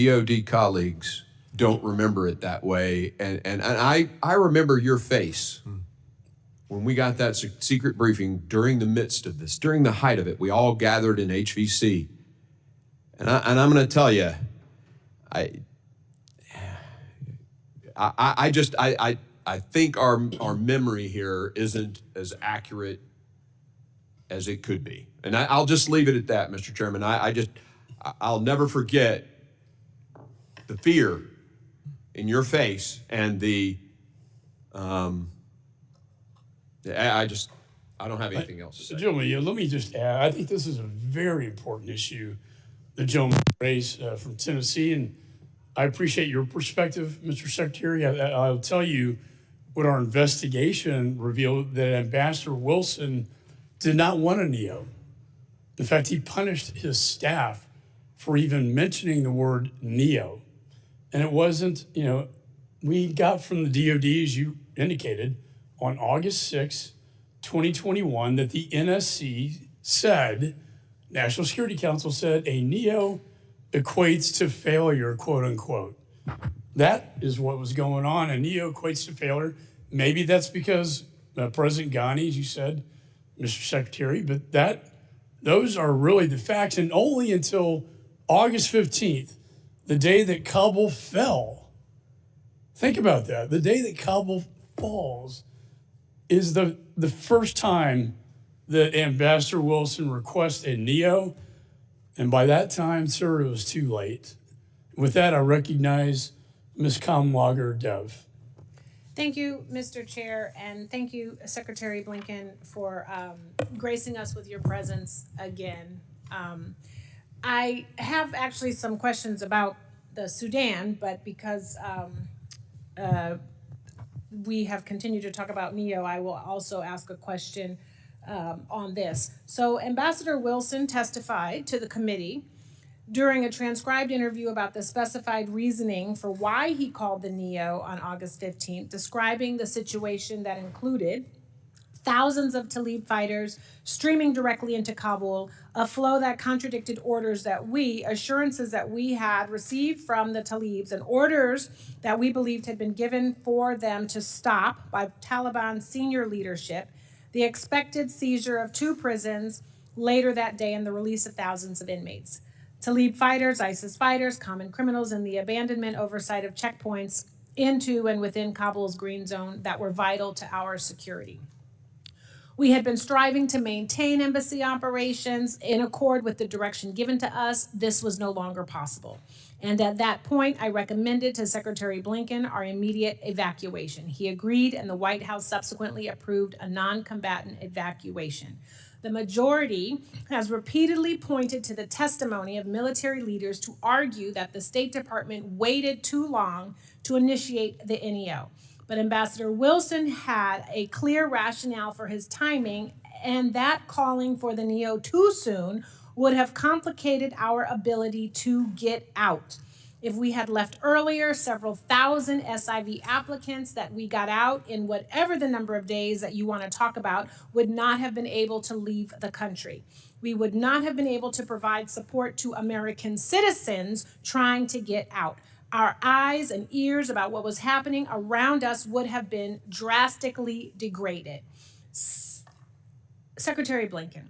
DOD colleagues don't remember it that way. And I remember your face when we got that secret briefing during the midst of this, during the height of it. We all gathered in HVC. And I'm going to tell you, I think our memory here isn't as accurate as it could be. And I'll just leave it at that, Mr. Chairman. I'll never forget the fear in your face and I don't have anything else to say. Gentlemen, let me just add, I think this is a very important issue the gentleman raised from Tennessee, and I appreciate your perspective, Mr. Secretary. I'll tell you what our investigation revealed, that Ambassador Wilson did not want a NEO. In fact, he punished his staff for even mentioning the word NEO. And it wasn't, we got from the DOD, as you indicated, on August 6, 2021, that the NSC said, National Security Council said, a NEO equates to failure, quote unquote. That is what was going on. A NEO equates to failure. Maybe that's because President Ghani, as you said, Mr. Secretary, but those are really the facts. And only until August 15th, the day that Kabul fell, think about that, the day that Kabul falls is the first time that Ambassador Wilson requests a NEO. And by that time, sir, it was too late. With that, I recognize Ms. Kamlager-Dev. Thank you, Mr. Chair, and thank you, Secretary Blinken, for gracing us with your presence again. I have actually some questions about the Sudan, but because we have continued to talk about NEO, I will also ask a question on this. So Ambassador Wilson testified to the committee during a transcribed interview about the specified reasoning for why he called the NEO on August 15th, describing the situation that included thousands of Talib fighters streaming directly into Kabul, a flow that contradicted assurances that we had received from the Talibs, and orders that we believed had been given for them to stop by Taliban senior leadership, the expected seizure of 2 prisons later that day, and the release of thousands of inmates. Talib fighters, ISIS fighters, common criminals, and the abandonment oversight of checkpoints into and within Kabul's green zone that were vital to our security. We had been striving to maintain embassy operations in accord with the direction given to us. This was no longer possible. And at that point, I recommended to Secretary Blinken our immediate evacuation. He agreed, and the White House subsequently approved a non-combatant evacuation. The majority has repeatedly pointed to the testimony of military leaders to argue that the State Department waited too long to initiate the NEO. But Ambassador Wilson had a clear rationale for his timing, and that calling for the NEO too soon would have complicated our ability to get out. If we had left earlier, several thousand SIV applicants that we got out in whatever the number of days that you want to talk about would not have been able to leave the country. We would not have been able to provide support to American citizens trying to get out. Our eyes and ears about what was happening around us would have been drastically degraded. Secretary Blinken,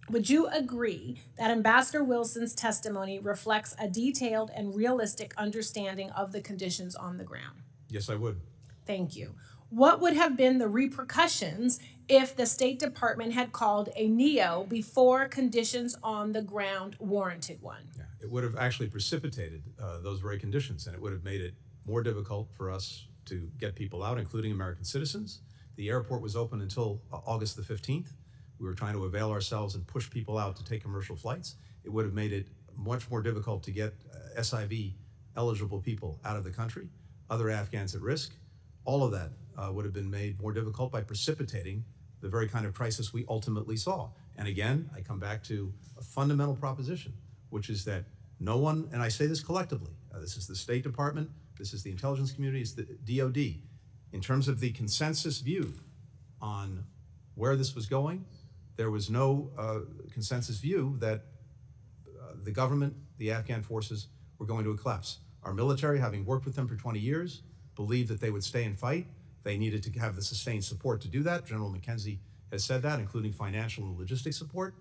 would you agree that Ambassador Wilson's testimony reflects a detailed and realistic understanding of the conditions on the ground? Yes, I would. Thank you. What would have been the repercussions if the State Department had called a NEO before conditions on the ground warranted one? Yeah, it would have actually precipitated those very conditions, and it would have made it more difficult for us to get people out, including American citizens. The airport was open until August the 15th. We were trying to avail ourselves and push people out to take commercial flights. It would have made it much more difficult to get SIV eligible people out of the country, other Afghans at risk. All of that would have been made more difficult by precipitating the very kind of crisis we ultimately saw. And again, I come back to a fundamental proposition, which is that no one, and I say this collectively, this is the State Department, this is the intelligence community, it's the DOD, in terms of the consensus view on where this was going, there was no consensus view that the government, the Afghan forces, were going to collapse. Our military, having worked with them for 20 years, believed that they would stay and fight. They needed to have the sustained support to do that. General McKenzie has said that, including financial and logistics support.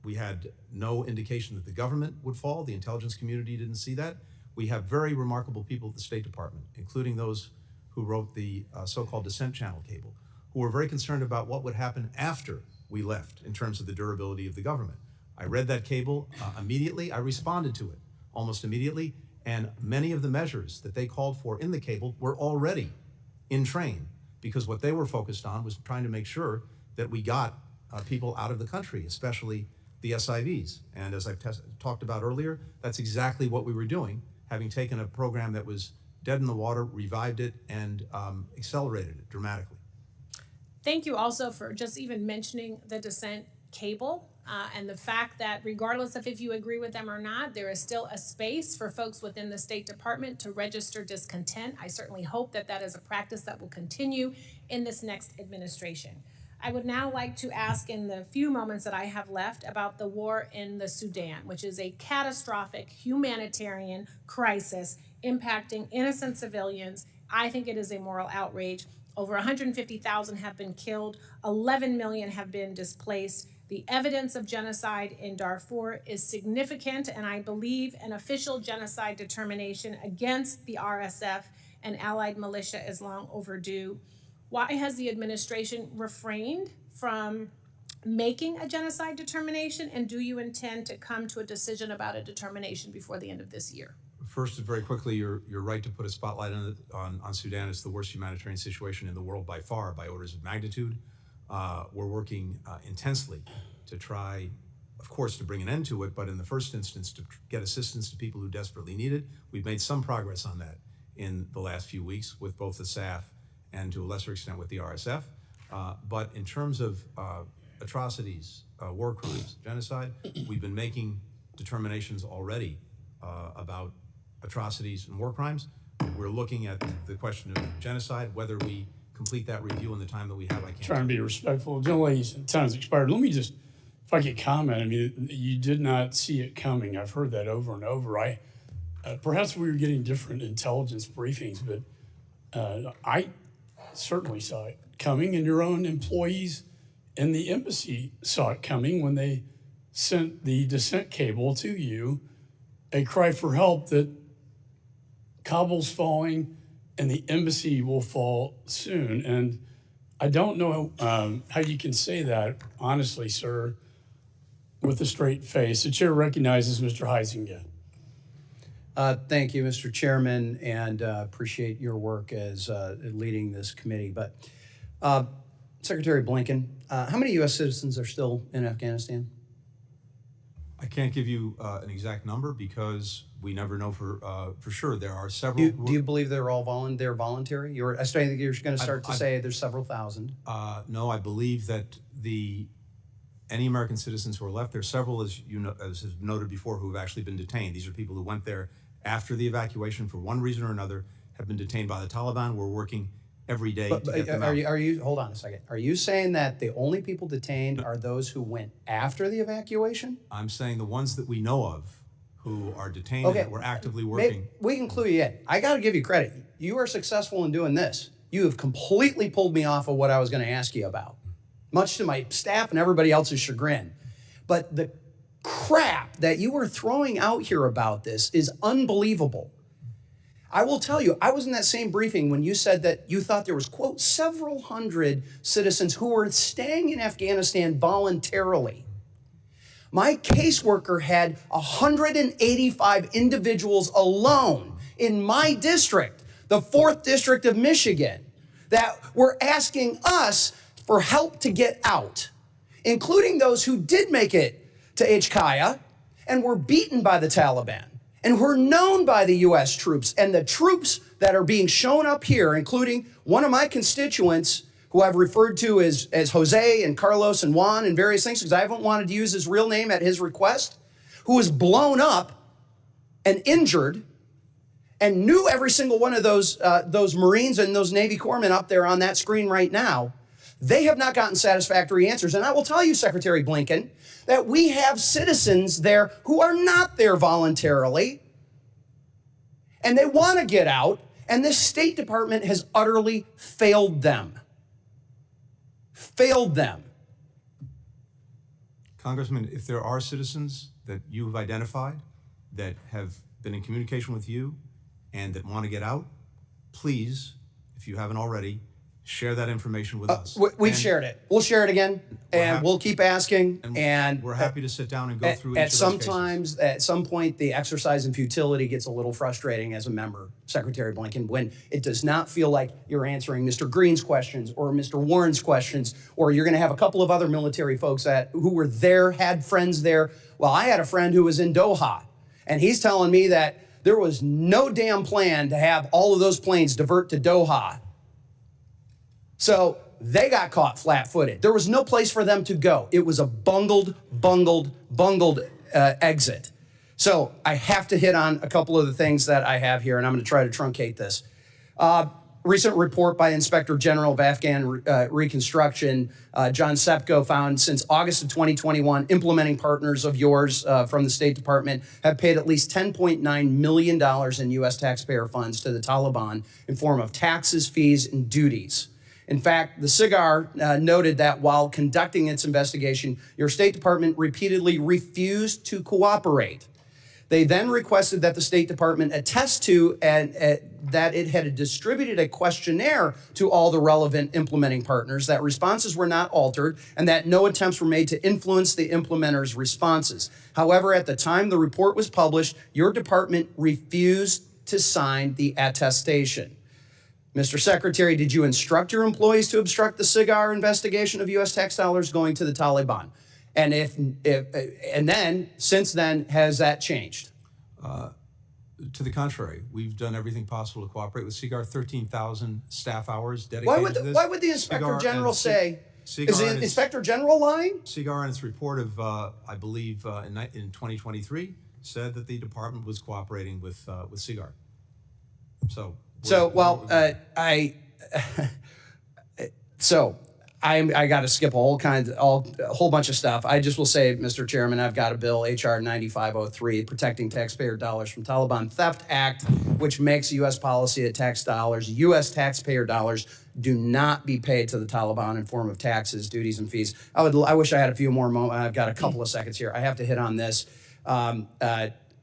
We had no indication that the government would fall. The intelligence community didn't see that. We have very remarkable people at the State Department, including those who wrote the so-called descent channel cable, who were very concerned about what would happen after we left in terms of the durability of the government. I read that cable immediately. I responded to it almost immediately, and many of the measures that they called for in the cable were already in train, because what they were focused on was trying to make sure that we got people out of the country, especially the SIVs. And as I've talked about earlier, that's exactly what we were doing, having taken a program that was dead in the water, revived it, and accelerated it dramatically. Thank you also for just even mentioning the descent cable and the fact that regardless of if you agree with them or not, there is still a space for folks within the State Department to register discontent. I certainly hope that that is a practice that will continue in this next administration. I would now like to ask in the few moments that I have left about the war in the Sudan, which is a catastrophic humanitarian crisis impacting innocent civilians. I think it is a moral outrage. Over 150,000 have been killed, 11 million have been displaced. The evidence of genocide in Darfur is significant, and I believe an official genocide determination against the RSF and allied militia is long overdue. Why has the administration refrained from making a genocide determination, and do you intend to come to a decision about a determination before the end of this year? First, very quickly, you're right to put a spotlight on Sudan. It's the worst humanitarian situation in the world by far, by orders of magnitude. We're working intensely to try, of course, to bring an end to it, but in the first instance, to get assistance to people who desperately need it. We've made some progress on that in the last few weeks with both the SAF and to a lesser extent with the RSF. But in terms of atrocities, war crimes, genocide, we've been making determinations already about atrocities and war crimes. We're looking at the question of genocide, whether we complete that review in the time that we have. I can't. Trying to be respectful. Generally, time's expired. Let me just, if I could comment, I mean, you did not see it coming. I've heard that over and over. Perhaps we were getting different intelligence briefings, but I certainly saw it coming, and your own employees in the embassy saw it coming when they sent the descent cable to you, a cry for help that Kabul's falling and the embassy will fall soon. And I don't know how you can say that, honestly, sir, with a straight face. The chair recognizes Mr. Heisinger. Thank you, Mr. Chairman, and appreciate your work as leading this committee. But Secretary Blinken, how many U.S. citizens are still in Afghanistan? I can't give you an exact number because we never know for sure. There are several. Do you believe they're all voluntary? I think you're going to start to say there's several thousand. No, I believe that any American citizens who are left, there are several, as is noted before, who have actually been detained. These are people who went there after the evacuation for one reason or another, have been detained by the Taliban. We're working every day to get them out. Are you, hold on a second. Are you saying that the only people detained are those who went after the evacuation? I'm saying the ones that we know of who are detained and that we're actively working. We can clue you in. I got to give you credit. You are successful in doing this. You have completely pulled me off of what I was going to ask you about, much to my staff and everybody else's chagrin. But the crap that you were throwing out here about this is unbelievable. I will tell you, I was in that same briefing when you said that you thought there was, quote, several hundred citizens who were staying in Afghanistan voluntarily. My caseworker had 185 individuals alone in my district, the 4th District of Michigan, that were asking us for help to get out, including those who did make it to Hkaya and were beaten by the Taliban and were known by the U.S. troops. And the troops that are being shown up here, including one of my constituents who I've referred to as Jose and Carlos and Juan and various things, because I haven't wanted to use his real name at his request, who was blown up and injured and knew every single one of those Marines and those Navy corpsmen up there on that screen right now. They have not gotten satisfactory answers. And I will tell you, Secretary Blinken, that we have citizens there who are not there voluntarily, And they want to get out, and this State Department has utterly failed them. Failed them. Congressman, if there are citizens that you have identified that have been in communication with you and that want to get out, please, if you haven't already, share that information with us. We've shared it. We'll share it again, and we'll keep asking. And we're happy to sit down and go through each at of those sometimes cases. at some point the exercise in futility gets a little frustrating as a member, Secretary Blinken, when it does not feel like you're answering Mr. Green's questions or Mr. Warren's questions, or you're going to have a couple of other military folks who were there, had friends there. Well, I had a friend who was in Doha, and he's telling me that there was no damn plan to have all of those planes divert to Doha. So they got caught flat-footed. There was no place for them to go. It was a bungled exit. So I have to hit on a couple of the things that I have here, and I'm going to try to truncate this. Recent report by Inspector General of Afghan Reconstruction, John Sepko, found since August of 2021, implementing partners of yours from the State Department have paid at least $10.9 million in U.S. taxpayer funds to the Taliban in form of taxes, fees, and duties. In fact, the SIGAR noted that while conducting its investigation, your State Department repeatedly refused to cooperate. They then requested that the State Department attest to that it had distributed a questionnaire to all the relevant implementing partners, that responses were not altered, and that no attempts were made to influence the implementers' responses. However, at the time the report was published, your department refused to sign the attestation. Mr. Secretary, did you instruct your employees to obstruct the SIGAR investigation of U.S. tax dollars going to the Taliban? And since then, has that changed? To the contrary, we've done everything possible to cooperate with SIGAR. 13,000 staff hours dedicated to this. Why would the Inspector General say? Is the Inspector General lying? SIGAR, in its report of, I believe, in 2023, said that the department was cooperating with SIGAR. I got to skip a whole bunch of stuff. I just will say, Mr. Chairman, I've got a bill, H.R. 9503, Protecting Taxpayer Dollars from Taliban Theft Act, which makes U.S. policy that U.S. taxpayer dollars do not be paid to the Taliban in form of taxes, duties, and fees. I wish I had a few more moments. I've got a couple of seconds here. I have to hit on this.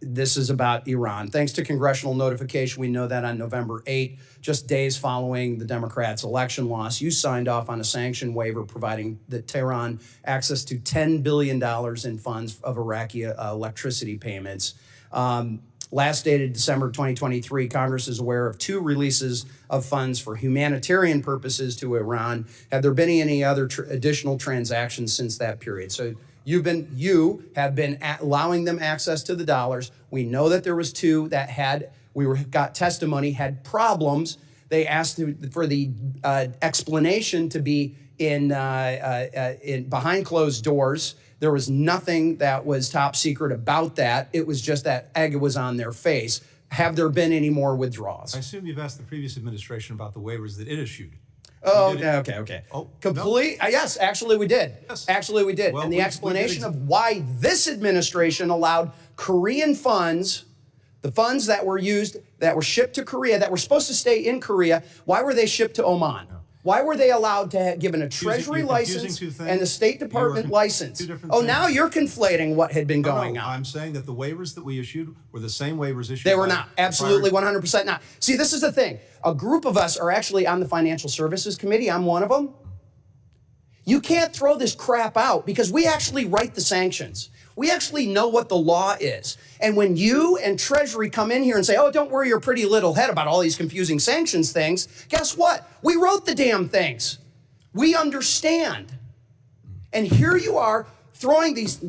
This is about Iran. Thanks to congressional notification, we know that on November 8, just days following the Democrats' election loss, you signed off on a sanction waiver providing the Tehran access to $10 billion in funds of Iraqi electricity payments. Last dated December 2023, Congress is aware of 2 releases of funds for humanitarian purposes to Iran. Have there been any other additional transactions since that period? So you have been allowing them access to the dollars. We know that there was 2 that got testimony, had problems. They asked for the explanation to be in behind closed doors. There was nothing that was top secret about that. It was just that egg was on their face. Have there been any more withdrawals? I assume you've asked the previous administration about the waivers that it issued. Oh, okay. Oh, complete. no. Yes, actually we did. Yes. Actually we did. Well, and the explanation of why this administration allowed Korean funds, the funds that were used, that were shipped to Korea, that were supposed to stay in Korea, why were they shipped to Oman? No. Why were they allowed to have given a Treasury license and the State Department license? Oh, now you're conflating what had been going on. I'm saying that the waivers that we issued were the same waivers issued. They were not. Absolutely 100% not. See, this is the thing. A group of us are actually on the Financial Services Committee. I'm one of them. You can't throw this crap out because we actually write the sanctions. We actually know what the law is. And when you and Treasury come in here and say, oh, don't worry your pretty little head about all these confusing sanctions things, guess what? We wrote the damn things. We understand. And here you are throwing these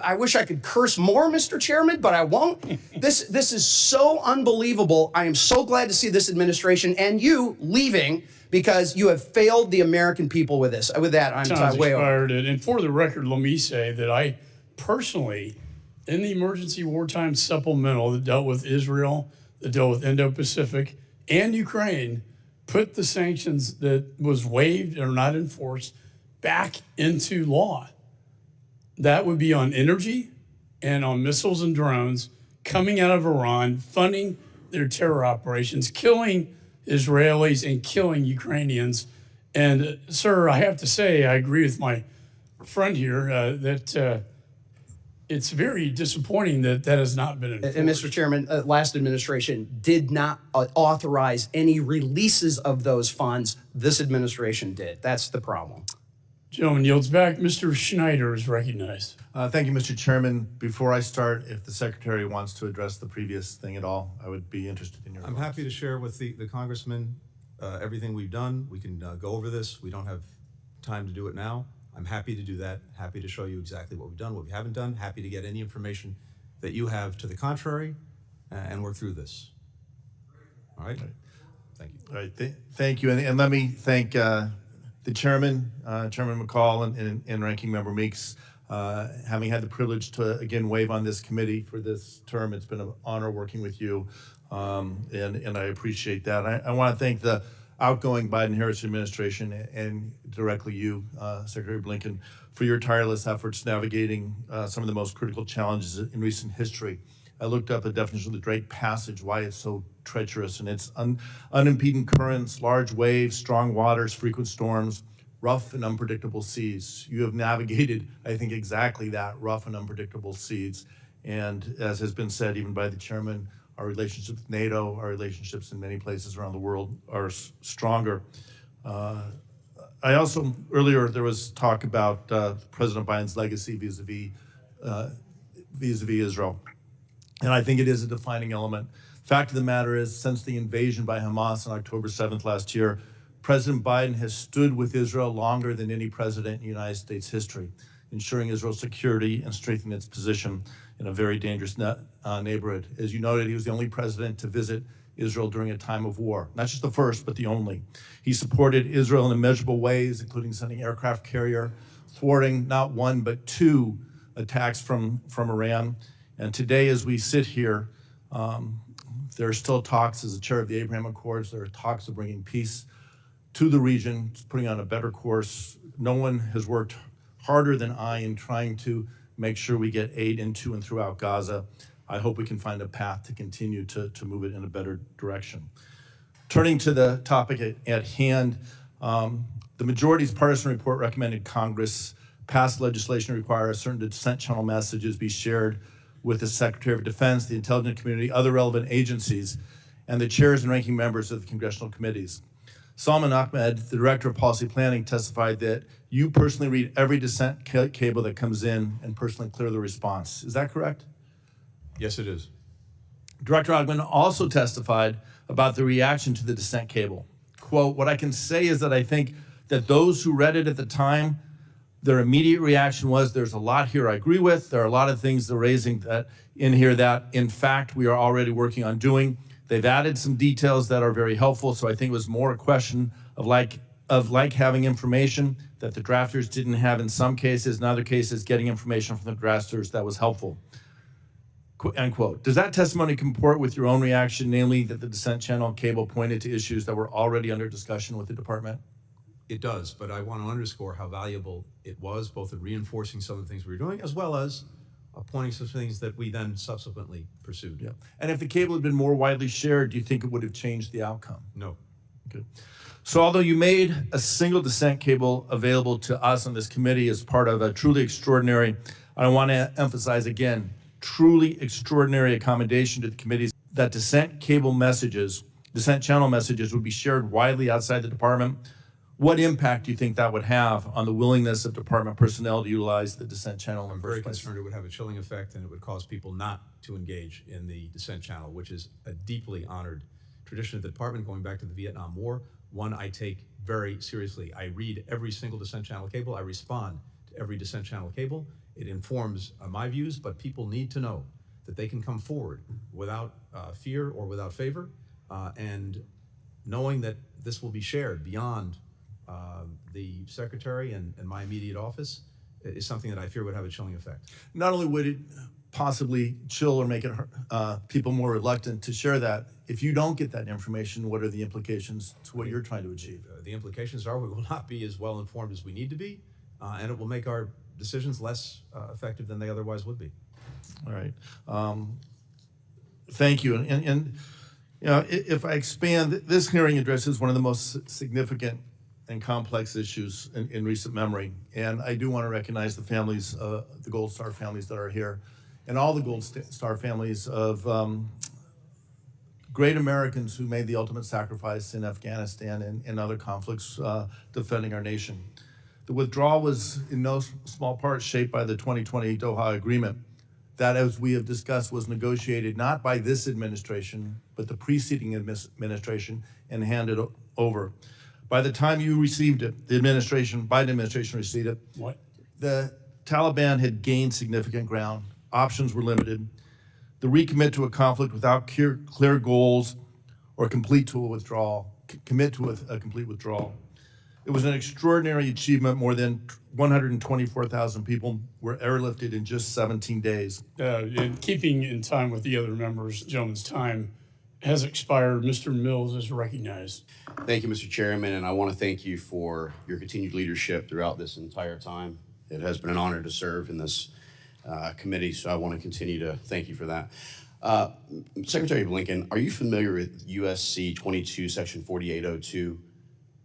I wish I could curse more, Mr. Chairman, but I won't. This is so unbelievable. I am so glad to see this administration and you leaving because you have failed the American people with this. With that, I'm way over. And for the record, let me say that I personally, in the emergency wartime supplemental that dealt with Israel, that dealt with Indo-Pacific and Ukraine, put the sanctions that was waived or not enforced back into law. That would be on energy and on missiles and drones coming out of Iran, funding their terror operations, killing Israelis and killing Ukrainians. And sir, I have to say, I agree with my friend here that it's very disappointing that that has not been enforced. And Mr. Chairman, last administration did not authorize any releases of those funds. This administration did. That's the problem. Gentleman yields back. Mr. Schneider is recognized. Thank you, Mr. Chairman. Before I start, if the Secretary wants to address the previous thing at all, I would be interested in your I'm happy to share with the Congressman everything we've done. We can go over this. We don't have time to do it now. I'm happy to do that. Happy to show you exactly what we've done, what we haven't done. Happy to get any information that you have to the contrary and work through this. All right? Thank you. All right, thank you. And let me thank the Chairman, Chairman McCall and Ranking Member Meeks. Having had the privilege to, again, waive on this committee for this term, it's been an honor working with you, and I appreciate that. I want to thank the outgoing Biden-Harris administration and directly you, Secretary Blinken, for your tireless efforts navigating some of the most critical challenges in recent history. I looked up the definition of the Drake Passage, why it's so treacherous, and it's unimpeded currents, large waves, strong waters, frequent storms, rough and unpredictable seas. You have navigated, I think, exactly that, rough and unpredictable seas. And as has been said even by the chairman, our relationships with NATO, our relationships in many places around the world are stronger. I also, earlier there was talk about President Biden's legacy vis-a-vis Israel. And I think it is a defining element. Fact of the matter is, since the invasion by Hamas on October 7th last year, President Biden has stood with Israel longer than any president in United States history, ensuring Israel's security and strengthening its position in a very dangerous neighborhood. As you noted, he was the only president to visit Israel during a time of war. Not just the first, but the only. He supported Israel in immeasurable ways, including sending aircraft carrier, thwarting not one, but two attacks from Iran. And today, as we sit here, there are still talks, as the chair of the Abraham Accords, there are talks of bringing peace to the region, putting on a better course. No one has worked harder than I in trying to make sure we get aid into and throughout Gaza. I hope we can find a path to continue to move it in a better direction. Turning to the topic at hand, the majority's partisan report recommended Congress pass legislation to require certain dissent channel messages be shared with the Secretary of Defense, the intelligence community, other relevant agencies, and the chairs and ranking members of the congressional committees. Salman Ahmed, the director of policy planning, testified that you personally read every dissent cable that comes in and personally clear the response. Is that correct? Yes, it is. Director Ogman also testified about the reaction to the dissent cable. Quote, what I can say is that I think that those who read it at the time, their immediate reaction was, there's a lot here I agree with. There are a lot of things they're raising that in here that, in fact, we are already working on doing. They've added some details that are very helpful, so I think it was more a question of like having information that the drafters didn't have in some cases, in other cases, getting information from the drafters that was helpful. End quote. Does that testimony comport with your own reaction, namely that the dissent channel cable pointed to issues that were already under discussion with the department? It does, but I want to underscore how valuable it was, both in reinforcing some of the things we were doing, as well as pointing some things that we then subsequently pursued. Yeah. And if the cable had been more widely shared, do you think it would have changed the outcome? No. Good. So although you made a single dissent cable available to us on this committee as part of a truly extraordinary, I want to emphasize again, truly extraordinary accommodation to the committees, that dissent cable messages, dissent channel messages would be shared widely outside the department. What impact do you think that would have on the willingness of department personnel to utilize the dissent channel? I'm very concerned it would have a chilling effect, and it would cause people not to engage in the dissent channel, which is a deeply honored tradition of the department going back to the Vietnam War, one I take very seriously. I read every single dissent channel cable. I respond to every dissent channel cable. It informs my views, but people need to know that they can come forward without fear or without favor, and knowing that this will be shared beyond the secretary and my immediate office is something that I fear would have a chilling effect. Not only would it possibly chill or make it people more reluctant to share that, if you don't get that information, what are the implications to what you're trying to achieve? The implications are we will not be as well informed as we need to be, and it will make our decisions less effective than they otherwise would be. All right. Thank you. And You know, if I expand, this hearing addresses one of the most significant and complex issues in recent memory. And I do want to recognize the families, the Gold Star families that are here, and all the Gold Star families of great Americans who made the ultimate sacrifice in Afghanistan and other conflicts defending our nation. The withdrawal was in no small part shaped by the 2020 Doha Agreement that, as we have discussed, was negotiated not by this administration, but the preceding administration and handed over. By the time you received it, the Biden administration received it, the Taliban had gained significant ground, options were limited. The recommit to a conflict without clear goals or commit to a complete withdrawal. It was an extraordinary achievement. More than 124,000 people were airlifted in just 17 days. In keeping in time with the other members, gentleman's time has expired. Mr. Mills is recognized. Thank you, Mr. Chairman, and I want to thank you for your continued leadership throughout this entire time. It has been an honor to serve in this committee, so I want to continue to thank you for that. Secretary Blinken, are you familiar with USC 22, Section 4802?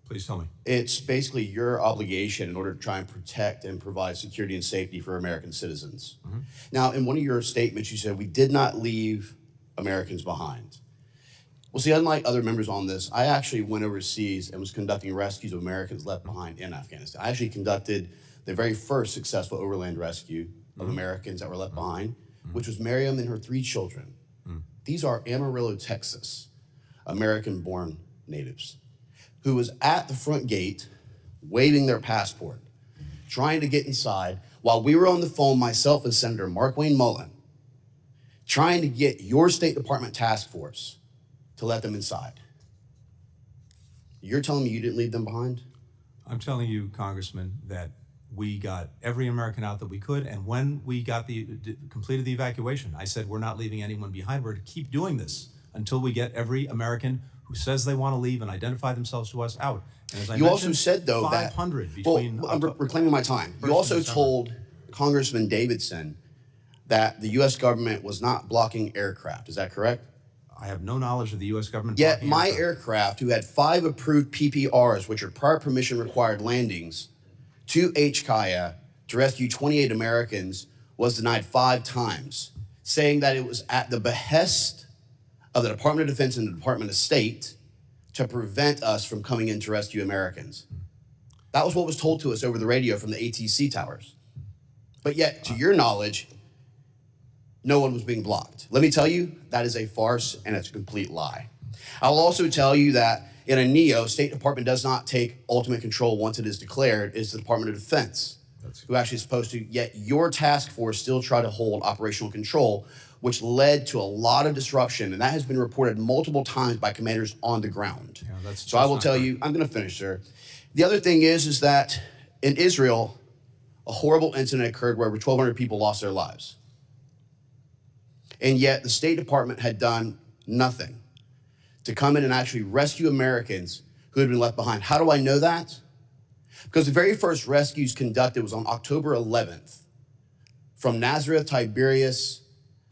Please tell me. It's basically your obligation in order to try and protect and provide security and safety for American citizens. Mm-hmm. Now, in one of your statements, you said, we did not leave Americans behind. Well, see, unlike other members on this, I actually went overseas and was conducting rescues of Americans left behind in Afghanistan. I actually conducted the very first successful overland rescue of Americans that were left behind, which was Miriam and her 3 children. These are Amarillo, Texas, American-born natives, who was at the front gate waving their passport, trying to get inside, while we were on the phone, myself and Senator Mark Wayne Mullen, trying to get your State Department task force to let them inside. You're telling me you didn't leave them behind? I'm telling you, Congressman, that we got every American out that we could, and when we got completed the evacuation, I said we're not leaving anyone behind. We're to keep doing this until we get every American who says they want to leave and identify themselves to us out. And as I you also said, though, 500 that, between. well, I'm reclaiming my time. You also told Congressman Davidson that the U.S. government was not blocking aircraft. Is that correct? I have no knowledge of the U.S. government. Yet my aircraft, who had 5 approved PPRs, which are prior permission required landings, to HKIA to rescue 28 Americans, was denied 5 times, saying that it was at the behest of the Department of Defense and the Department of State to prevent us from coming in to rescue Americans. That was what was told to us over the radio from the ATC towers. But yet, to your knowledge, no one was being blocked. Let me tell you, that is a farce and it's a complete lie. I'll also tell you that in a NEO, State Department does not take ultimate control once it is declared. It's the Department of Defense who actually is supposed to, yet your task force still try to hold operational control, which led to a lot of disruption, and that has been reported multiple times by commanders on the ground. Yeah, so I will tell you, I'm gonna finish, sir. The other thing is that in Israel, a horrible incident occurred where over 1,200 people lost their lives. And yet the State Department had done nothing to come in and actually rescue Americans who had been left behind. How do I know that? Because the very first rescues conducted was on October 11th from Nazareth, Tiberias,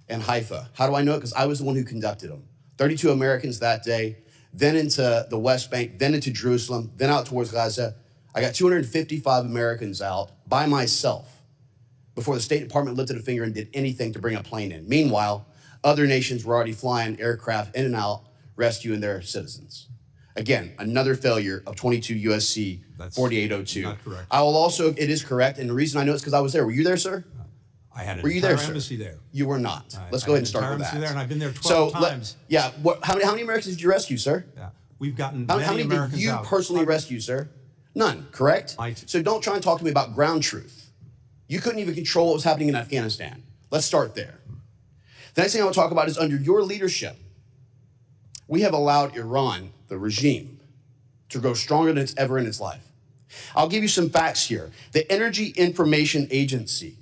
and Haifa. How do I know it? Because I was the one who conducted them. 32 Americans that day, then into the West Bank, then into Jerusalem, then out towards Gaza. I got 255 Americans out by myself before the State Department lifted a finger and did anything to bring a plane in. Meanwhile, other nations were already flying aircraft in and out, rescuing their citizens. Again, another failure of 22 USC 4802. Not correct. I will also, it is correct, and the reason I know it's because I was there. Were you there, sir? I had an Were you entire there, sir? embassy there. You were not. Let's I go ahead had and start an with entire embassy that. there, and I've been there 12 times. Yeah, how many Americans did you rescue, sir? Yeah, we've gotten How many many Americans did you out. personally rescue, sir? None, correct? So don't try and talk to me about ground truth. You couldn't even control what was happening in Afghanistan. Let's start there. The next thing I want to talk about is under your leadership, we have allowed Iran, the regime, to grow stronger than it's ever in its life. I'll give you some facts here. The Energy Information Agency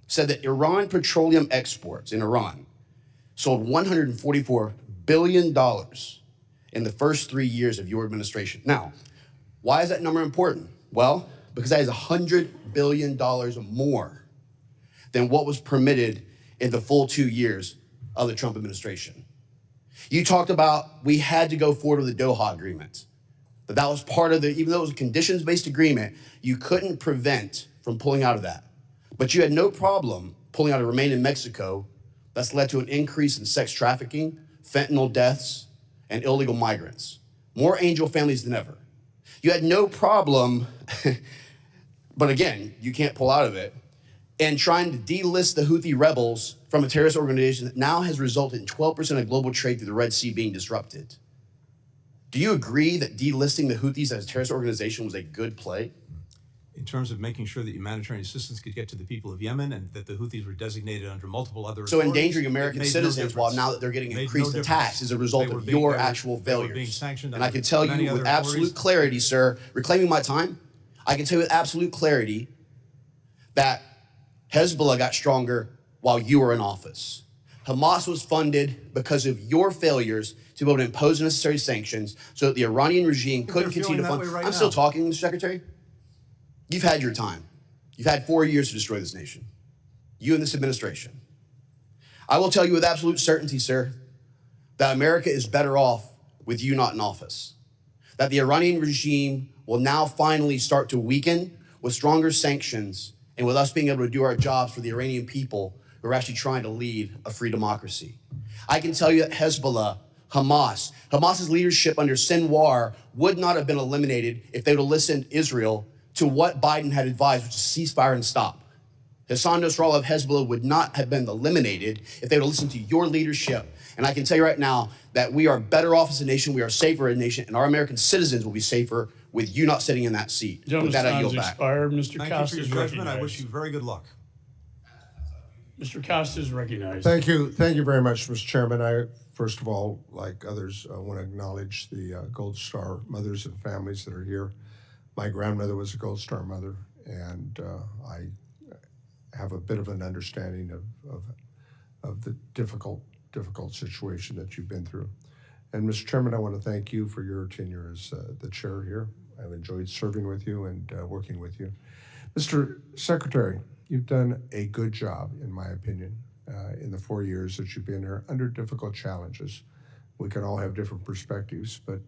said that Iran petroleum exports in Iran sold $144 billion in the first 3 years of your administration. Now, why is that number important? Well, because that is $100 billion more than what was permitted in the full 2 years of the Trump administration. You talked about we had to go forward with the Doha agreement. That was part of the, even though it was a conditions-based agreement, you couldn't prevent from pulling out of that. But you had no problem pulling out of remain in Mexico. That's led to an increase in sex trafficking, fentanyl deaths, and illegal migrants. More angel families than ever. You had no problem, but again, you can't pull out of it, and trying to delist the Houthi rebels from a terrorist organization that now has resulted in 12% of global trade through the Red Sea being disrupted. Do you agree that delisting the Houthis as a terrorist organization was a good play? In terms of making sure that humanitarian assistance could get to the people of Yemen and that the Houthis were designated under multiple other So authorities, endangering American citizens while now that they're getting increased attacks as a result of your actual failures. And I can tell you with absolute clarity, sir, reclaiming my time, I can tell you with absolute clarity that Hezbollah got stronger while you were in office. Hamas was funded because of your failures to be able to impose necessary sanctions so that the Iranian regime couldn't continue to fund. I'm still talking, Mr. Secretary. You've had your time. You've had 4 years to destroy this nation. You and this administration. I will tell you with absolute certainty, sir, that America is better off with you not in office. That the Iranian regime will now finally start to weaken with stronger sanctions and with us being able to do our jobs for the Iranian people who are actually trying to lead a free democracy. I can tell you that Hezbollah, Hamas's leadership under Sinwar would not have been eliminated if they would have listened to Israel to what Biden had advised, which is ceasefire and stop. Hassan Nasrallah of Hezbollah would not have been eliminated if they would have listened to your leadership. And I can tell you right now that we are better off as a nation, we are safer as a nation, and our American citizens will be safer with you not sitting in that seat. Gentleman's With that, I time's yield back. expired. Mr. Thank Costa you is for your judgment. recognized. I wish you very good luck. Mr. Costa is recognized. Thank you very much, Mr. Chairman. I, first of all, like others, want to acknowledge the Gold Star mothers and families that are here. My grandmother was a Gold Star mother, and I have a bit of an understanding of the difficult situation that you've been through. And Mr. Chairman, I want to thank you for your tenure as the chair here. I've enjoyed serving with you and working with you. Mr. Secretary, you've done a good job, in my opinion, in the 4 years that you've been here under difficult challenges. We can all have different perspectives, but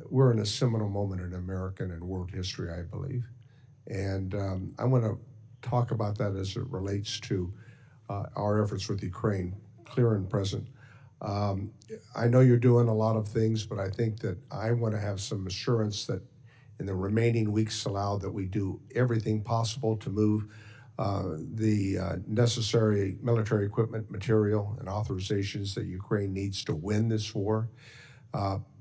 we're in a seminal moment in American and world history, I believe. And I want to talk about that as it relates to our efforts with Ukraine, clear and present. I know you're doing a lot of things, but I think that I want to have some assurance that in the remaining weeks allowed that we do everything possible to move the necessary military equipment, material, and authorizations that Ukraine needs to win this war.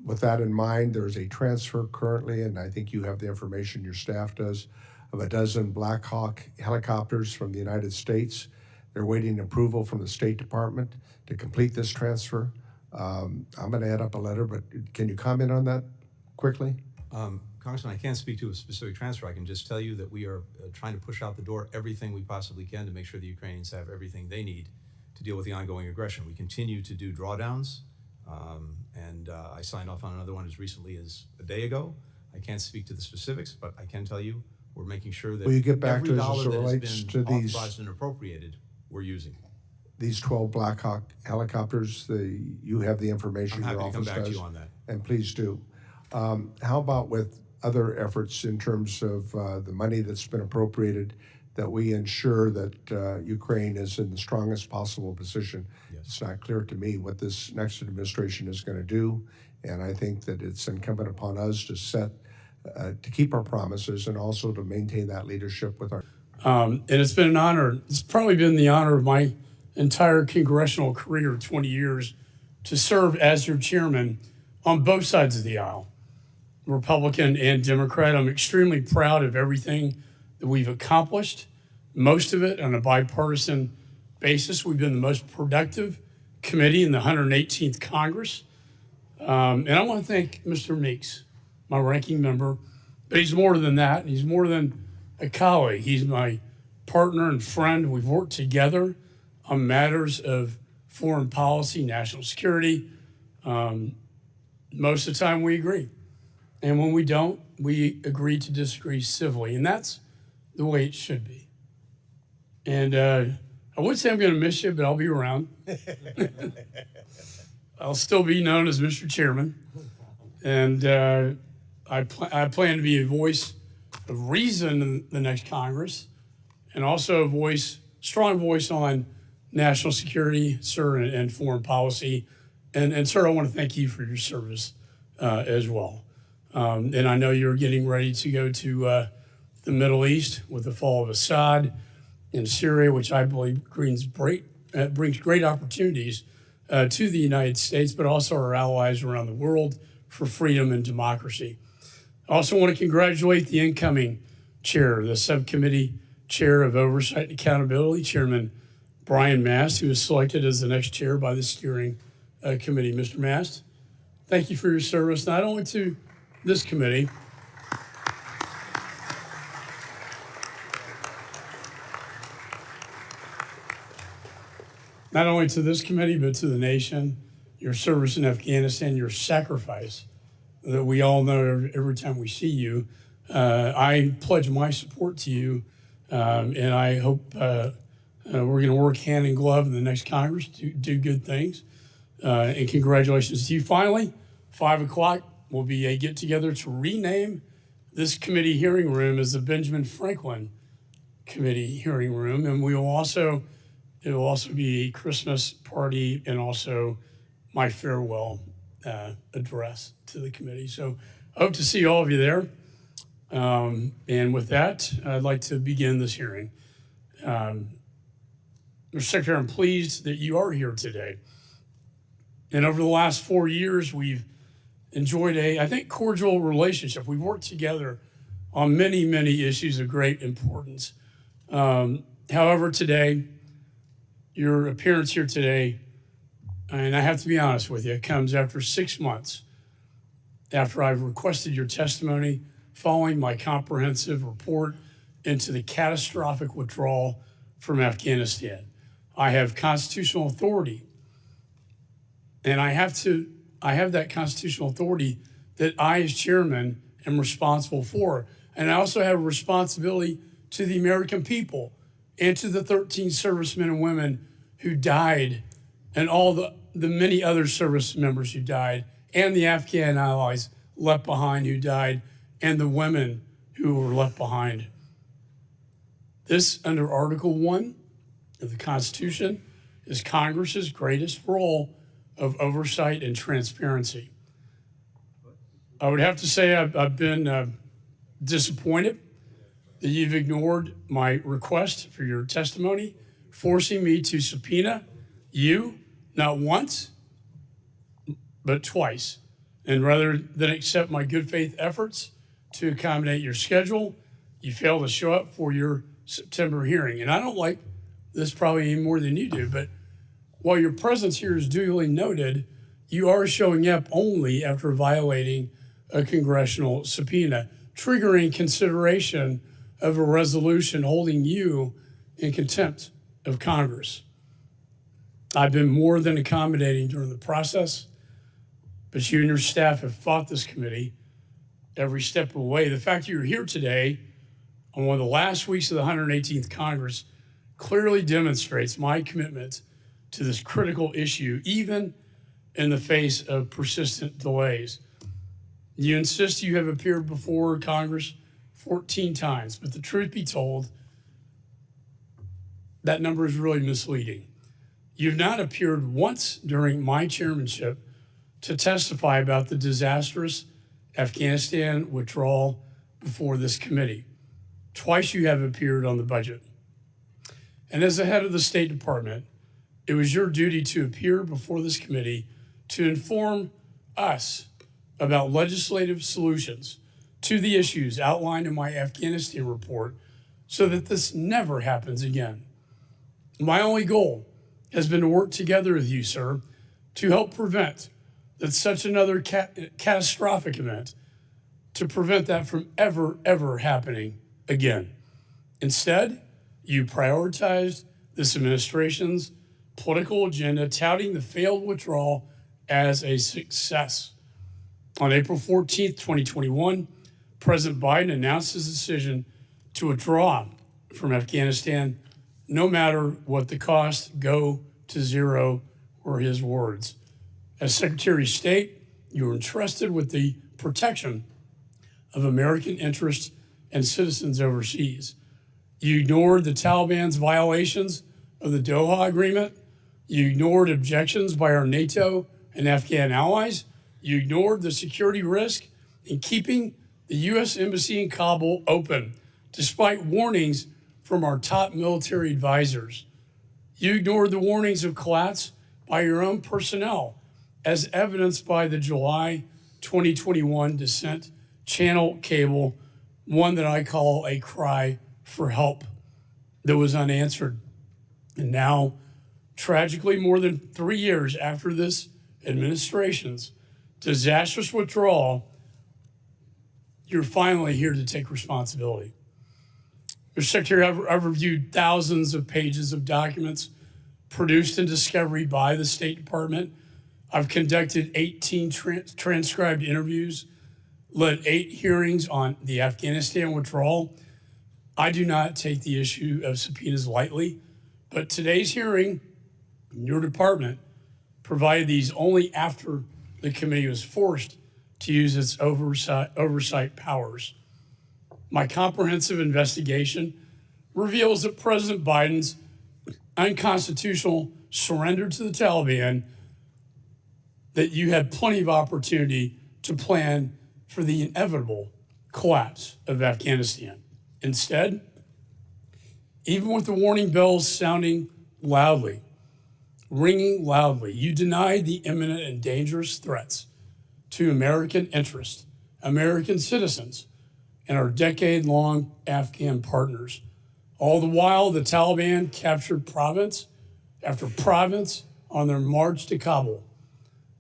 With that in mind, there's a transfer currently, and I think you have the information, your staff does, of a dozen Black Hawk helicopters from the United States. They're waiting approval from the State Department to complete this transfer. I'm going to add up a letter, but can you comment on that quickly? Congressman, I can't speak to a specific transfer. I can just tell you that we are trying to push out the door everything we possibly can to make sure the Ukrainians have everything they need to deal with the ongoing aggression. We continue to do drawdowns, and I signed off on another one as recently as a day ago. I can't speak to the specifics, but I can tell you we're making sure that Will you get back every to us as dollar it that has relates been to these- authorized and appropriated, we're using. These 12 Black Hawk helicopters, you have the information. I'm happy your to come office back to does, you on that. And please do. How about with other efforts in terms of the money that's been appropriated, that we ensure that Ukraine is in the strongest possible position? Yes. It's not clear to me what this next administration is going to do, and I think that it's incumbent upon us to keep our promises and also to maintain that leadership with our. And it's been an honor. It's probably been the honor of my entire congressional career, 20 years, to serve as your chairman on both sides of the aisle, Republican and Democrat. I'm extremely proud of everything that we've accomplished, most of it on a bipartisan basis. We've been the most productive committee in the 118th Congress. And I want to thank Mr. Meeks, my ranking member, but he's more than that. He's more than a colleague. He's my partner and friend. We've worked together on matters of foreign policy, national security. Most of the time we agree. And when we don't, we agree to disagree civilly. And that's the way it should be. And I would say I'm going to miss you, but I'll be around. I'll still be known as Mr. Chairman, and I plan to be a voice of reason in the next Congress, and also a strong voice on national security, sir, and foreign policy. And sir, I want to thank you for your service as well. And I know you're getting ready to go to the Middle East with the fall of Assad in Syria, which I believe brings great opportunities to the United States, but also our allies around the world for freedom and democracy. I also want to congratulate the incoming chair, the subcommittee chair of Oversight and Accountability, Chairman Brian Mast, who was selected as the next chair by the steering committee. Mr. Mast, thank you for your service, not only to this committee, but to the nation, your service in Afghanistan, your sacrifice that we all know every time we see you. I pledge my support to you, and I hope we're going to work hand in glove in the next Congress to do good things. And congratulations to you. Finally, 5 o'clock will be a get-together to rename this committee hearing room as the Benjamin Franklin Committee hearing room, and it will also be a Christmas party and also my farewell address to the committee. So I hope to see all of you there. And with that, I'd like to begin this hearing. Mr. Secretary, I'm pleased that you are here today. And over the last 4 years, we've enjoyed I think, cordial relationship. We've worked together on many, many issues of great importance. However, today, your appearance here today, and I have to be honest with you, it comes after 6 months after I've requested your testimony following my comprehensive report into the catastrophic withdrawal from Afghanistan. I have constitutional authority, and I have that constitutional authority that I, as chairman, am responsible for. And I also have a responsibility to the American people and to the 13 servicemen and women who died, and all the many other service members who died, and the Afghan allies left behind who died, and the women who were left behind. This, under Article 1 of the Constitution, is Congress's greatest role of oversight and transparency. I would have to say I've been disappointed that you've ignored my request for your testimony, forcing me to subpoena you not once, but twice. And rather than accept my good faith efforts to accommodate your schedule, you failed to show up for your September hearing. And I don't like this probably any more than you do, but while your presence here is duly noted, you are showing up only after violating a congressional subpoena, triggering consideration of a resolution holding you in contempt of Congress. I've been more than accommodating during the process, but you and your staff have fought this committee every step of the way. The fact that you're here today on one of the last weeks of the 118th Congress clearly demonstrates my commitment to this critical issue, even in the face of persistent delays. You insist you have appeared before Congress 14 times, but the truth be told, that number is really misleading. You've not appeared once during my chairmanship to testify about the disastrous Afghanistan withdrawal before this committee. Twice you have appeared on the budget. And as the head of the State Department, it was your duty to appear before this committee to inform us about legislative solutions to the issues outlined in my Afghanistan report so that this never happens again. My only goal has been to work together with you, sir, to help prevent that such another catastrophic event, to prevent that from ever happening again. Instead, you prioritized this administration's political agenda, touting the failed withdrawal as a success. On April 14th, 2021, President Biden announced his decision to withdraw from Afghanistan, no matter what the cost, go to zero, were his words. As Secretary of State, you were entrusted with the protection of American interests and citizens overseas. You ignored the Taliban's violations of the Doha Agreement. You ignored objections by our NATO and Afghan allies. You ignored the security risk in keeping the U.S. Embassy in Kabul open, despite warnings from our top military advisors. You ignored the warnings of collapse by your own personnel, as evidenced by the July 2021 descent channel cable, one that I call a cry for help that was unanswered. And now, tragically, more than 3 years after this administration's disastrous withdrawal, you're finally here to take responsibility. Mr. Secretary, I've reviewed thousands of pages of documents produced in discovery by the State Department. I've conducted 18 transcribed interviews, led 8 hearings on the Afghanistan withdrawal. I do not take the issue of subpoenas lightly, but today's hearing, your department provided these only after the committee was forced to use its oversight powers. My comprehensive investigation reveals that President Biden's unconstitutional surrender to the Taliban, that you had plenty of opportunity to plan for the inevitable collapse of Afghanistan. Instead, even with the warning bells sounding loudly, ringing loudly, you denied the imminent and dangerous threats to American interests, American citizens, and our decade-long Afghan partners. All the while, the Taliban captured province after province on their march to Kabul.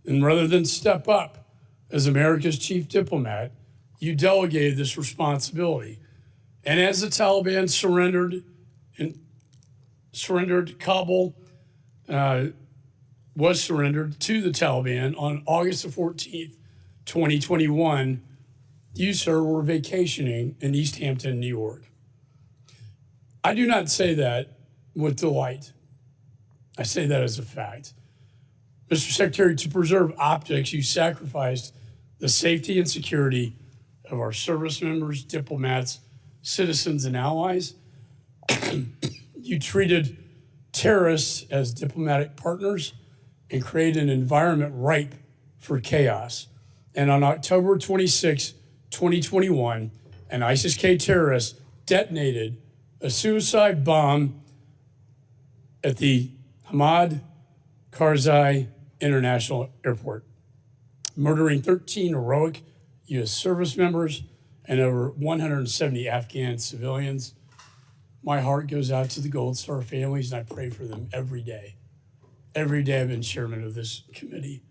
And rather than step up as America's chief diplomat, you delegated this responsibility. And as the Taliban Kabul was surrendered to the Taliban on August the 14th, 2021, you, sir, were vacationing in East Hampton, New York. I do not say that with delight. I say that as a fact. Mr. Secretary, to preserve optics, you sacrificed the safety and security of our service members, diplomats, citizens, and allies. You treated terrorists as diplomatic partners and created an environment ripe for chaos. And on October 26, 2021, an ISIS-K terrorist detonated a suicide bomb at the Hamad Karzai International Airport, murdering 13 heroic U.S. service members and over 170 Afghan civilians. My heart goes out to the Gold Star families, and I pray for them every day. Every day I've been chairman of this committee.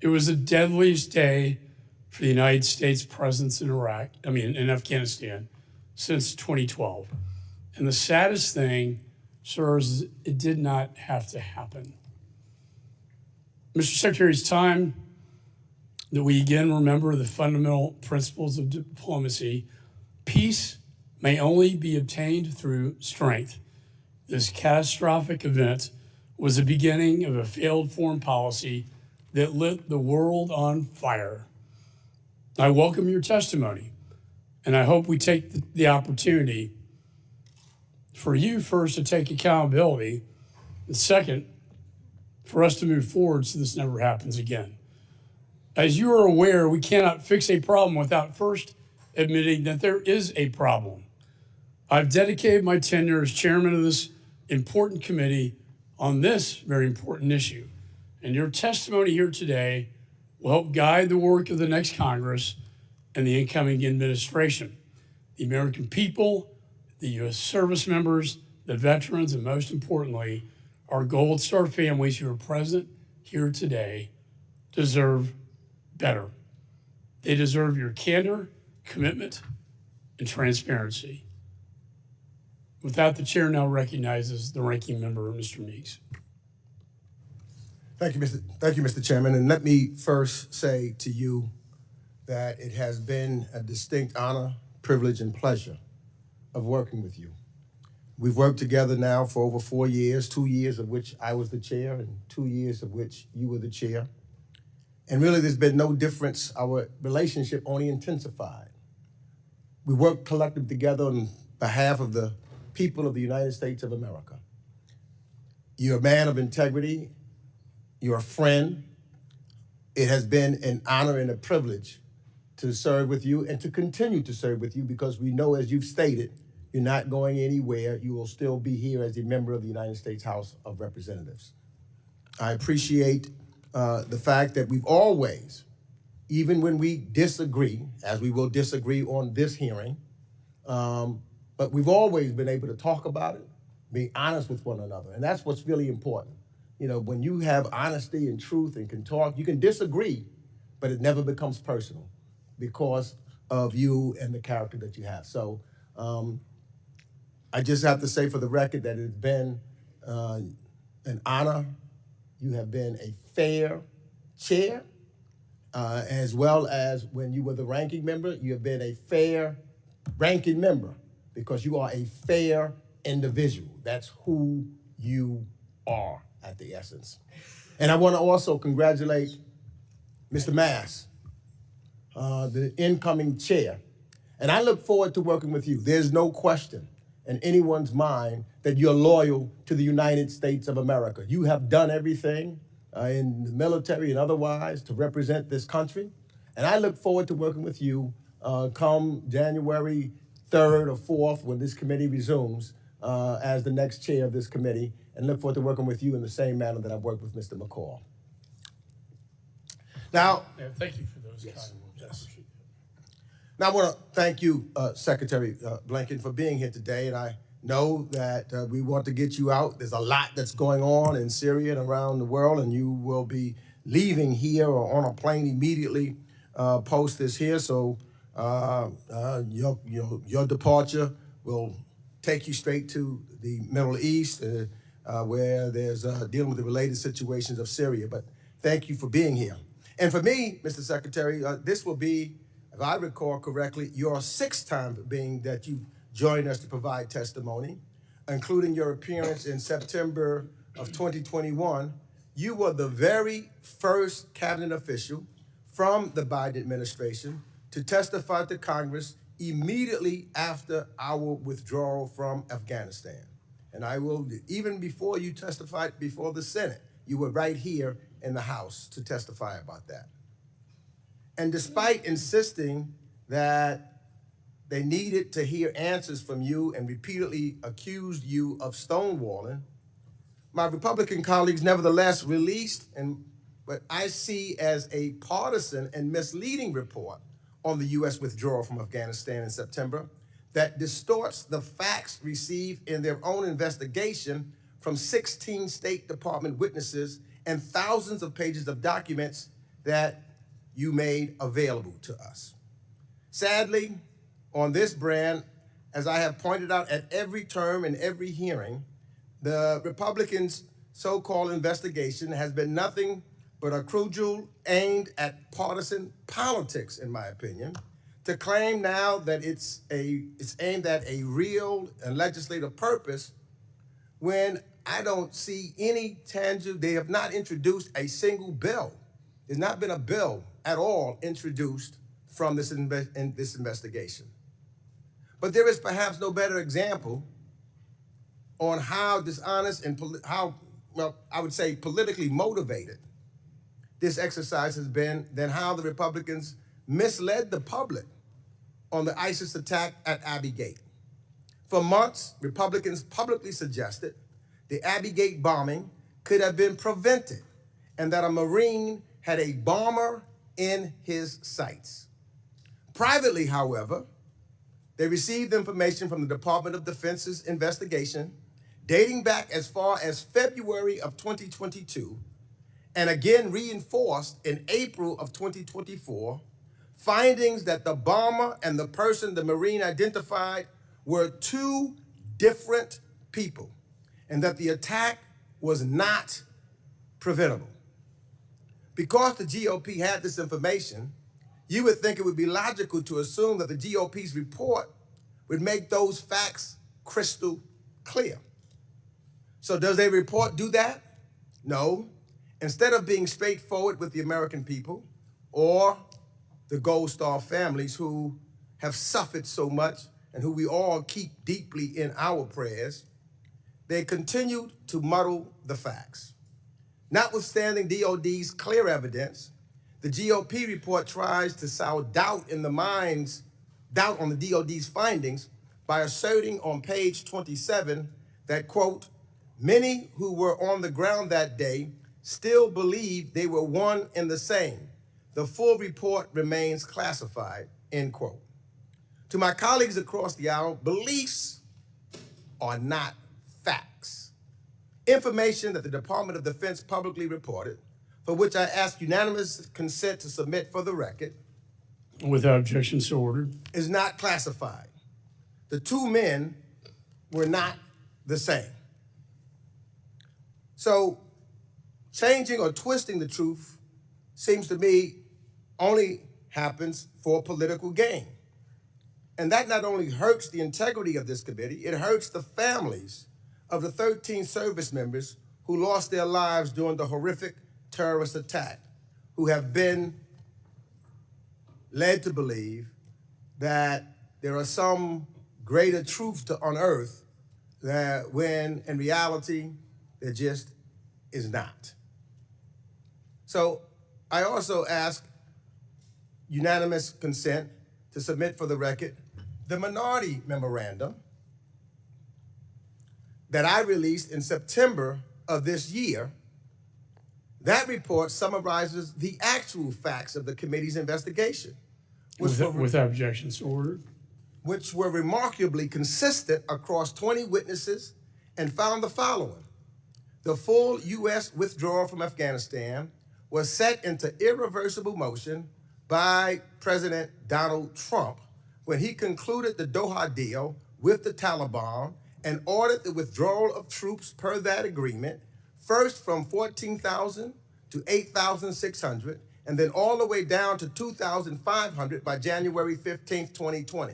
It was the deadliest day for the United States presence in in Afghanistan since 2012. And the saddest thing, sir, is it did not have to happen. Mr. Secretary, it's time that we again remember the fundamental principles of diplomacy. Peace may only be obtained through strength. This catastrophic event was the beginning of a failed foreign policy that lit the world on fire. I welcome your testimony, and I hope we take the opportunity for you first to take accountability, and second, for us to move forward so this never happens again. As you are aware, we cannot fix a problem without first admitting that there is a problem. I've dedicated my tenure as chairman of this important committee on this very important issue. And your testimony here today will help guide the work of the next Congress and the incoming administration. The American people, the U.S. service members, the veterans, and most importantly, our Gold Star families who are present here today deserve better. They deserve your candor, commitment, and transparency. With that, the chair now recognizes the ranking member, Mr. Meeks. Thank you, Mr. Chairman. And let me first say to you that it has been a distinct honor, privilege, and pleasure of working with you. We've worked together now for over 4 years, 2 years of which I was the chair and 2 years of which you were the chair. And really, there's been no difference. Our relationship only intensified. We work collectively together on behalf of the people of the United States of America. You're a man of integrity. You're a friend. It has been an honor and a privilege to serve with you and to continue to serve with you, because we know, as you've stated, you're not going anywhere. You will still be here as a member of the United States House of Representatives. I appreciate the fact that we've always, even when we disagree, as we will disagree on this hearing, but we've always been able to talk about it, be honest with one another. And that's what's really important. You know, when you have honesty and truth and can talk, you can disagree, but it never becomes personal because of you and the character that you have. So I just have to say for the record that it's been an honor. You have been a fair chair, as well as when you were the ranking member, you have been a fair ranking member, because you are a fair individual. That's who you are at the essence. And I want to also congratulate Mr. Mass, the incoming chair. And I look forward to working with you. There's no question in anyone's mind that you're loyal to the United States of America. You have done everything in the military and otherwise to represent this country. And I look forward to working with you come January 3rd or 4th when this committee resumes as the next chair of this committee, and look forward to working with you in the same manner that I've worked with Mr. McCall. Now, Yeah, thank you for those kind words. I Yes. appreciate that. Now, I want to thank you, Secretary Blinken, for being here today. And I know that we want to get you out. There's a lot that's going on in Syria and around the world, and you will be leaving here or on a plane immediately post this here. So your departure will take you straight to the Middle East, where there's dealing with the related situations of Syria. But thank you for being here. And for me, Mr. Secretary, this will be, if I recall correctly, your 6th time being that you've joined us to provide testimony, including your appearance in September of 2021. You were the very first cabinet official from the Biden administration to testify to Congress immediately after our withdrawal from Afghanistan. And I will, even before you testified before the Senate, you were right here in the House to testify about that. And despite insisting that they needed to hear answers from you and repeatedly accused you of stonewalling, my Republican colleagues nevertheless released what I see as a partisan and misleading report on the U.S. withdrawal from Afghanistan in September that distorts the facts received in their own investigation from 16 State Department witnesses and thousands of pages of documents that you made available to us. Sadly, on this brand, as I have pointed out at every term and every hearing, the Republicans' so-called investigation has been nothing but a cudgel aimed at partisan politics, in my opinion, to claim now that it's aimed at a real and legislative purpose when I don't see any tangible. They have not introduced a single bill. There's not been a bill at all introduced from this investigation. But there is perhaps no better example on how dishonest and I would say politically motivated this exercise has been than how the Republicans misled the public on the ISIS attack at Abbey Gate. For months, Republicans publicly suggested the Abbey Gate bombing could have been prevented and that a Marine had a bomber in his sights. Privately, however, they received information from the Department of Defense's investigation dating back as far as February of 2022, and again reinforced in April of 2024, findings that the bomber and the person the Marine identified were 2 different people, and that the attack was not preventable. Because the GOP had this information, you would think it would be logical to assume that the GOP's report would make those facts crystal clear. So does their report do that? No. Instead of being straightforward with the American people or the Gold Star families who have suffered so much and who we all keep deeply in our prayers, they continued to muddle the facts. Notwithstanding DOD's clear evidence, the GOP report tries to sow doubt on the DOD's findings by asserting on page 27 that, quote, many who were on the ground that day still believe they were one and the same. The full report remains classified, end quote. To my colleagues across the aisle, beliefs are not facts. Information that the Department of Defense publicly reported, for which I ask unanimous consent to submit for the record, Without objection, so ordered. is not classified. The two men were not the same. So changing or twisting the truth seems to me only happens for political gain. And that not only hurts the integrity of this committee, it hurts the families of the 13 service members who lost their lives during the horrific terrorist attack, who have been led to believe that there are some greater truth to unearth that when in reality there just is not. So I also ask unanimous consent to submit for the record the minority memorandum that I released in September of this year. That report summarizes the actual facts of the committee's investigation, Without objection, so ordered. which were remarkably consistent across 20 witnesses and found the following. The full U.S. withdrawal from Afghanistan was set into irreversible motion by President Donald Trump when he concluded the Doha deal with the Taliban and ordered the withdrawal of troops per that agreement, first from 14,000 to 8,600, and then all the way down to 2,500 by January 15th, 2020.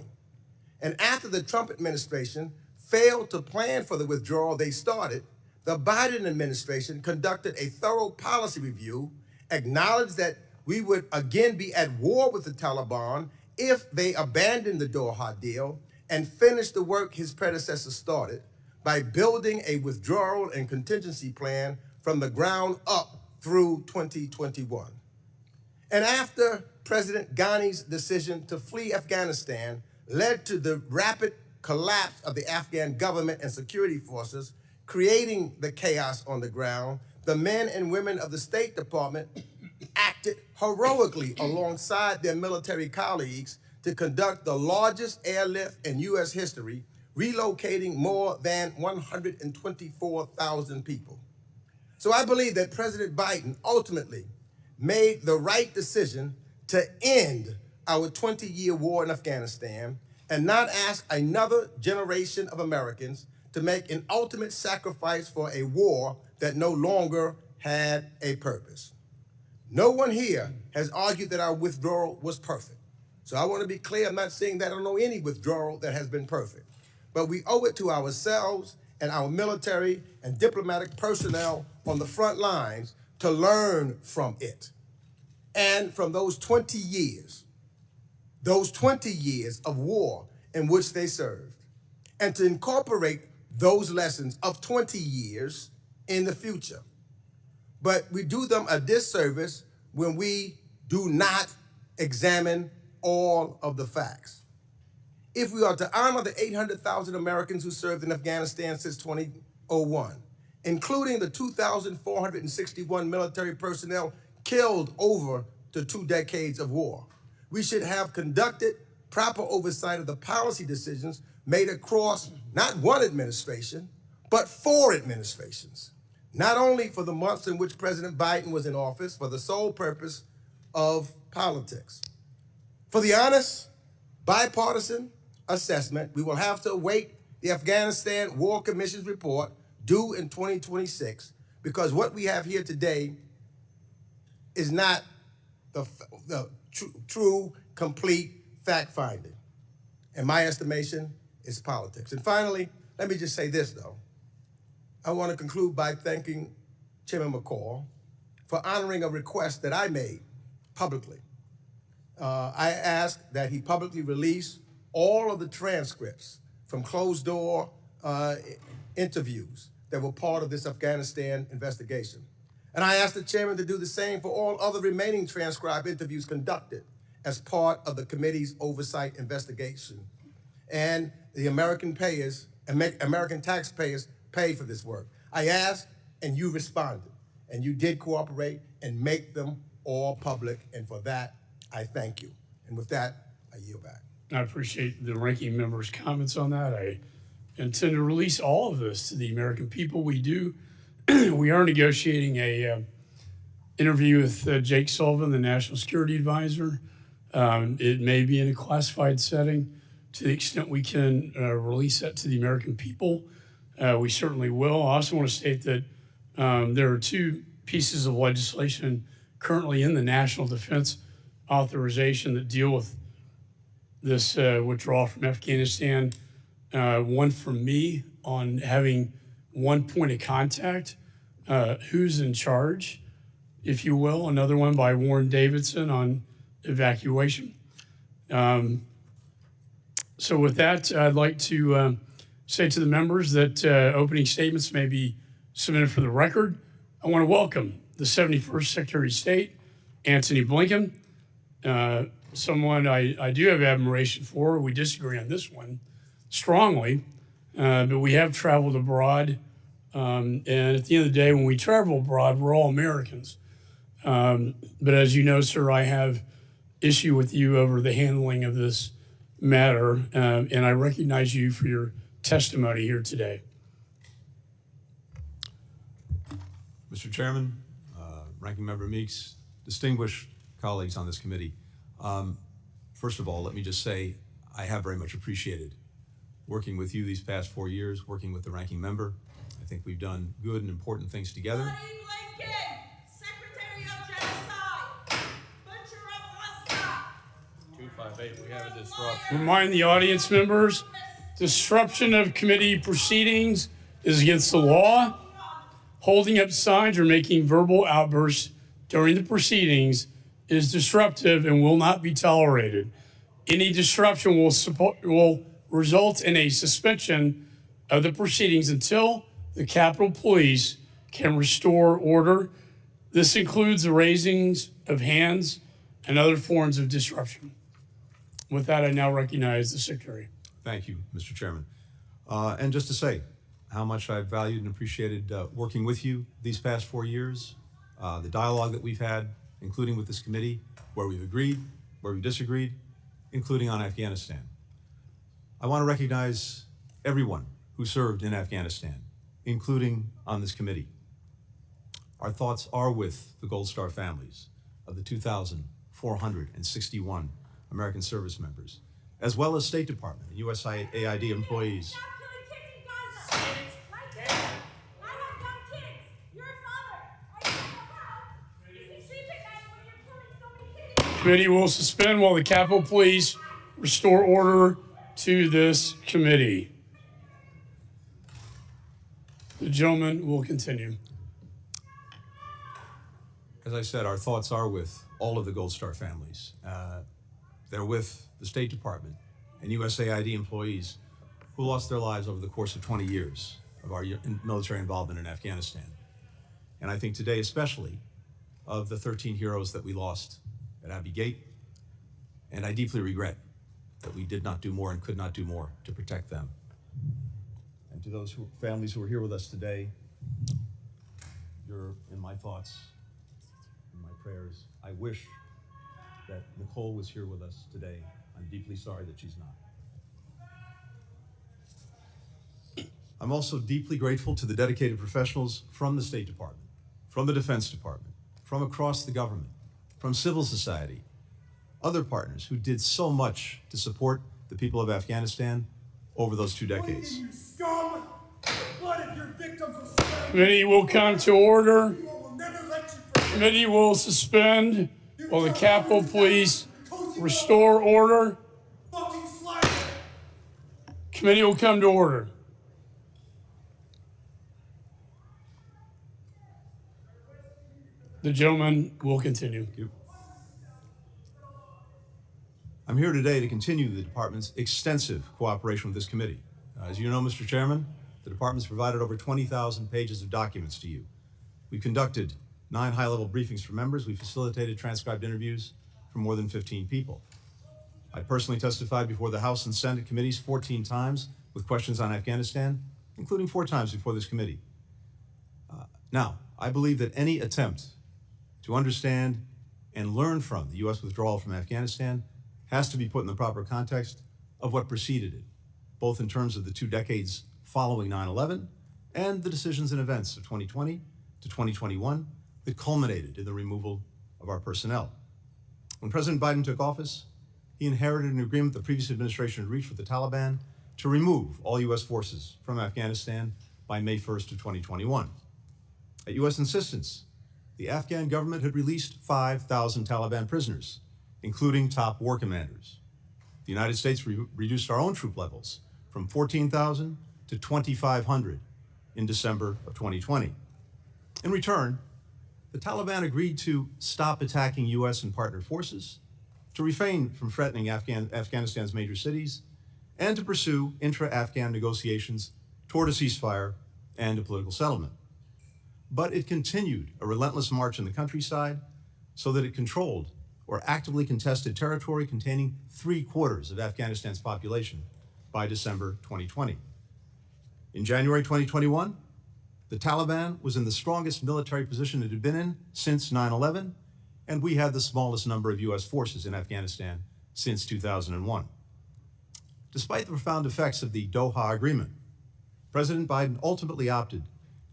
And after the Trump administration failed to plan for the withdrawal they started, the Biden administration conducted a thorough policy review, acknowledged that we would again be at war with the Taliban if they abandoned the Doha deal, and finished the work his predecessor started by building a withdrawal and contingency plan from the ground up through 2021. And after President Ghani's decision to flee Afghanistan led to the rapid collapse of the Afghan government and security forces, creating the chaos on the ground, the men and women of the State Department acted heroically alongside their military colleagues to conduct the largest airlift in U.S. history, relocating more than 124,000 people. So I believe that President Biden ultimately made the right decision to end our 20-year war in Afghanistan and not ask another generation of Americans to make an ultimate sacrifice for a war that no longer had a purpose. No one here has argued that our withdrawal was perfect. So I want to be clear, I'm not saying that I don't know any withdrawal that has been perfect. But we owe it to ourselves and our military and diplomatic personnel on the front lines to learn from it. And from those 20 years of war in which they served, and to incorporate those lessons of 20 years in the future. But we do them a disservice when we do not examine all of the facts. If we are to honor the 800,000 Americans who served in Afghanistan since 2001, including the 2,461 military personnel killed over the 2 decades of war, we should have conducted proper oversight of the policy decisions made across not one administration, but 4 administrations, not only for the months in which President Biden was in office for the sole purpose of politics. For the honest, bipartisan assessment, we will have to await the Afghanistan War Commission's report due in 2026, because what we have here today is not the true, complete fact-finding. In my estimation, it's politics. And finally, let me just say this, though. I want to conclude by thanking Chairman McCall for honoring a request that I made publicly. I asked that he publicly release all of the transcripts from closed door interviews that were part of this Afghanistan investigation. And I asked the chairman to do the same for all other remaining transcribed interviews conducted as part of the committee's oversight investigation. And the American taxpayers pay for this work. I asked and you responded, and you did cooperate and make them all public, and for that, I thank you. And with that, I yield back. I appreciate the ranking member's comments on that. I intend to release all of this to the American people. We do. We are negotiating a interview with Jake Sullivan, the National Security Advisor. It may be in a classified setting. To the extent we can release that to the American people, we certainly will. I also want to state that there are two pieces of legislation currently in the National Defense Authorization that deal with this withdrawal from Afghanistan. One from me on having one point of contact, who's in charge, if you will. Another one by Warren Davidson on evacuation. So with that, I'd like to say to the members that opening statements may be submitted for the record. I want to welcome the 71st Secretary of State, Antony Blinken, someone I do have admiration for. We disagree on this one strongly, but we have traveled abroad. And at the end of the day, when we travel abroad, we're all Americans. But as you know, sir, I have issue with you over the handling of this matter, and I recognize you for your testimony here today. Mr. Chairman, Ranking Member Meeks, distinguished colleagues on this committee. First of all, let me just say I have very much appreciated working with you these past 4 years, working with the ranking member. I think we've done good and important things together. Antony Blinken, Secretary of Genocide, Butcher of Gaza. 258, we have a disruption. Remind the audience members, disruption of committee proceedings is against the law. Holding up signs or making verbal outbursts during the proceedings is disruptive and will not be tolerated. Any disruption will result in a suspension of the proceedings until the Capitol Police can restore order. This includes the raisings of hands and other forms of disruption. With that, I now recognize the Secretary. Thank you, Mr. Chairman. And just to say how much I've valued and appreciated working with you these past 4 years, the dialogue that we've had, including with this committee, where we've agreed, where we've disagreed, including on Afghanistan. I want to recognize everyone who served in Afghanistan, including on this committee. Our thoughts are with the Gold Star families of the 2,461 American service members, as well as State Department and USAID employees. Committee will suspend while the Capitol Police restore order to this committee. The gentleman will continue. As I said, our thoughts are with all of the Gold Star families. They're with the State Department and USAID employees who lost their lives over the course of 20 years of our military involvement in Afghanistan. And I think today especially of the 13 heroes that we lost at Abbey Gate, and I deeply regret that we did not do more and could not do more to protect them. And to those families who are here with us today, you're in my thoughts, in my prayers. I wish that Nicole was here with us today. I'm deeply sorry that she's not. I'm also deeply grateful to the dedicated professionals from the State Department, from the Defense Department, from across the government, from civil society, other partners who did so much to support the people of Afghanistan over those 2 decades. You scum! The blood of your victims will sweat. Committee will come to order. We will never let you forget. Committee will suspend while the Capitol Police restore order. Fucking slacker! Committee will come to order. The gentleman will continue. I'm here today to continue the department's extensive cooperation with this committee. As you know, Mr. Chairman, the department's provided over 20,000 pages of documents to you. We've conducted 9 high-level briefings for members. We facilitated transcribed interviews for more than 15 people. I personally testified before the House and Senate committees 14 times with questions on Afghanistan, including 4 times before this committee. Now, I believe that any attempt to understand and learn from the U.S. withdrawal from Afghanistan has to be put in the proper context of what preceded it, both in terms of the 2 decades following 9/11 and the decisions and events of 2020 to 2021 that culminated in the removal of our personnel. When President Biden took office, he inherited an agreement the previous administration had reached with the Taliban to remove all U.S. forces from Afghanistan by May 1st of 2021. At U.S. insistence, the Afghan government had released 5,000 Taliban prisoners, including top war commanders. The United States reduced our own troop levels from 14,000 to 2,500 in December of 2020. In return, the Taliban agreed to stop attacking U.S. and partner forces, to refrain from threatening Afghanistan's major cities, and to pursue intra-Afghan negotiations toward a ceasefire and a political settlement. But it continued a relentless march in the countryside so that it controlled or actively contested territory containing 3/4 of Afghanistan's population by December 2020. In January 2021, the Taliban was in the strongest military position it had been in since 9/11, and we had the smallest number of U.S. forces in Afghanistan since 2001. Despite the profound effects of the Doha Agreement, President Biden ultimately opted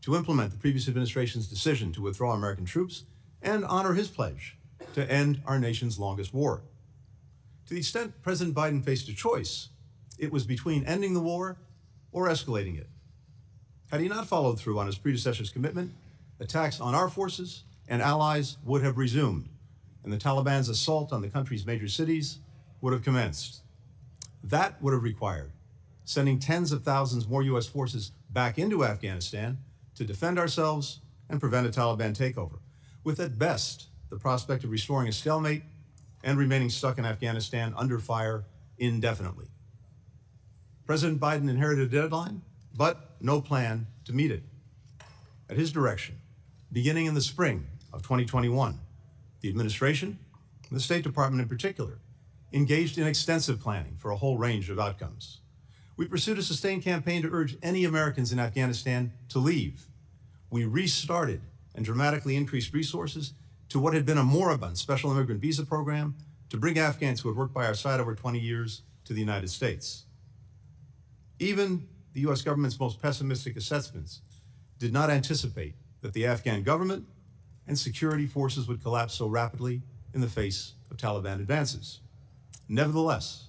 to implement the previous administration's decision to withdraw American troops and honor his pledge to end our nation's longest war. To the extent President Biden faced a choice, it was between ending the war or escalating it. Had he not followed through on his predecessor's commitment, attacks on our forces and allies would have resumed, and the Taliban's assault on the country's major cities would have commenced. That would have required sending tens of thousands more U.S. forces back into Afghanistan to defend ourselves and prevent a Taliban takeover, with at best the prospect of restoring a stalemate and remaining stuck in Afghanistan under fire indefinitely. President Biden inherited a deadline, but no plan to meet it. At his direction, beginning in the spring of 2021, the administration, and the State Department in particular, engaged in extensive planning for a whole range of outcomes. We pursued a sustained campaign to urge any Americans in Afghanistan to leave. We restarted and dramatically increased resources to what had been a moribund special immigrant visa program to bring Afghans who had worked by our side over 20 years to the United States. Even the U.S. government's most pessimistic assessments did not anticipate that the Afghan government and security forces would collapse so rapidly in the face of Taliban advances. Nevertheless,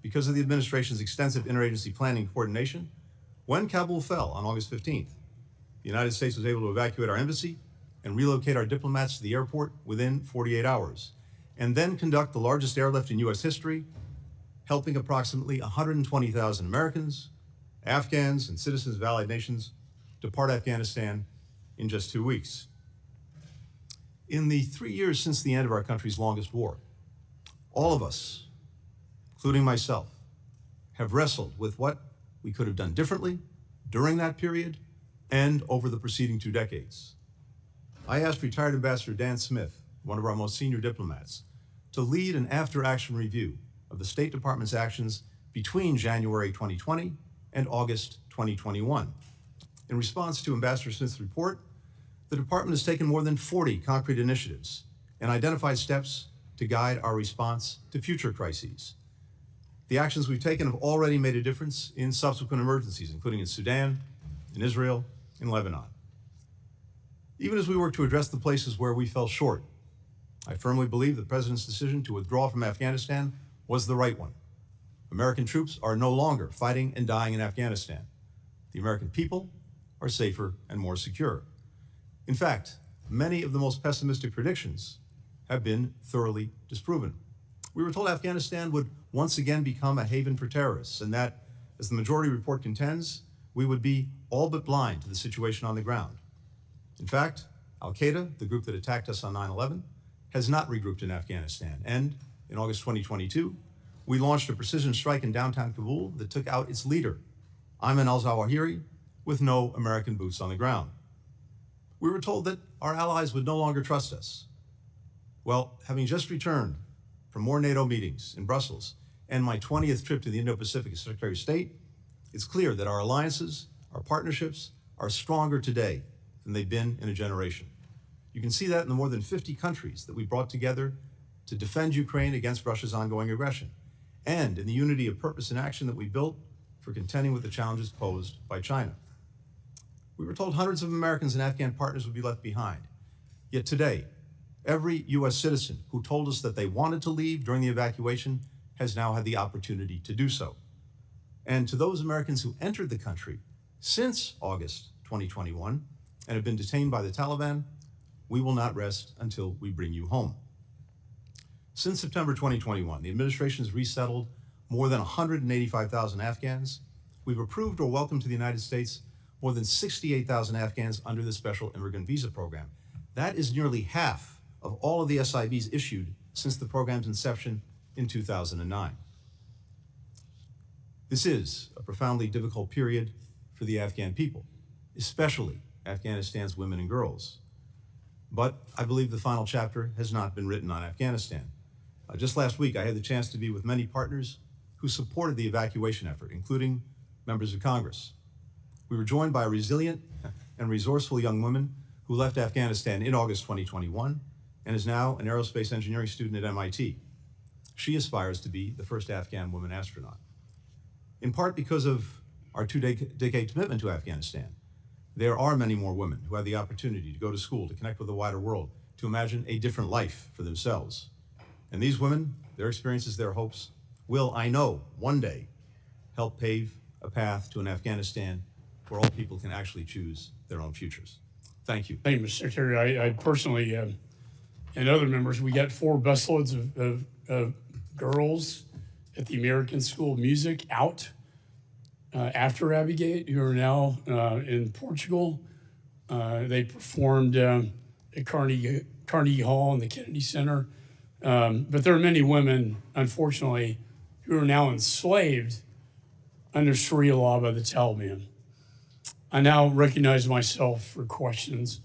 because of the administration's extensive interagency planning and coordination, when Kabul fell on August 15th, the United States was able to evacuate our embassy and relocate our diplomats to the airport within 48 hours, and then conduct the largest airlift in U.S. history, helping approximately 120,000 Americans, Afghans, and citizens of allied nations depart Afghanistan in just 2 weeks. In the 3 years since the end of our country's longest war, all of us, including myself, have wrestled with what we could have done differently during that period and over the preceding 2 decades. I asked retired Ambassador Dan Smith, one of our most senior diplomats, to lead an after-action review of the State Department's actions between January 2020 and August 2021. In response to Ambassador Smith's report, the department has taken more than 40 concrete initiatives and identified steps to guide our response to future crises. The actions we've taken have already made a difference in subsequent emergencies, including in Sudan, in Israel, in Lebanon. Even as we work to address the places where we fell short, I firmly believe the President's decision to withdraw from Afghanistan was the right one. American troops are no longer fighting and dying in Afghanistan. The American people are safer and more secure. In fact, many of the most pessimistic predictions have been thoroughly disproven. We were told Afghanistan would once again become a haven for terrorists, and that, as the majority report contends, we would be all but blind to the situation on the ground. In fact, Al-Qaeda, the group that attacked us on 9/11, has not regrouped in Afghanistan. And in August 2022, we launched a precision strike in downtown Kabul that took out its leader, Ayman al-Zawahiri, with no American boots on the ground. We were told that our allies would no longer trust us. Well, having just returned from more NATO meetings in Brussels and my 20th trip to the Indo-Pacific as Secretary of State, it's clear that our alliances, our partnerships, are stronger today than they've been in a generation. You can see that in the more than 50 countries that we brought together to defend Ukraine against Russia's ongoing aggression, and in the unity of purpose and action that we built for contending with the challenges posed by China. We were told hundreds of Americans and Afghan partners would be left behind. Yet today, every U.S. citizen who told us that they wanted to leave during the evacuation has now had the opportunity to do so. And to those Americans who entered the country since August 2021 and have been detained by the Taliban, we will not rest until we bring you home. Since September 2021, the administration has resettled more than 185,000 Afghans. We've approved or welcomed to the United States more than 68,000 Afghans under the Special Immigrant Visa Program. That is nearly half of all of the SIVs issued since the program's inception in 2009. This is a profoundly difficult period for the Afghan people, especially Afghanistan's women and girls. But I believe the final chapter has not been written on Afghanistan. Just last week, I had the chance to be with many partners who supported the evacuation effort, including members of Congress. We were joined by a resilient and resourceful young woman who left Afghanistan in August 2021 and is now an aerospace engineering student at MIT. She aspires to be the first Afghan woman astronaut. In part because of our two-decade commitment to Afghanistan, there are many more women who have the opportunity to go to school, to connect with the wider world, to imagine a different life for themselves. And these women, their experiences, their hopes, will, I know, one day help pave a path to an Afghanistan where all people can actually choose their own futures. Thank you. Thank you, Mr. Secretary. I personally, and other members, we got 4 busloads of girls at the American School of Music out after Abigate, who are now in Portugal. They performed at Carnegie Hall and the Kennedy Center. But there are many women, unfortunately, who are now enslaved under Sharia law by the Taliban. I now recognize myself for questions.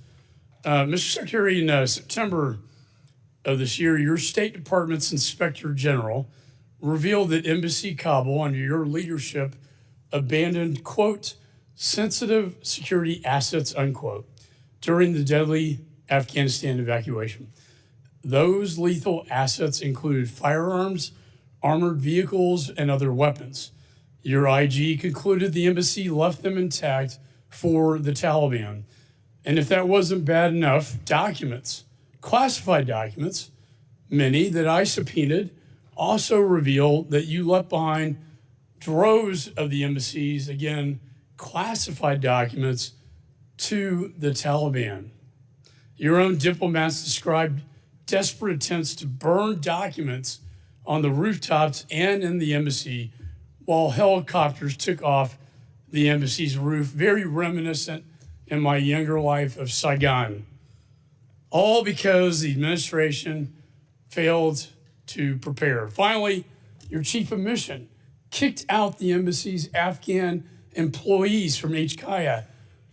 Mr. Secretary, in September of this year, your State Department's Inspector General revealed that Embassy Kabul, under your leadership, abandoned, quote, sensitive security assets, unquote, during the deadly Afghanistan evacuation. Those lethal assets included firearms, armored vehicles, and other weapons. Your IG concluded the embassy left them intact for the Taliban. And if that wasn't bad enough, documents, classified documents, many that I subpoenaed, also reveal that you left behind droves of the embassy's, again, classified documents to the Taliban. Your own diplomats described desperate attempts to burn documents on the rooftops and in the embassy while helicopters took off the embassy's roof, very reminiscent in my younger life of Saigon. All because the administration failed to prepare. Finally, your chief of mission kicked out the embassy's Afghan employees from HKIA,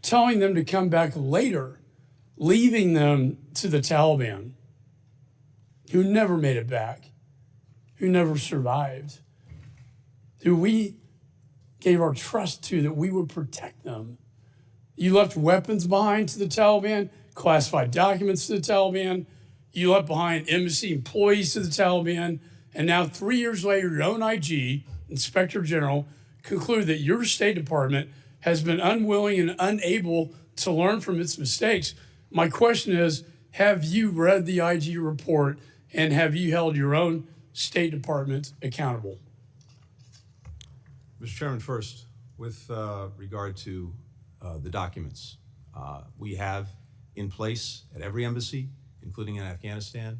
telling them to come back later, leaving them to the Taliban, who never made it back, who never survived, who we gave our trust to that we would protect them. You left weapons behind to the Taliban, classified documents to the Taliban. You left behind embassy employees to the Taliban. And now 3 years later, your own IG, Inspector General, concluded that your State Department has been unwilling and unable to learn from its mistakes. My question is, have you read the IG report and have you held your own State Department accountable? Mr. Chairman, first, with regard to the documents, we have in place at every embassy, including in Afghanistan,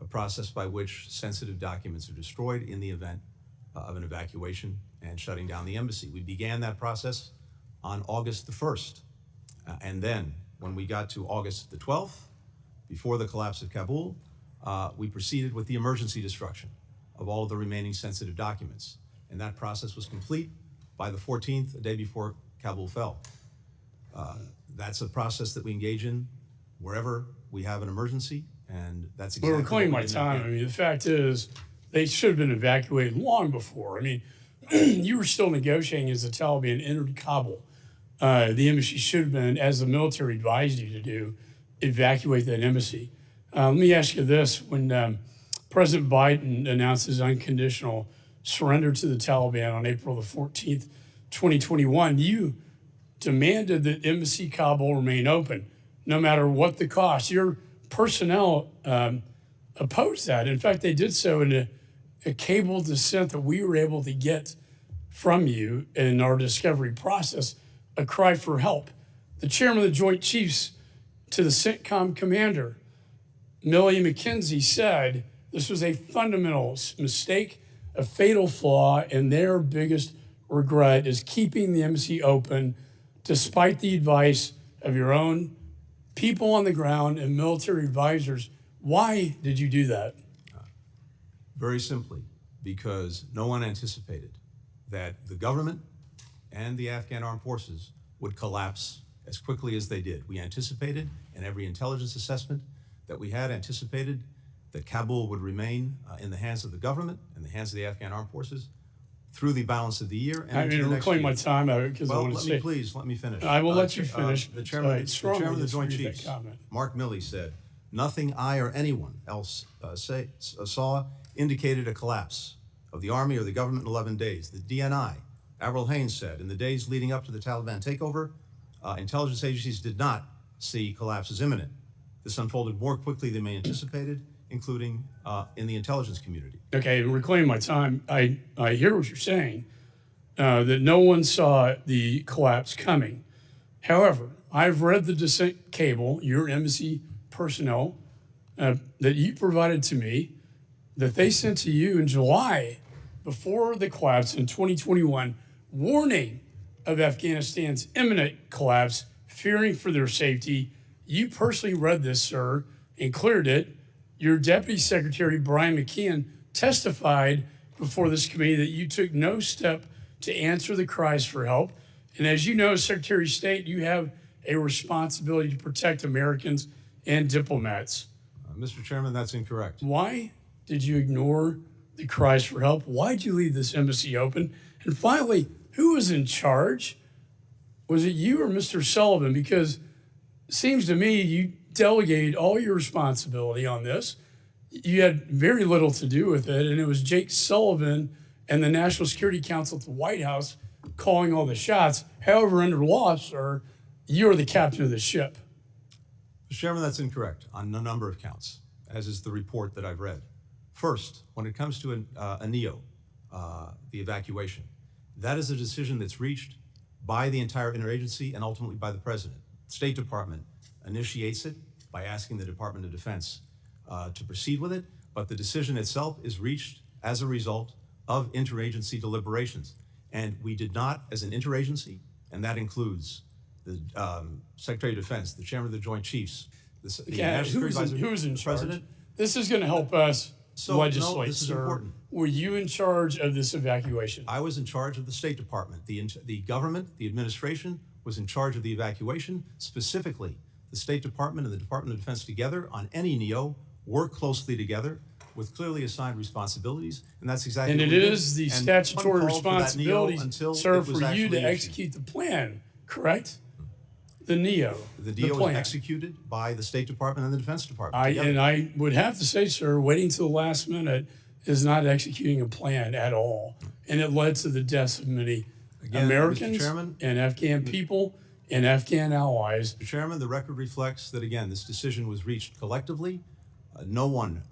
a process by which sensitive documents are destroyed in the event of an evacuation and shutting down the embassy. We began that process on August the 1st, and then when we got to August the 12th, before the collapse of Kabul, we proceeded with the emergency destruction of all of the remaining sensitive documents. And that process was complete by the 14th, the day before Kabul fell. That's a process that we engage in wherever we have an emergency, and that's exactly We're reclaiming what my we did time. there. I mean, the fact is, they should have been evacuated long before. I mean, you were still negotiating as the Taliban entered Kabul. The embassy should have been, as the military advised you to do, evacuate that embassy. Let me ask you this. When President Biden announced his unconditional surrender to the Taliban on April the 14th, 2021, you demanded that Embassy Kabul remain open, no matter what the cost. Your personnel opposed that. In fact, they did so in a cable dissent that we were able to get from you in our discovery process, a cry for help. The chairman of the Joint Chiefs to the CENTCOM commander, Millie McKenzie, said this was a fundamental mistake, a fatal flaw, and their biggest regret is keeping the embassy open despite the advice of your own people on the ground and military advisors. Why did you do that? Very simply, because no one anticipated that the government and the Afghan armed forces would collapse as quickly as they did. We anticipated, and every intelligence assessment that we had anticipated, that Kabul would remain in the hands of the government and the hands of the Afghan armed forces through the balance of the year. And I mean, reclaim my time because I want to say. Let me finish. I will let you finish. The chairman of the Joint disagree with that Chiefs, comment. Mark Milley, said, "Nothing I or anyone else saw indicated a collapse of the army or the government in 11 days. The DNI, Avril Haines, said, in the days leading up to the Taliban takeover, intelligence agencies did not see collapse as imminent. This unfolded more quickly than they anticipated, including in the intelligence community." Okay, reclaim my time. I hear what you're saying, that no one saw the collapse coming. However, I've read the dissent cable, your embassy personnel, that you provided to me, that they sent to you in July before the collapse in 2021, warning of Afghanistan's imminent collapse, fearing for their safety. You personally read this, sir, and cleared it. Your Deputy Secretary, Brian McKeon, testified before this committee that you took no step to answer the cries for help. And as you know, Secretary of State, you have a responsibility to protect Americans and diplomats. Mr. Chairman, that's incorrect. Why did you ignore the cries for help? Why did you leave this embassy open? And finally, who was in charge? Was it you or Mr. Sullivan? Because it seems to me you delegated all your responsibility on this. You had very little to do with it, and it was Jake Sullivan and the National Security Council at the White House calling all the shots. However, under law, sir, you're the captain of the ship. Mr. Chairman, that's incorrect on a number of counts, as is the report that I've read. First, when it comes to a NEO, the evacuation, that is a decision that's reached by the entire interagency and ultimately by the President. The State Department initiates it by asking the Department of Defense to proceed with it, but the decision itself is reached as a result of interagency deliberations. And we did not, as an interagency, and that includes the Secretary of Defense, the Chairman of the Joint Chiefs, the National Security Advisor, who's in the charge? President. This is going to help us legislate, no, this is sir. important. Were you in charge of this evacuation? I was in charge of the State Department. The government, the administration, was in charge of the evacuation. Specifically, the State Department and the Department of Defense together on any NEO work closely together with clearly assigned responsibilities, and that's exactly And what it we did. is the And statutory one called for that NEO responsibility, until sir, it was for you actually to issued. execute the plan, correct? The NEO. The NEO was plan. executed by the State Department and the Defense Department. And I would have to say, sir, waiting till the last minute is not executing a plan at all. And it led to the deaths of many Again, Americans Mr. Chairman, and Afghan people and Afghan allies. Mr. Chairman, the record reflects that, again, this decision was reached collectively. No one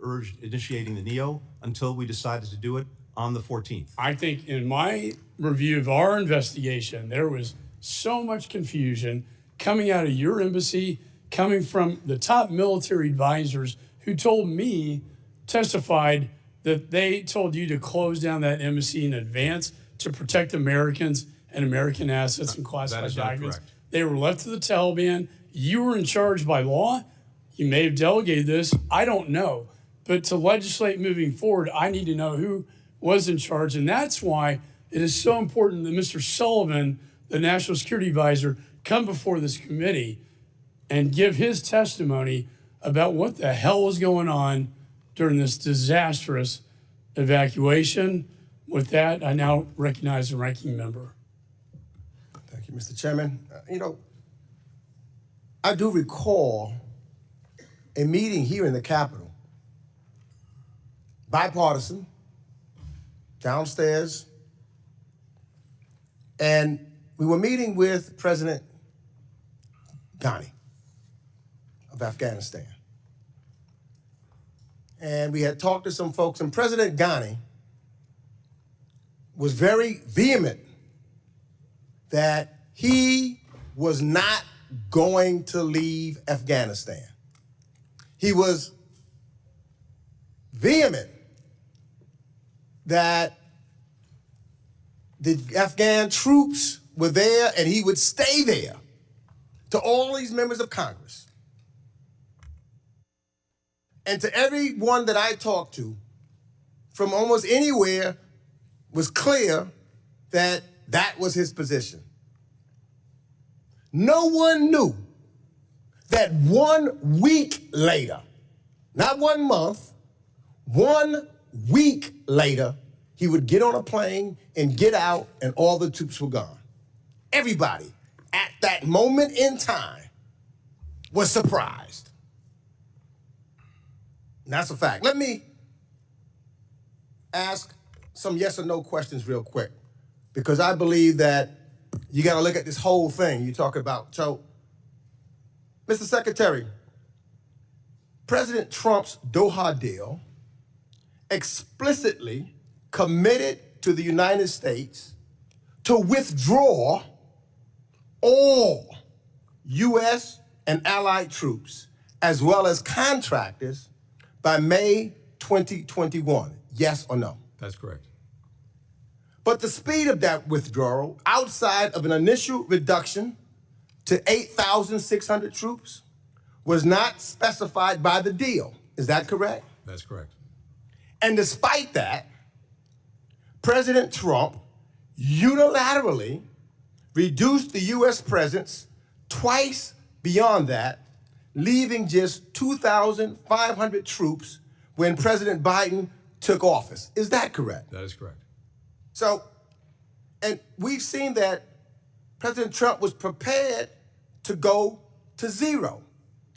urged initiating the NEO until we decided to do it on the 14th. I think in my review of our investigation, there was so much confusion coming out of your embassy, coming from the top military advisors who told me, testified that they told you to close down that embassy in advance to protect Americans and American assets and classified is not documents. correct. They were left to the Taliban. You were in charge by law. You may have delegated this. I don't know. But to legislate moving forward, I need to know who was in charge. And that's why it is so important that Mr. Sullivan, the National Security Advisor, come before this committee and give his testimony about what the hell was going on during this disastrous evacuation. With that, I now recognize the ranking member. Thank you, Mr. Chairman. You know, I do recall a meeting here in the Capitol, bipartisan, downstairs, and we were meeting with President Ghani of Afghanistan. And we had talked to some folks, and President Ghani was very vehement that he was not going to leave Afghanistan. He was vehement that the Afghan troops were there and he would stay there, to all these members of Congress. And to everyone that I talked to from almost anywhere was clear that that was his position. No one knew that 1 week later, not 1 month, 1 week later, he would get on a plane and get out and all the troops were gone. Everybody at that moment in time was surprised. And that's a fact. Let me ask some yes or no questions real quick, because I believe that you got to look at this whole thing you talk about. So, Mr. Secretary, President Trump's Doha deal explicitly committed to the United States to withdraw all U.S. and allied troops, as well as contractors, by May 2021. Yes or no? That's correct. But the speed of that withdrawal, outside of an initial reduction to 8,600 troops, was not specified by the deal. Is that correct? That's correct. And despite that, President Trump unilaterally reduced the U.S. presence twice beyond that, leaving just 2,500 troops when President Biden took office. Is that correct? That is correct. So, and we've seen that President Trump was prepared to go to zero.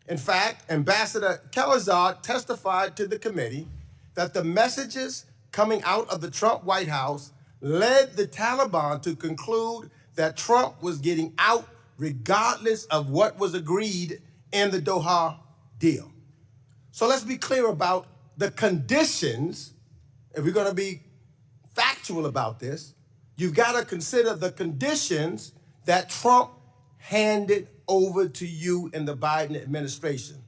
In fact, Ambassador Khalilzad testified to the committee that the messages coming out of the Trump White House led the Taliban to conclude that Trump was getting out regardless of what was agreed in the Doha deal. So let's be clear about the conditions. If we're going to be factual about this, you've got to consider the conditions that Trump handed over to you in the Biden administration.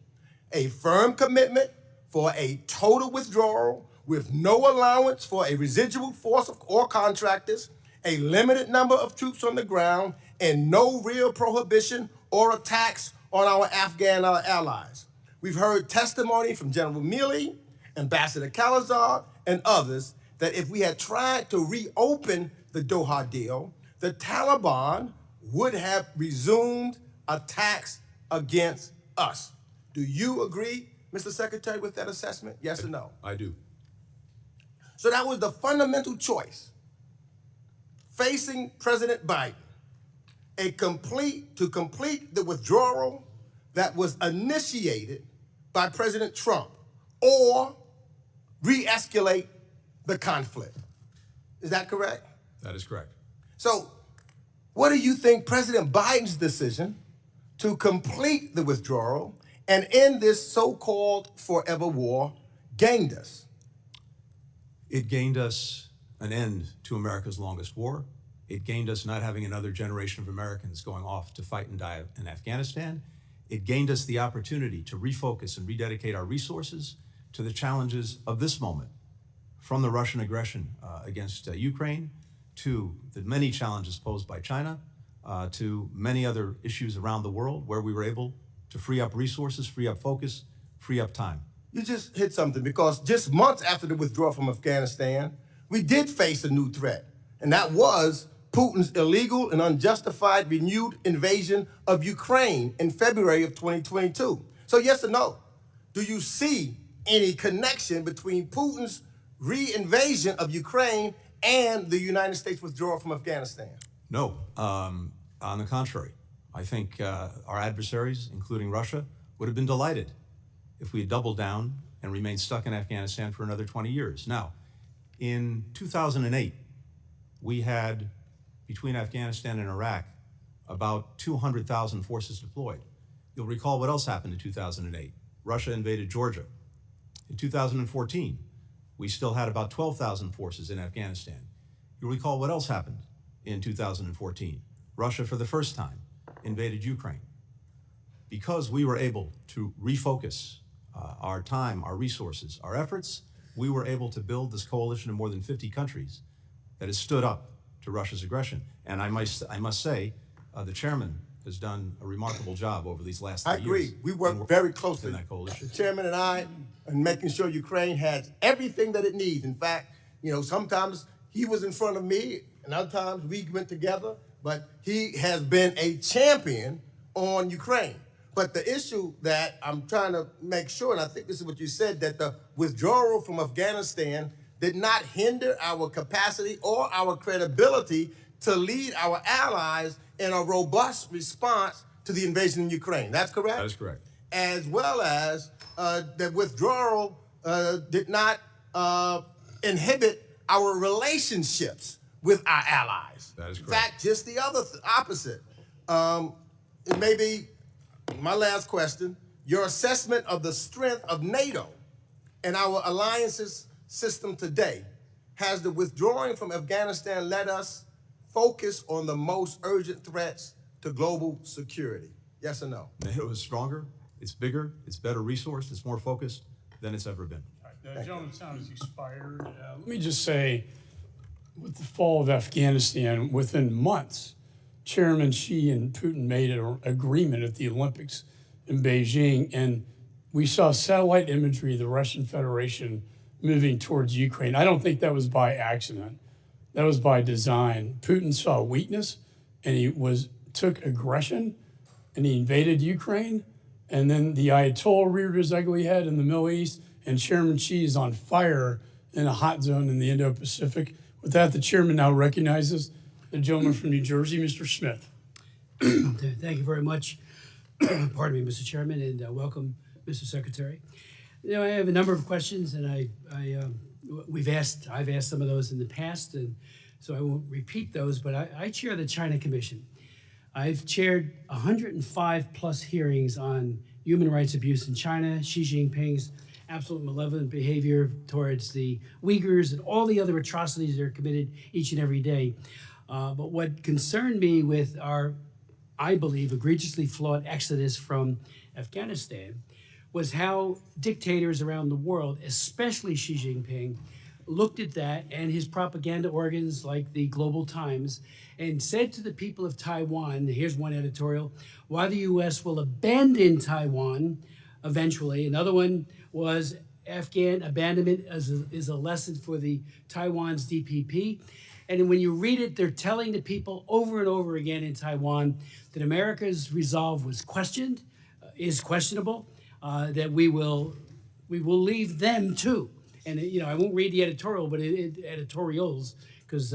A firm commitment for a total withdrawal with no allowance for a residual force or contractors, a limited number of troops on the ground, and no real prohibition or attacks on our Afghan allies. We've heard testimony from General Milley, Ambassador Khalilzad, and others that if we had tried to reopen the Doha deal, the Taliban would have resumed attacks against us. Do you agree, Mr. Secretary, with that assessment? Yes or no? I do. So that was the fundamental choice facing President Biden, to complete the withdrawal that was initiated by President Trump, or re-escalate the conflict. Is that correct? That is correct. So what do you think President Biden's decision to complete the withdrawal and end this so-called forever war gained us? It gained us an end to America's longest war. It gained us not having another generation of Americans going off to fight and die in Afghanistan. It gained us the opportunity to refocus and rededicate our resources to the challenges of this moment, from the Russian aggression against Ukraine to the many challenges posed by China, to many other issues around the world where we were able to free up resources, free up focus, free up time. You just hit something because just months after the withdrawal from Afghanistan, we did face a new threat, and that was Putin's illegal and unjustified renewed invasion of Ukraine in February of 2022. So yes or no, do you see any connection between Putin's re-invasion of Ukraine and the United States withdrawal from Afghanistan? No, on the contrary. I think our adversaries, including Russia, would have been delighted if we had doubled down and remained stuck in Afghanistan for another 20 years. Now, in 2008, we had, between Afghanistan and Iraq, about 200,000 forces deployed. You'll recall what else happened in 2008. Russia invaded Georgia. In 2014, we still had about 12,000 forces in Afghanistan. You'll recall what else happened in 2014. Russia, for the first time, invaded Ukraine. Because we were able to refocus our time, our resources, our efforts, we were able to build this coalition of more than 50 countries that has stood up to Russia's aggression. And I must say, the chairman has done a remarkable job over these last 3 years. I agree. We worked very closely, in that coalition. the chairman and I, in making sure Ukraine has everything that it needs. In fact, you know, sometimes he was in front of me, and other times we went together, but he has been a champion on Ukraine. But the issue that I'm trying to make sure, and I think this is what you said, that the withdrawal from Afghanistan did not hinder our capacity or our credibility to lead our allies in a robust response to the invasion in Ukraine. That's correct? That is correct. As well as the withdrawal did not inhibit our relationships with our allies. That is correct. In fact, just the opposite. It may be my last question, your assessment of the strength of NATO and our alliances system today. Has the withdrawing from Afghanistan let us focus on the most urgent threats to global security? Yes or no? NATO is stronger, it's bigger, it's better resourced, it's more focused than it's ever been. The gentleman's time has expired. Let me just say, with the fall of Afghanistan, within months, Chairman Xi and Putin made an agreement at the Olympics in Beijing, and we saw satellite imagery of the Russian Federation moving towards Ukraine. I don't think that was by accident. That was by design. Putin saw weakness, and he took aggression, and he invaded Ukraine, and then the Ayatollah reared his ugly head in the Middle East, and Chairman Xi is on fire in a hot zone in the Indo-Pacific. With that, the chairman now recognizes the gentleman from New Jersey, Mr. Smith. Thank you very much. Pardon me, Mr. Chairman, and welcome, Mr. Secretary. You know, I have a number of questions, and I've asked some of those in the past, and so I won't repeat those. But I chair the China Commission. I've chaired 105 plus hearings on human rights abuse in China, Xi Jinping's absolute malevolent behavior towards the Uyghurs, and all the other atrocities that are committed each and every day. But what concerned me with our, I believe, egregiously flawed exodus from Afghanistan was how dictators around the world, especially Xi Jinping, looked at that and his propaganda organs like the Global Times and said to the people of Taiwan, here's one editorial, why the U.S. will abandon Taiwan eventually. Another one was Afghan abandonment is a lesson for the Taiwan's DPP. And when you read it, they're telling the people over and over again in Taiwan that America's resolve was questioned, is questionable, that we will leave them too. And you know, I won't read the editorial, but editorials, because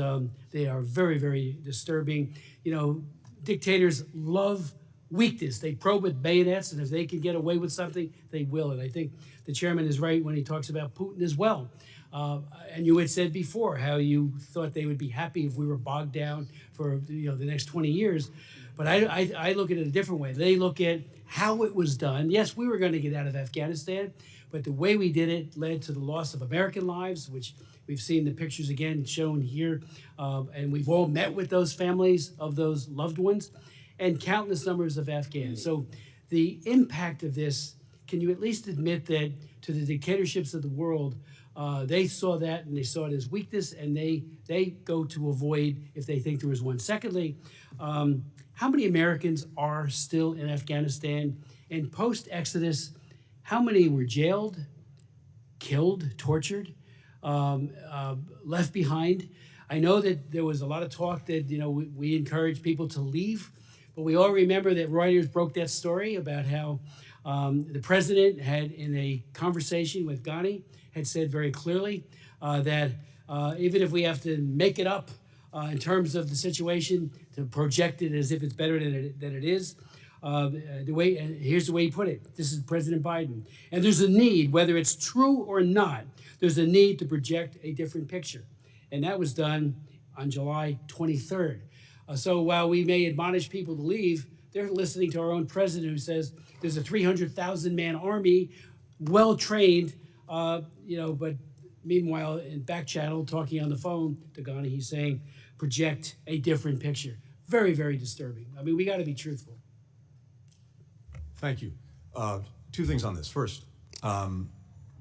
they are very, very disturbing. You know, dictators love weakness. They probe with bayonets, and if they can get away with something, they will. And I think the chairman is right when he talks about Putin as well. And you had said before how you thought they would be happy if we were bogged down for the next 20 years. But I look at it a different way. They look at how it was done. Yes, we were going to get out of Afghanistan, but the way we did it led to the loss of American lives, which we've seen the pictures again shown here. And we've all met with those families of those loved ones and countless numbers of Afghans. So the impact of this, can you at least admit that to the dictatorships of the world, They saw that and they saw it as weakness, and they go to avoid if they think there was one. Secondly, how many Americans are still in Afghanistan? And post-Exodus, how many were jailed, killed, tortured, left behind? I know that there was a lot of talk that we encourage people to leave, but we all remember that Reuters broke that story about how the president had, in a conversation with Ghani, had said very clearly that even if we have to make it up in terms of the situation, to project it as if it's better than it is, here's the way he put it. This is President Biden. And there's a need, whether it's true or not, there's a need to project a different picture. And that was done on July 23rd. So while we may admonish people to leave, they're listening to our own president who says there's a 300,000-man army, well-trained, but meanwhile, in back channel, talking on the phone to Ghani, he's saying, project a different picture. Very, very disturbing. I mean, we got to be truthful. Thank you. Two things on this. First,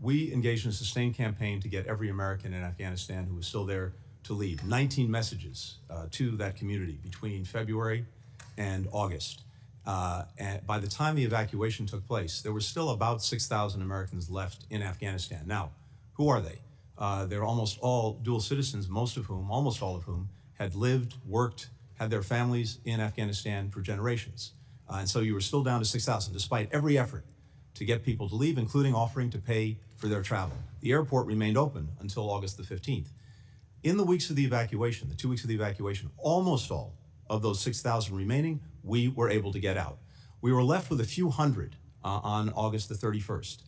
we engaged in a sustained campaign to get every American in Afghanistan who was still there to leave. 19 messages to that community between February and August. And by the time the evacuation took place, there were still about 6,000 Americans left in Afghanistan. Now, who are they? They're almost all dual citizens, almost all of whom, had lived, worked, had their families in Afghanistan for generations. And so you were still down to 6,000, despite every effort to get people to leave, including offering to pay for their travel. The airport remained open until August the 15th. In the weeks of the evacuation, the 2 weeks of the evacuation, almost all of those 6,000 remaining, we were able to get out. We were left with a few hundred on August the 31st.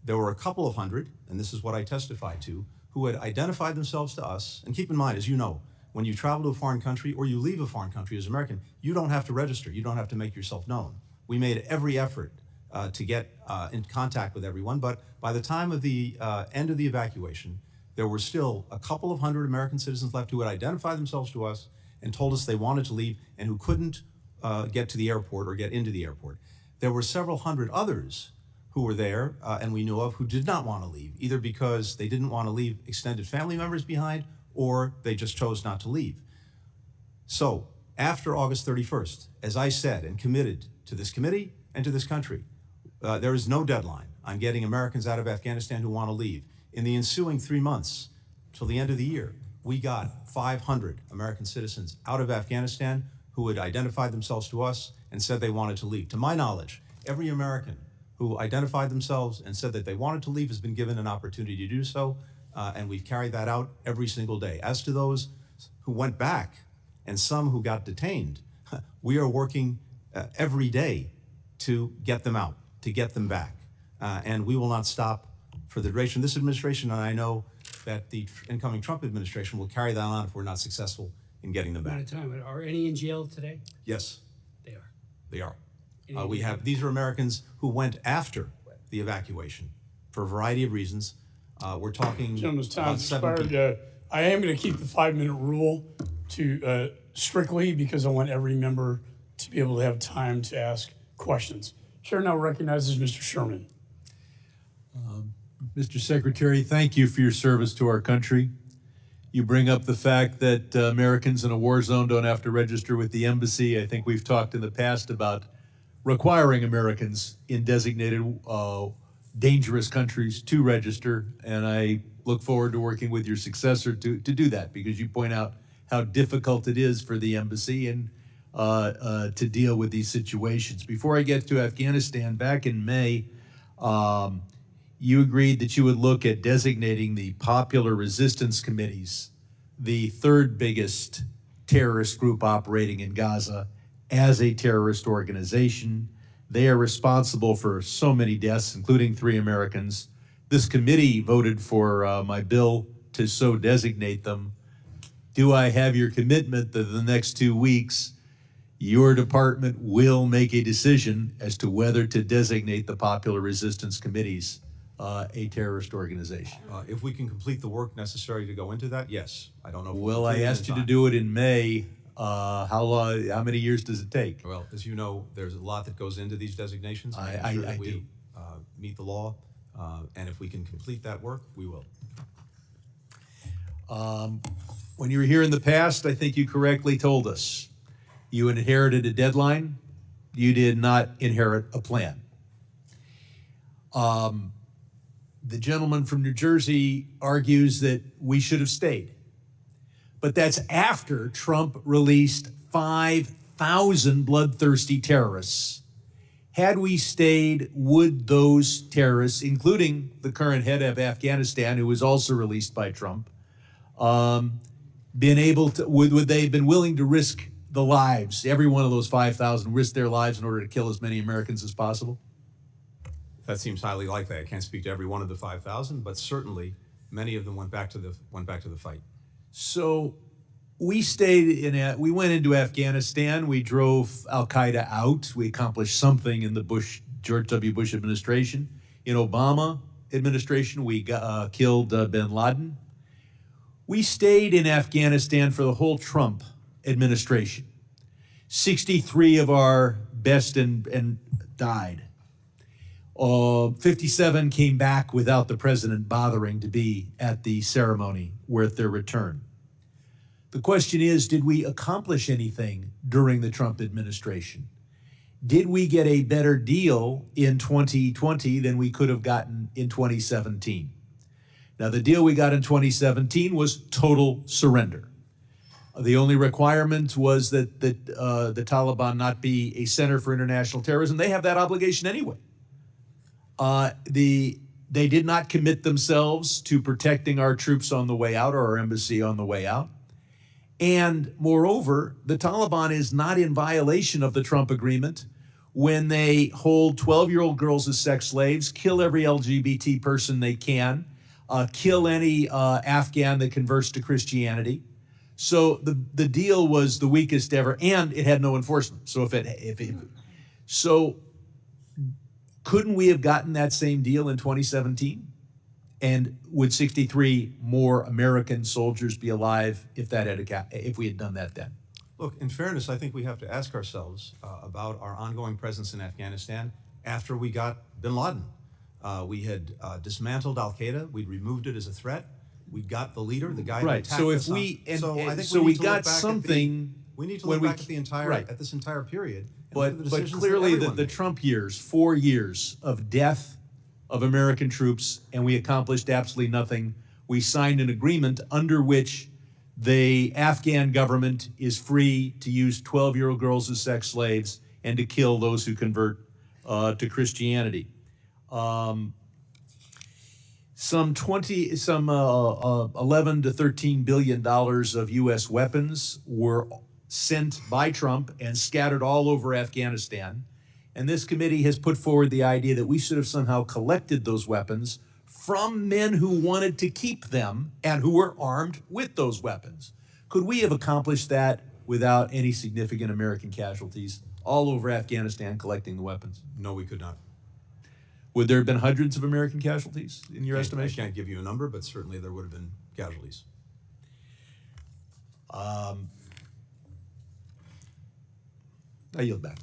There were a couple of hundred, and this is what I testified to, who had identified themselves to us. And keep in mind, as you know, when you travel to a foreign country or you leave a foreign country as an American, you don't have to register. You don't have to make yourself known. We made every effort to get in contact with everyone, but by the time of the end of the evacuation, there were still a couple of hundred American citizens left who had identified themselves to us and told us they wanted to leave and who couldn't get to the airport or get into the airport. There were several hundred others who were there and we knew of who did not want to leave, either because they didn't want to leave extended family members behind or they just chose not to leave. So after August 31st, as I said and committed to this committee and to this country, there is no deadline on getting Americans out of Afghanistan who want to leave. In the ensuing 3 months till the end of the year, we got 500 American citizens out of Afghanistan who had identified themselves to us and said they wanted to leave. To my knowledge, every American who identified themselves and said that they wanted to leave has been given an opportunity to do so, and we've carried that out every single day. As to those who went back and some who got detained, we are working every day to get them out, to get them back, and we will not stop for the duration of this administration, and I know that the incoming Trump administration will carry that on if we're not successful in getting them back. Out of time. Are any in jail today? Yes, They are. they are. These are Americans who went after the evacuation for a variety of reasons. We're talking Gentleman's time about 7 expired. people. I am going to keep the 5-minute rule to strictly because I want every member to be able to have time to ask questions. Chair now recognizes Mr. Sherman. Mr. Secretary, thank you for your service to our country. You bring up the fact that Americans in a war zone don't have to register with the embassy. I think we've talked in the past about requiring Americans in designated dangerous countries to register, and I look forward to working with your successor to do that, because you point out how difficult it is for the embassy and to deal with these situations. Before I get to Afghanistan, back in May, you agreed that you would look at designating the Popular Resistance Committees, the third biggest terrorist group operating in Gaza, as a terrorist organization. They are responsible for so many deaths, including 3 Americans. This committee voted for my bill to so designate them. Do I have your commitment that in the next 2 weeks, your department will make a decision as to whether to designate the Popular Resistance Committees a terrorist organization? If we can complete the work necessary to go into that, yes. I don't know if Well, I asked you to do it in May. How many years does it take? Well, as you know, there's a lot that goes into these designations. I making sure that do. we meet the law, and if we can complete that work, we will. When you were here in the past, I think you correctly told us you inherited a deadline. You did not inherit a plan. The gentleman from New Jersey argues that we should have stayed. But that's after Trump released 5,000 bloodthirsty terrorists. Had we stayed, would those terrorists, including the current head of Afghanistan, who was also released by Trump, been able to, would they have been willing to risk the lives, every one of those 5,000 risk their lives in order to kill as many Americans as possible? That seems highly likely. I can't speak to every one of the 5,000, but certainly many of them went back to the fight. So we we went into Afghanistan. We drove Al Qaeda out. We accomplished something in the George W. Bush administration. In Obama administration, we killed bin Laden. We stayed in Afghanistan for the whole Trump administration. 63 of our best and died. 57 came back without the president bothering to be at the ceremony with their return. The question is, did we accomplish anything during the Trump administration? Did we get a better deal in 2020 than we could have gotten in 2017? Now, the deal we got in 2017 was total surrender. The only requirement was that the Taliban not be a center for international terrorism. They have that obligation anyway. They did not commit themselves to protecting our troops on the way out or our embassy on the way out. And moreover, the Taliban is not in violation of the Trump agreement when they hold 12-year-old girls as sex slaves, kill every LGBT person they can, kill any Afghan that converts to Christianity. So the deal was the weakest ever, and it had no enforcement. So couldn't we have gotten that same deal in 2017? And would 63 more American soldiers be alive if we had done that then? Look, in fairness, I think we have to ask ourselves about our ongoing presence in Afghanistan after we got bin Laden. We had dismantled Al Qaeda. We'd removed it as a threat. We got the leader, the guy who attacked us. We got something. We need to look back at this entire period. But clearly the Trump years, 4 years of death of American troops, and we accomplished absolutely nothing. We signed an agreement under which the Afghan government is free to use 12-year-old girls as sex slaves and to kill those who convert to Christianity. Some 11 to $13 billion of U.S. weapons were sent by Trump and scattered all over Afghanistan. And this committee has put forward the idea that we should have somehow collected those weapons from men who wanted to keep them and who were armed with those weapons. Could we have accomplished that without any significant American casualties all over Afghanistan collecting the weapons? No, we could not. Would there have been hundreds of American casualties in your estimation? I can't give you a number, but certainly there would have been casualties. I yield back.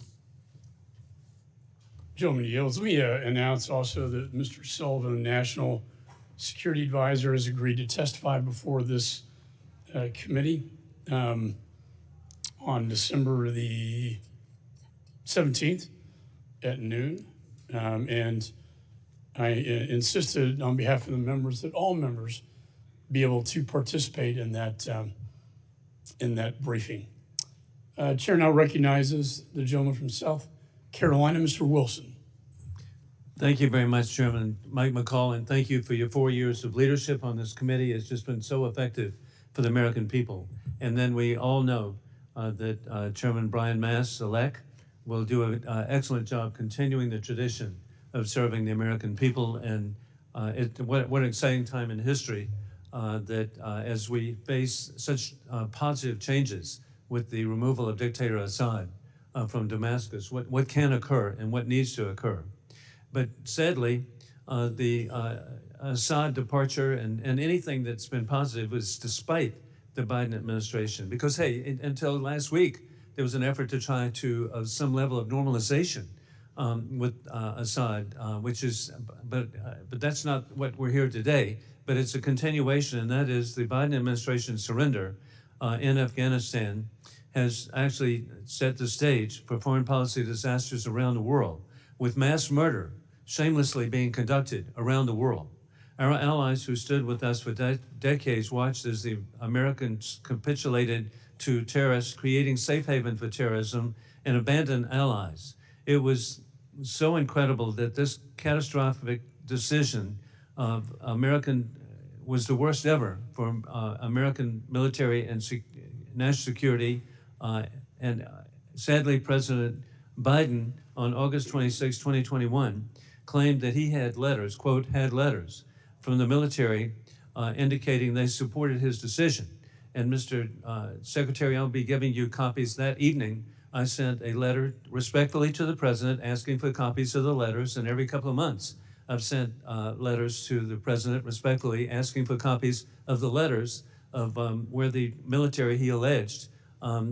Gentleman yields. Let me announce also that Mr. Sullivan, National Security Advisor, has agreed to testify before this committee on December the 17th at noon. And I insisted on behalf of the members that all members be able to participate in that briefing. Chair now recognizes the gentleman from South Carolina, Mr. Wilson. Thank you very much, Chairman Mike McCall, and thank you for your 4 years of leadership on this committee. It's just been so effective for the American people. And then we all know that Chairman Brian Mast-Elect will do an excellent job continuing the tradition of serving the American people. And what an exciting time in history that as we face such positive changes with the removal of dictator Assad from Damascus, what can occur and what needs to occur. But sadly, the Assad departure and anything that's been positive was despite the Biden administration. Because, hey, until last week, there was an effort to try to some level of normalization with Assad, which is, but that's not what we're here today. But but it's a continuation, and that is the Biden administration's surrender in Afghanistan has actually set the stage for foreign policy disasters around the world, with mass murder shamelessly being conducted around the world. Our allies who stood with us for decades watched as the Americans capitulated to terrorists, creating safe haven for terrorism, and abandoned allies. It was so incredible that this catastrophic decision of was the worst ever for American military and national security. And sadly, President Biden, on August 26, 2021, claimed that he had letters, quote, had letters from the military indicating they supported his decision. And Mr. Secretary, I'll be giving you copies that evening. I sent a letter respectfully to the president asking for copies of the letters, and every couple of months I've sent letters to the president respectfully asking for copies of the letters of where the military, he alleged,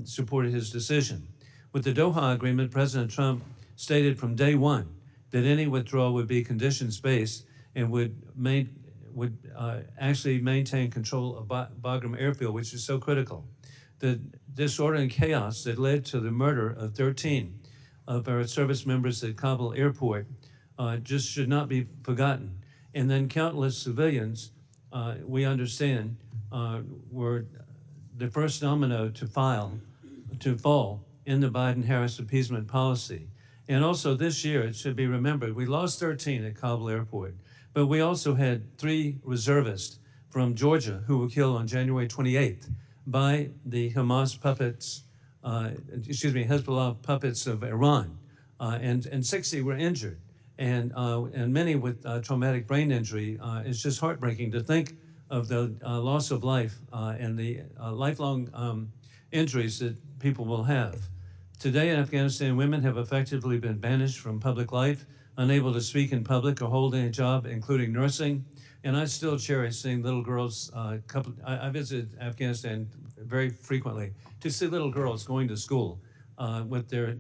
supported his decision. With the Doha agreement, President Trump stated from day one that any withdrawal would be conditions-based and would actually maintain control of Bagram Airfield, which is so critical. The disorder and chaos that led to the murder of 13 of our service members at Kabul airport just should not be forgotten. And then countless civilians, we understand, were the first domino to fall in the Biden-Harris appeasement policy. And also this year, it should be remembered, we lost 13 at Kabul airport, but we also had 3 reservists from Georgia who were killed on January 28th by the Hamas puppets, Hezbollah puppets of Iran, and 60 were injured, and many with traumatic brain injury. It's just heartbreaking to think of the loss of life and the lifelong injuries that people will have. Today in Afghanistan, women have effectively been banished from public life, unable to speak in public or hold any job, including nursing. And I still cherish seeing little girls. I visit Afghanistan very frequently to see little girls going to school with their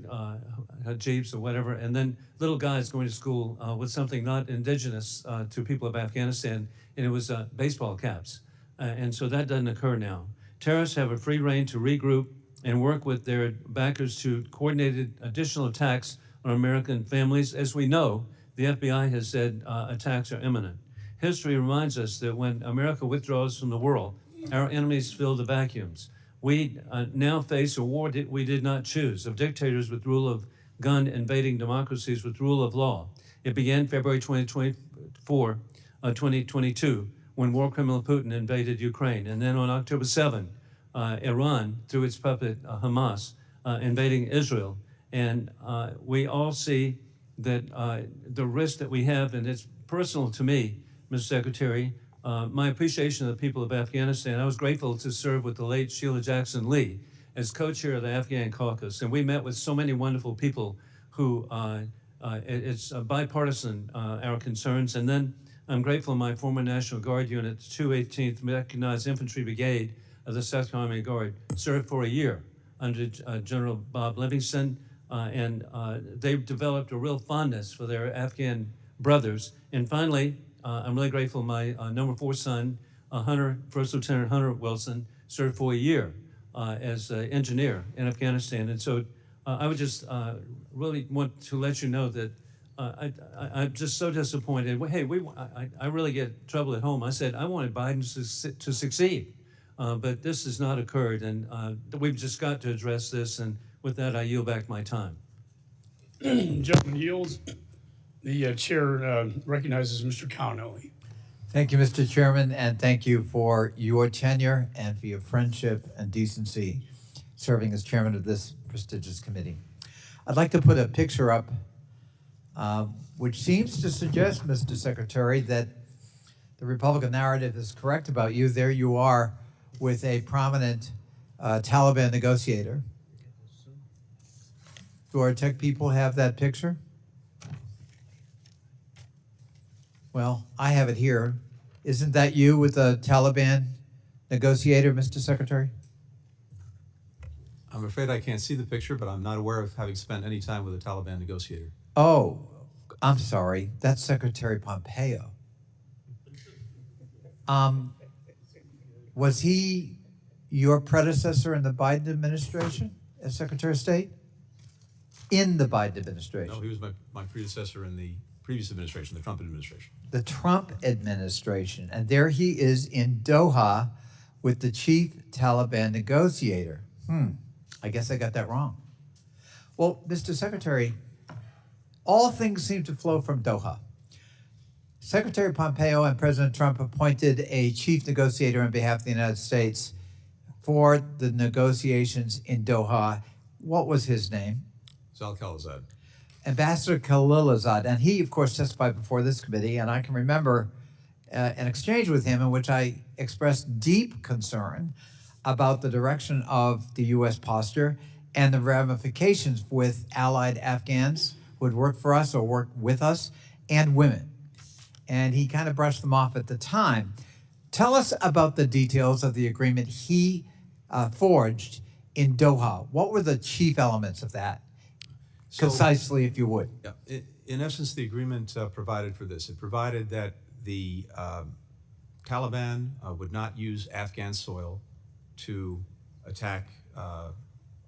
jeeps or whatever, and then little guys going to school with something not indigenous to people of Afghanistan, and it was baseball caps. And so that doesn't occur now. Terrorists have a free rein to regroup and work with their backers to coordinated additional attacks on American families. As we know, the FBI has said attacks are imminent. History reminds us that when America withdraws from the world, our enemies fill the vacuums. We now face a war that we did not choose, of dictators with rule of gun invading democracies with rule of law. It began February 2022, when war criminal Putin invaded Ukraine. And then on October 7, Iran, through its puppet Hamas, invading Israel. And we all see that the risk that we have, and it's personal to me, Mr. Secretary, my appreciation of the people of Afghanistan. I was grateful to serve with the late Sheila Jackson Lee as co-chair of the Afghan caucus. And we met with so many wonderful people who, it's bipartisan, our concerns. And then I'm grateful my former National Guard unit, 218th Mechanized Infantry Brigade of the 2nd Army Guard, served for a year under General Bob Livingston. And they've developed a real fondness for their Afghan brothers. And finally, I'm really grateful my number 4 son, First Lieutenant Hunter Wilson, served for a year as an engineer in Afghanistan. And so I would just really want to let you know that I'm just so disappointed. Hey, I really get trouble at home. I said I wanted Biden to succeed, but this has not occurred, and we've just got to address this. And with that, I yield back my time. Gentleman yields. The chair recognizes Mr. Connolly. Thank you, Mr. Chairman, and thank you for your tenure and for your friendship and decency serving as chairman of this prestigious committee. I'd like to put a picture up which seems to suggest, Mr. Secretary, that the Republican narrative is correct about you. There you are with a prominent Taliban negotiator. Do our tech people have that picture? Well, I have it here. Isn't that you with the Taliban negotiator, Mr. Secretary? I'm afraid I can't see the picture, but I'm not aware of having spent any time with a Taliban negotiator. Oh, I'm sorry. That's Secretary Pompeo. Was he your predecessor in the Biden administration as Secretary of State? In the Biden administration? No, he was my predecessor in the previous administration, the Trump administration. The Trump administration. And there he is in Doha with the chief Taliban negotiator. I guess I got that wrong. Well, Mr. Secretary, all things seem to flow from Doha. Secretary Pompeo and President Trump appointed a chief negotiator on behalf of the United States for the negotiations in Doha. What was his name? Zal Khalilzad. Ambassador Khalilzad, and he, of course, testified before this committee, and I can remember an exchange with him in which I expressed deep concern about the direction of the U.S. posture and the ramifications with allied Afghans who had worked for us or worked with us, and women. And he kind of brushed them off at the time. Tell us about the details of the agreement he forged in Doha. What were the chief elements of that? Concisely, if you would. Yeah, in essence, the agreement provided for this. It provided that the Taliban would not use Afghan soil to attack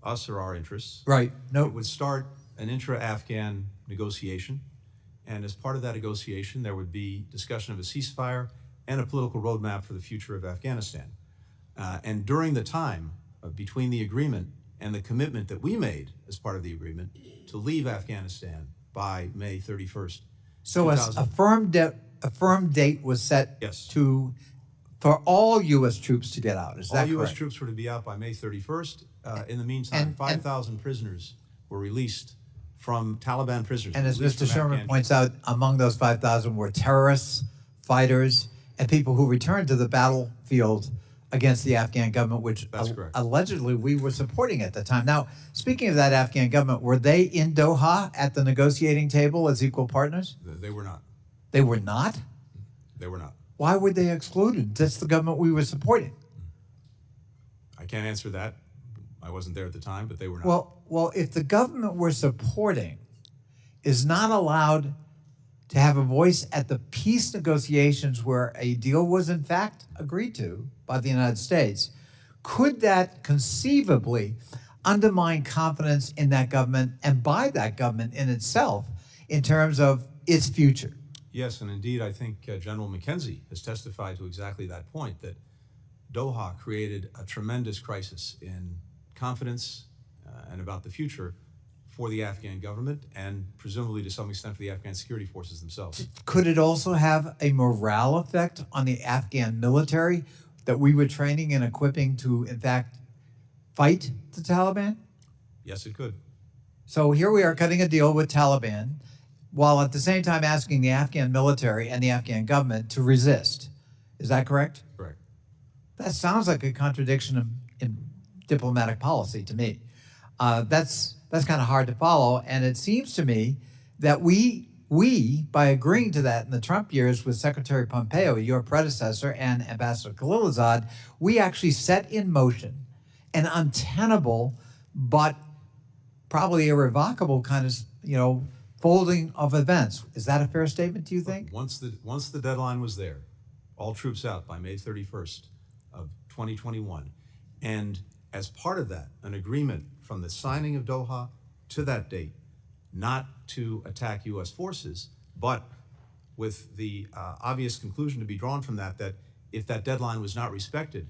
us or our interests. Right. No. It would start an intra-Afghan negotiation, and as part of that negotiation, there would be discussion of a ceasefire and a political roadmap for the future of Afghanistan. And during the time between the agreement and the commitment that we made as part of the agreement to leave Afghanistan by May 31st. So a firm date was set Yes. for all U.S. troops to get out. Is that All correct? U.S. troops were to be out by May 31st. In the meantime, 5,000 prisoners were released from Taliban prisoners. And as released Mr. from Sherman Afghan points out, among those 5,000 were terrorists, fighters, and people who returned to the battlefield against the Afghan government, which That's correct. allegedly we were supporting at the time. Now, speaking of that Afghan government, were they in Doha at the negotiating table as equal partners? They were not. They were not? They were not. Why were they excluded? That's the government we were supporting. I can't answer that. I wasn't there at the time, but they were not. Well, if the government we're supporting is not allowed to have a voice at the peace negotiations where a deal was in fact agreed to by the United States, could that conceivably undermine confidence in that government and by that government in itself in terms of its future? Yes, and indeed, I think General McKenzie has testified to exactly that point, that Doha created a tremendous crisis in confidence and about the future for the Afghan government and presumably to some extent for the Afghan security forces themselves. Could it also have a morale effect on the Afghan military that we were training and equipping to, in fact, fight the Taliban? Yes, it could. So here we are cutting a deal with Taliban while at the same time asking the Afghan military and the Afghan government to resist. Is that correct? Correct. That sounds like a contradiction in diplomatic policy to me. That's kind of hard to follow, and it seems to me that we, by agreeing to that in the Trump years with Secretary Pompeo, your predecessor, and Ambassador Khalilzad, we actually set in motion an untenable but probably irrevocable kind of, folding of events. Is that a fair statement, do you think? Once the deadline was there, all troops out by May 31st of 2021, and as part of that, an agreement from the signing of Doha to that date, not to attack U.S. forces, but with the obvious conclusion to be drawn from that if that deadline was not respected,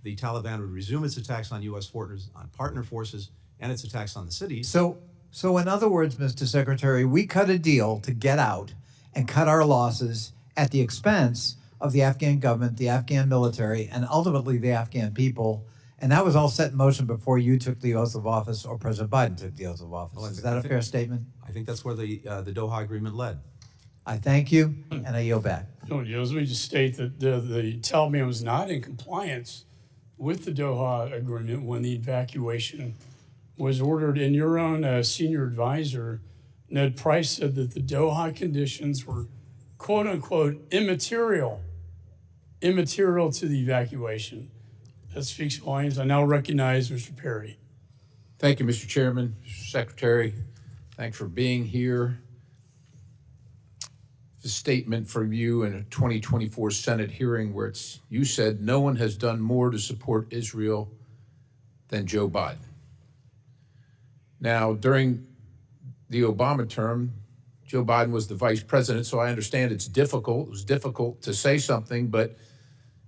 the Taliban would resume its attacks on U.S. forces, on partner forces, and its attacks on the cities. So in other words, Mr. Secretary, we cut a deal to get out and cut our losses at the expense of the Afghan government, the Afghan military, and ultimately the Afghan people. And that was all set in motion before you took the oath of office or President Biden took the oath of office. Well, Is that a fair statement? I think that's where the Doha agreement led. I thank you, and I yield back. Let me just state that the Taliban was not in compliance with the Doha agreement when the evacuation was ordered. And your own senior advisor, Ned Price, said that the Doha conditions were, quote unquote, immaterial to the evacuation. That speaks volumes. I now recognize Mr. Perry. Thank you, Mr. Chairman, Mr. Secretary. Thanks for being here. the statement from you in a 2024 Senate hearing where you said no one has done more to support Israel than Joe Biden. Now, during the Obama term, Joe Biden was the vice president, so I understand it's difficult. It was difficult to say something, but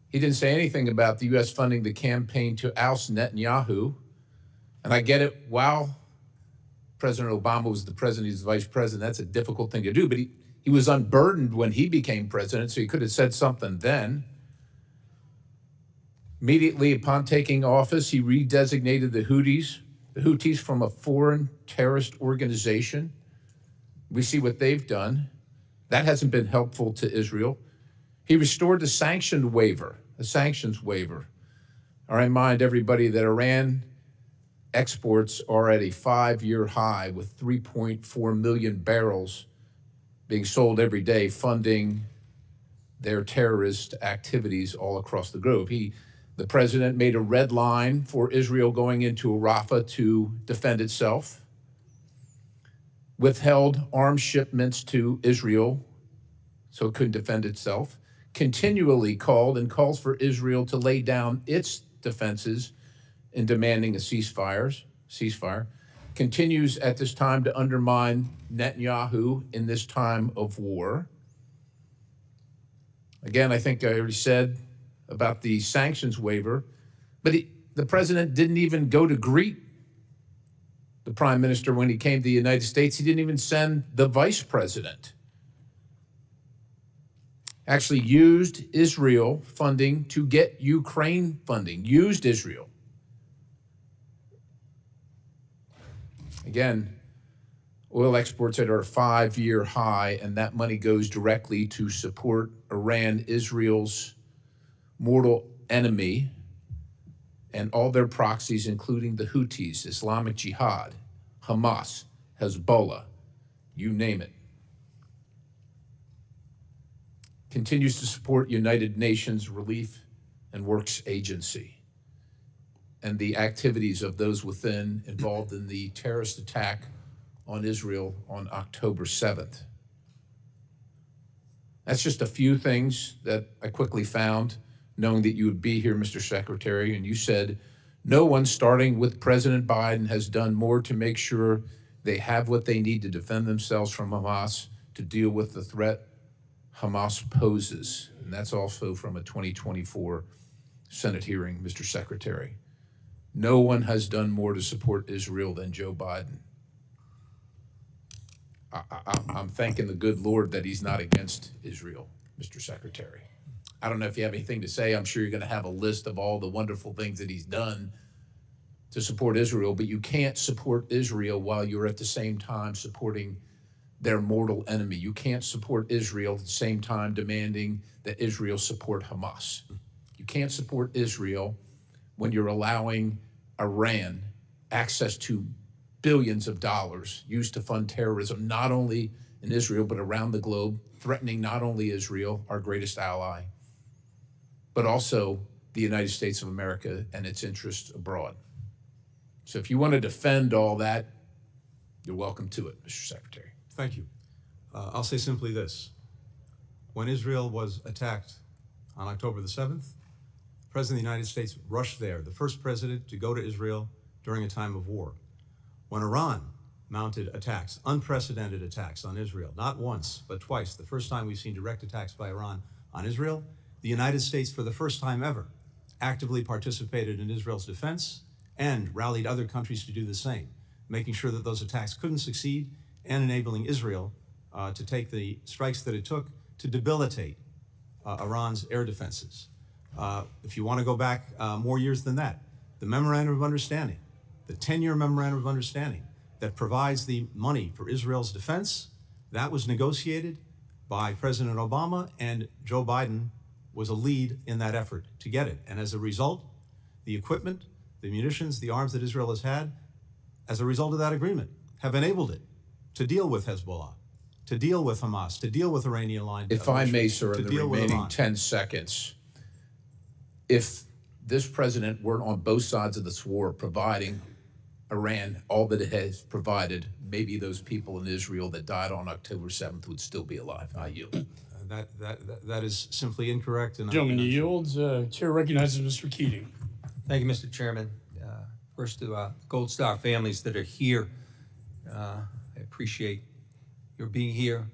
he didn't say anything about the U.S. funding the campaign to oust Netanyahu. And I get it, while President Obama was the president, he's the vice president, that's a difficult thing to do, but he was unburdened when he became president, so he could have said something then. Immediately upon taking office, he redesignated the Houthis from a foreign terrorist organization. We see what they've done. That hasn't been helpful to Israel. He restored the sanctions waiver. I remind everybody that Iran exports are at a 5-year high with 3.4 million barrels being sold every day, funding their terrorist activities all across the globe. The president made a red line for Israel going into Rafah to defend itself, withheld arms shipments to Israel so it couldn't defend itself, continually calls for Israel to lay down its defenses in demanding a ceasefire, continues at this time to undermine Netanyahu in this time of war. Again, I think I already said about the sanctions waiver, but the president didn't even go to greet the prime minister when he came to the United States. He didn't even send the vice president. Actually used Israel funding to get Ukraine funding, used Israel. Again, oil exports at our 5-year high, and that money goes directly to support Iran, Israel's mortal enemy, and all their proxies, including the Houthis, Islamic Jihad, Hamas, Hezbollah, you name it. Continues to support United Nations Relief and Works Agency and the activities of those within involved in the terrorist attack on Israel on October 7th. That's just a few things that I quickly found, knowing that you would be here, Mr. Secretary, and you said, no one, starting with President Biden, has done more to make sure they have what they need to defend themselves from Hamas, to deal with the threat Hamas poses. And that's also from a 2024 Senate hearing, Mr. Secretary. No one has done more to support Israel than Joe Biden. I'm thanking the good Lord that he's not against Israel, Mr. Secretary. I don't know if you have anything to say. I'm sure you're going to have a list of all the wonderful things that he's done to support Israel, but you can't support Israel while you're at the same time supporting their mortal enemy. You can't support Israel at the same time demanding that Israel support Hamas. You can't support Israel when you're allowing Iran access to billions of dollars used to fund terrorism, not only in Israel, but around the globe, threatening not only Israel, our greatest ally, but also the United States of America and its interests abroad. So if you want to defend all that, you're welcome to it, Mr. Secretary. Thank you. I'll say simply this. When Israel was attacked on October the 7th, the President of the United States rushed there, the first president to go to Israel during a time of war. When Iran mounted attacks, unprecedented attacks on Israel, not once, but twice, the first time we've seen direct attacks by Iran on Israel, the United States, for the first time ever, actively participated in Israel's defense and rallied other countries to do the same, making sure that those attacks couldn't succeed and enabling Israel to take the strikes that it took to debilitate Iran's air defenses. If you want to go back more years than that, the Memorandum of Understanding, the 10-year Memorandum of Understanding that provides the money for Israel's defense, that was negotiated by President Obama, and Joe Biden was a lead in that effort to get it. And as a result, the equipment, the munitions, the arms that Israel has had, as a result of that agreement, have enabled it to deal with Hezbollah, to deal with Hamas, to deal with Iranian-aligned If I may, sir, in the remaining Iran. 10 seconds, if this president were on both sides of this war providing Iran all that it has provided, maybe those people in Israel that died on October 7th would still be alive. I yield. That is simply incorrect. And Gentleman yields. Chair recognizes Mr. Keating. Thank you, Mr. Chairman. First to Gold Star families that are here, I appreciate your being here.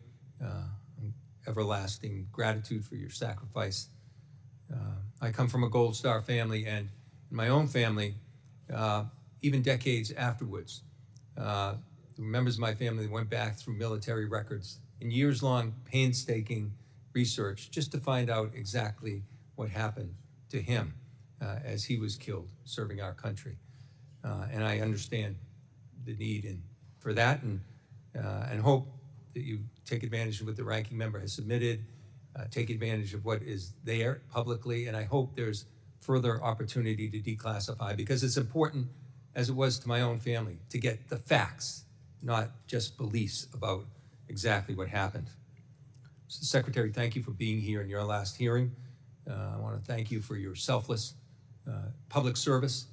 Everlasting gratitude for your sacrifice. I come from a Gold Star family, and in my own family, even decades afterwards, the members of my family went back through military records and years-long painstaking research just to find out exactly what happened to him as he was killed serving our country. And I understand the need for that, and hope that you take advantage of what the ranking member has submitted, take advantage of what is there publicly, and I hope there's further opportunity to declassify, because it's important, as it was to my own family, to get the facts, not just beliefs about exactly what happened. So, Secretary, thank you for being here in your last hearing. I want to thank you for your selfless public service,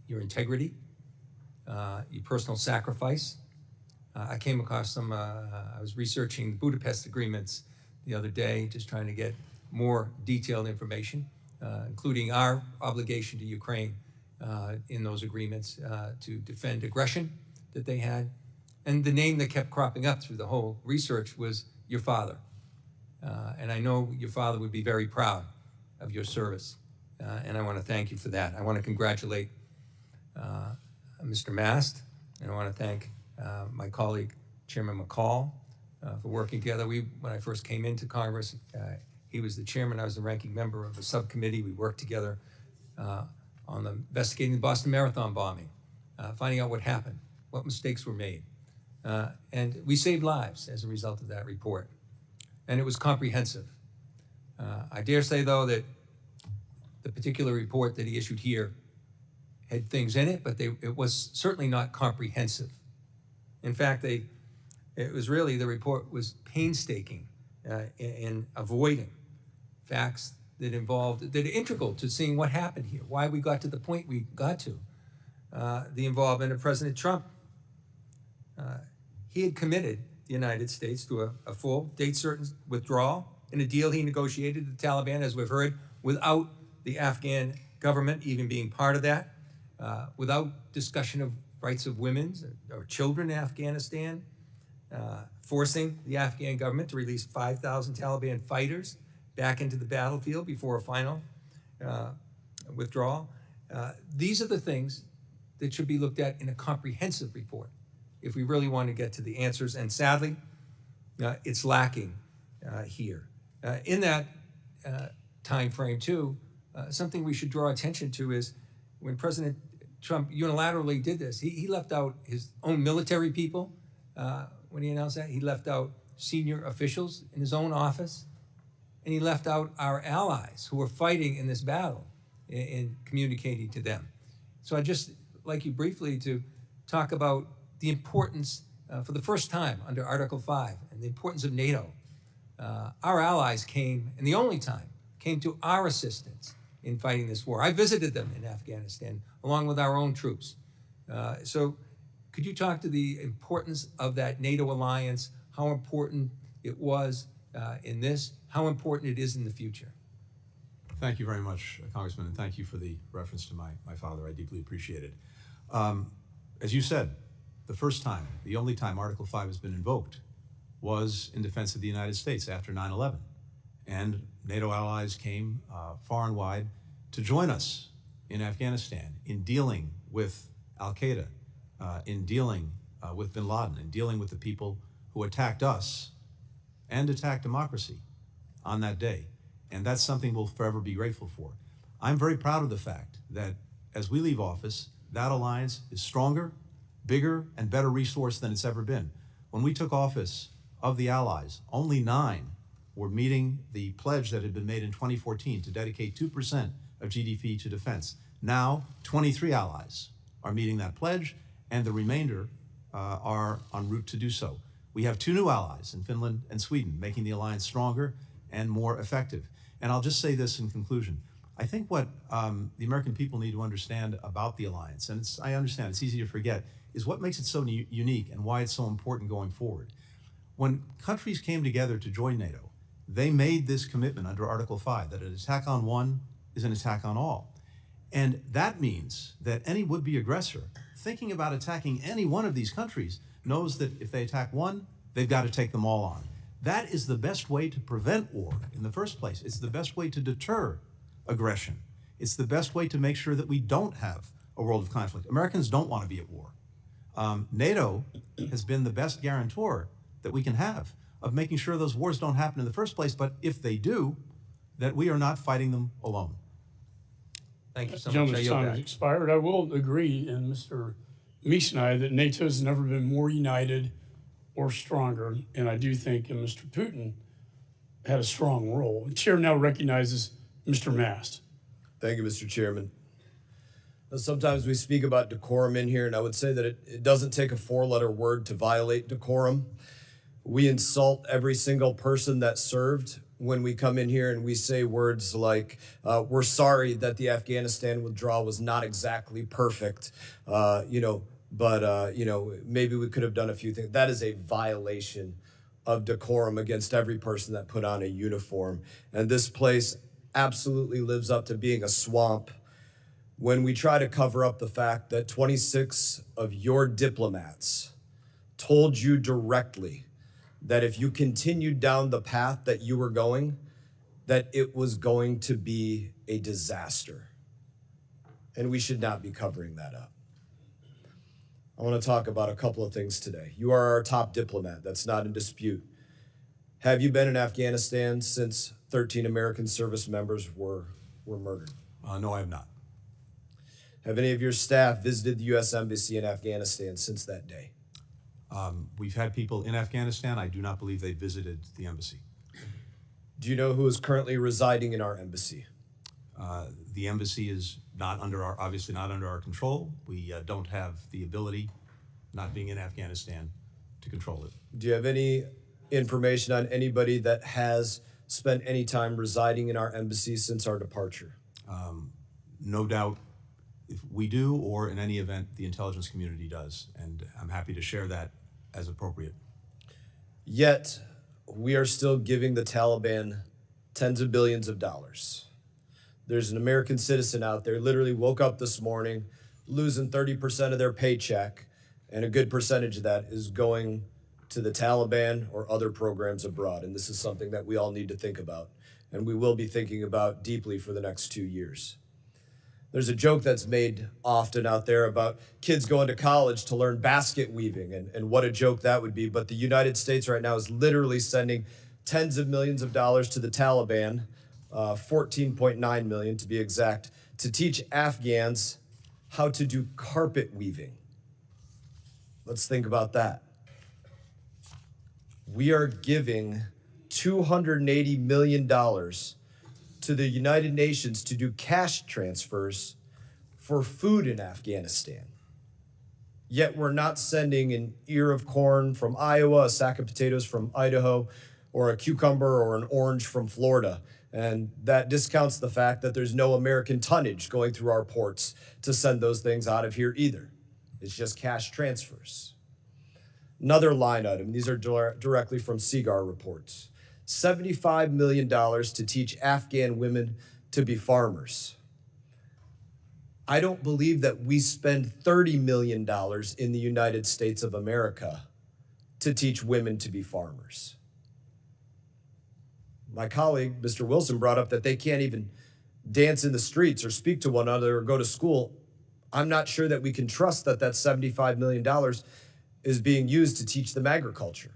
your integrity, your personal sacrifice. I came across some, I was researching Budapest agreements the other day, just trying to get more detailed information, including our obligation to Ukraine in those agreements to defend aggression that they had. And the name that kept cropping up through the whole research was your father. And I know your father would be very proud of your service. And I want to thank you for that. I want to congratulate Mr. Mast, and I want to thank my colleague, Chairman McCall, for working together. When I first came into Congress, he was the chairman, I was the ranking member of the subcommittee. We worked together on investigating the Boston Marathon bombing, finding out what happened, what mistakes were made. And we saved lives as a result of that report. And it was comprehensive. I dare say, though, that the particular report that he issued here had things in it, but it was certainly not comprehensive. In fact, it was really, the report was painstaking in avoiding facts that are integral to seeing what happened here, why we got to the point we got to. The involvement of President Trump. He had committed the United States to a full, date-certain withdrawal in a deal he negotiated with the Taliban, as we've heard, without the Afghan government even being part of that, without discussion of rights of women or children in Afghanistan, forcing the Afghan government to release 5,000 Taliban fighters back into the battlefield before a final withdrawal. These are the things that should be looked at in a comprehensive report if we really want to get to the answers. And sadly, it's lacking here. In that time frame, too, something we should draw attention to is when President Trump unilaterally did this, he left out his own military people when he announced that. He left out senior officials in his own office, and he left out our allies who were fighting in this battle in communicating to them. So I'd just like you briefly to talk about the importance, for the first time under Article 5, and the importance of NATO. Our allies came, and the only time, came to our assistance in fighting this war. I visited them in Afghanistan, along with our own troops. So could you talk to the importance of that NATO alliance, how important it was in this, how important it is in the future? Thank you very much, Congressman, and thank you for the reference to my father. I deeply appreciate it. As you said, the first time, the only time Article 5 has been invoked was in defense of the United States after 9/11. And NATO allies came far and wide to join us in Afghanistan in dealing with al-Qaeda, in dealing with bin Laden, in dealing with the people who attacked us and attacked democracy on that day. And that's something we'll forever be grateful for. I'm very proud of the fact that as we leave office, that alliance is stronger, bigger, and better resourced than it's ever been. When we took office of the allies, only 9 were meeting the pledge that had been made in 2014 to dedicate 2% of GDP to defense. Now, 23 allies are meeting that pledge, and the remainder are en route to do so. We have 2 new allies in Finland and Sweden, making the alliance stronger and more effective. And I'll just say this in conclusion. I think what the American people need to understand about the alliance, and I understand it's easy to forget, is what makes it so unique and why it's so important going forward. When countries came together to join NATO, they made this commitment under Article 5 that an attack on one is an attack on all. And that means that any would-be aggressor thinking about attacking any one of these countries knows that if they attack one, they've got to take them all on. That is the best way to prevent war in the first place. It's the best way to deter aggression. It's the best way to make sure that we don't have a world of conflict. Americans don't want to be at war. NATO has been the best guarantor that we can have of making sure those wars don't happen in the first place, but if they do, that we are not fighting them alone. Thank you so much. Gentleman's time has expired. I will agree, and Mr. Meese and I, that NATO has never been more united or stronger, and I do think Mr. Putin had a strong role. The chair now recognizes Mr. Mast. Thank you, Mr. Chairman. Now, sometimes we speak about decorum in here, and I would say that it doesn't take a four-letter word to violate decorum. We insult every single person that served when we come in here and we say words like, we're sorry that the Afghanistan withdrawal was not exactly perfect, but maybe we could have done a few things. That is a violation of decorum against every person that put on a uniform. And this place absolutely lives up to being a swamp when we try to cover up the fact that 26 of your diplomats told you directly that if you continued down the path that you were going, that it was going to be a disaster. And we should not be covering that up. I want to talk about a couple of things today. You are our top diplomat. That's not in dispute. Have you been in Afghanistan since 13 American service members were murdered? No, I have not. Have any of your staff visited the U.S. Embassy in Afghanistan since that day? We've had people in Afghanistan. I do not believe they visited the embassy. Do you know who is currently residing in our embassy? The embassy is obviously not under our control. We don't have the ability, not being in Afghanistan, to control it. Do you have any information on anybody that has spent any time residing in our embassy since our departure? No doubt if we do, or in any event, the intelligence community does, and I'm happy to share that as appropriate. Yet, we are still giving the Taliban tens of billions of dollars. There's an American citizen out there, literally woke up this morning, losing 30% of their paycheck, and a good percentage of that is going to the Taliban or other programs abroad. And this is something that we all need to think about, and we will be thinking about deeply for the next 2 years. There's a joke that's made often out there about kids going to college to learn basket weaving and what a joke that would be. But the United States right now is literally sending tens of millions of dollars to the Taliban, 14.9 million to be exact, to teach Afghans how to do carpet weaving. Let's think about that. We are giving $280 million to the United Nations to do cash transfers for food in Afghanistan. Yet we're not sending an ear of corn from Iowa, a sack of potatoes from Idaho, or a cucumber or an orange from Florida. And that discounts the fact that there's no American tonnage going through our ports to send those things out of here either. It's just cash transfers. Another line item, these are directly from CIGAR reports. $75 million to teach Afghan women to be farmers. I don't believe that we spend $30 million in the United States of America to teach women to be farmers. My colleague, Mr. Wilson, brought up that they can't even dance in the streets or speak to one another or go to school. I'm not sure that we can trust that that $75 million is being used to teach them agriculture.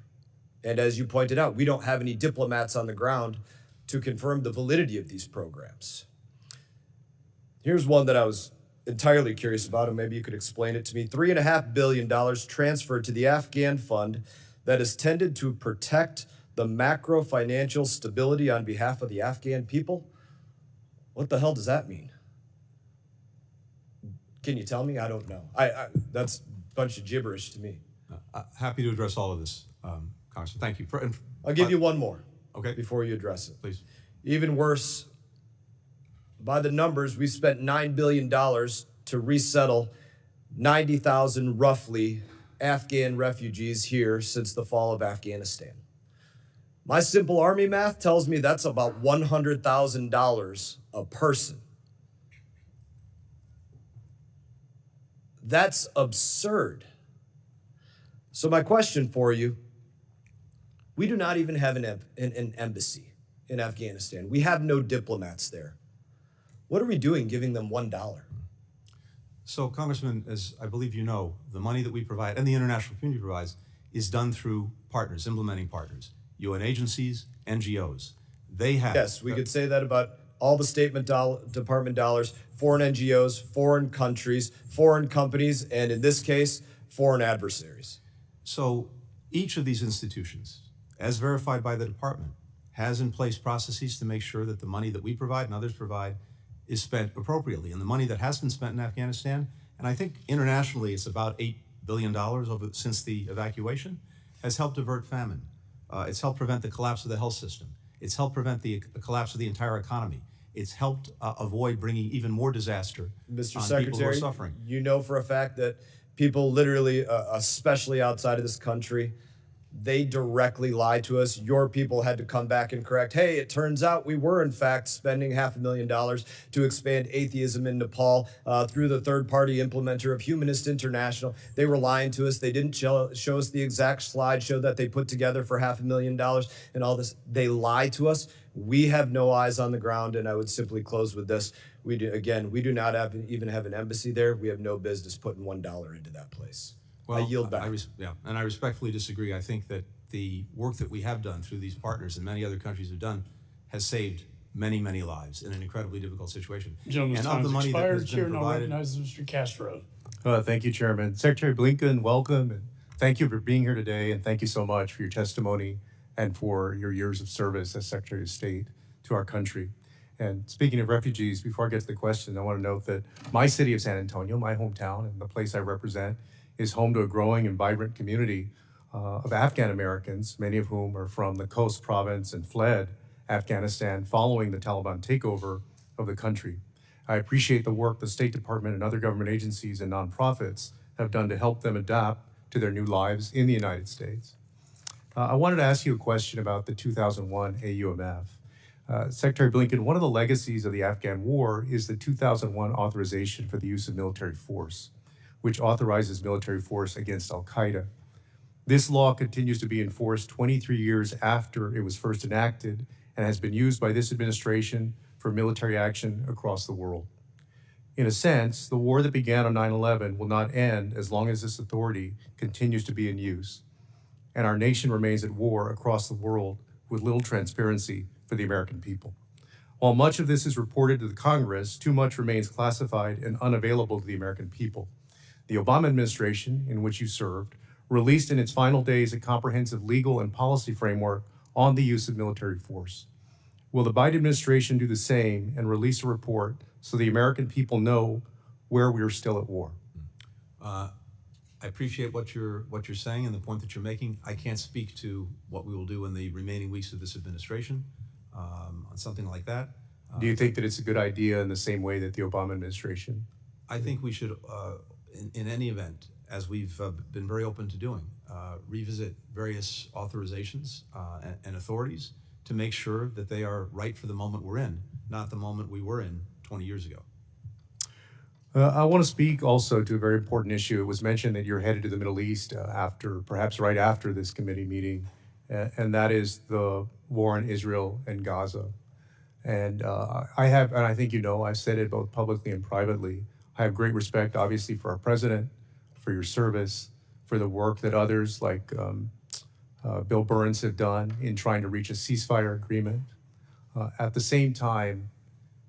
And as you pointed out, we don't have any diplomats on the ground to confirm the validity of these programs. Here's one that I was entirely curious about, and maybe you could explain it to me. $3.5 billion transferred to the Afghan fund that is tended to protect the macro financial stability on behalf of the Afghan people. What the hell does that mean? Can you tell me? I don't know. That's a bunch of gibberish to me. Happy to address all of this, Congressman. Thank you. I'll give you one more before you address it. Please. Even worse, by the numbers, we spent $9 billion to resettle 90,000 roughly Afghan refugees here since the fall of Afghanistan. My simple Army math tells me that's about $100,000 a person. That's absurd. So my question for you, we do not even have an embassy in Afghanistan. We have no diplomats there. What are we doing giving them $1? So, Congressman, as I believe you know, the money that we provide and the international community provides is done through partners, implementing partners, UN agencies, NGOs. They have. Yes, we could say that about all the State Department dollars, foreign NGOs, foreign countries, foreign companies, and in this case, foreign adversaries. So each of these institutions, as verified by the department, has in place processes to make sure that the money that we provide and others provide is spent appropriately. And the money that has been spent in Afghanistan, and I think internationally it's about $8 billion since the evacuation, has helped avert famine. It's helped prevent the collapse of the health system. It's helped prevent the collapse of the entire economy. It's helped avoid bringing even more disaster Mr. on Secretary, people who are suffering. you know for a fact that people literally, especially outside of this country, they directly lied to us. Your people had to come back and correct, hey, it turns out we were in fact spending $500,000 to expand atheism in Nepal through the third-party implementer of Humanist International. They were lying to us. They didn't show us the exact slideshow that they put together for $500,000 and all this. They lied to us. We have no eyes on the ground, and I would simply close with this. We do not even have an embassy there. We have no business putting $1 into that place. Well, I yield back. And I respectfully disagree. I think that the work that we have done through these partners and many other countries have done has saved many, many lives in an incredibly difficult situation. Gentleman's and time of the money that expired. has Chair been now provided, recognizes Mr. Castro. Thank you, Chairman. Secretary Blinken, welcome, and thank you for being here today, and thank you so much for your testimony and for your years of service as Secretary of State to our country. And speaking of refugees, before I get to the question, I want to note that my city of San Antonio, my hometown, and the place I represent, is home to a growing and vibrant community of Afghan Americans, many of whom are from the Khost province and fled Afghanistan following the Taliban takeover of the country. I appreciate the work the State Department and other government agencies and nonprofits have done to help them adapt to their new lives in the United States. I wanted to ask you a question about the 2001 AUMF. Secretary Blinken, one of the legacies of the Afghan war is the 2001 authorization for the use of military force, which authorizes military force against al-Qaeda. This law continues to be enforced 23 years after it was first enacted and has been used by this administration for military action across the world. In a sense, the war that began on 9/11 will not end as long as this authority continues to be in use, and our nation remains at war across the world with little transparency for the American people. While much of this is reported to the Congress, too much remains classified and unavailable to the American people. The Obama administration, in which you served, released in its final days a comprehensive legal and policy framework on the use of military force. Will the Biden administration do the same and release a report so the American people know where we are still at war? I appreciate what you're saying and the point that you're making. I can't speak to what we will do in the remaining weeks of this administration on something like that. Do you think that it's a good idea in the same way that the Obama administration? I think we should, in any event, as we've been very open to doing, revisit various authorizations and authorities to make sure that they are right for the moment we're in, not the moment we were in 20 years ago. I want to speak also to a very important issue. It was mentioned that you're headed to the Middle East perhaps right after this committee meeting, and that is the war in Israel and Gaza. And I think you know, I've said it both publicly and privately, I have great respect, obviously, for our president, for your service, for the work that others like Bill Burns have done in trying to reach a ceasefire agreement. At the same time,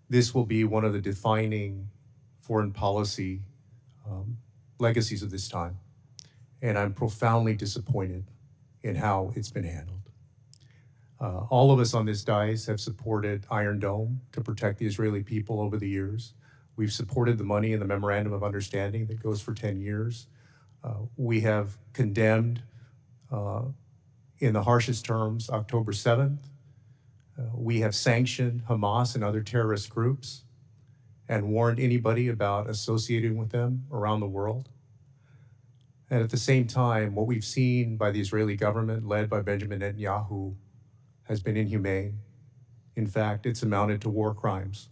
this will be one of the defining foreign policy legacies of this time. And I'm profoundly disappointed in how it's been handled. All of us on this dais have supported Iron Dome to protect the Israeli people over the years. We've supported the money in the Memorandum of Understanding that goes for 10 years. We have condemned, in the harshest terms, October 7th. We have sanctioned Hamas and other terrorist groups. and warned anybody about associating with them around the world. And at the same time, what we've seen by the Israeli government, led by Benjamin Netanyahu, has been inhumane. In fact, it's amounted to war crimes.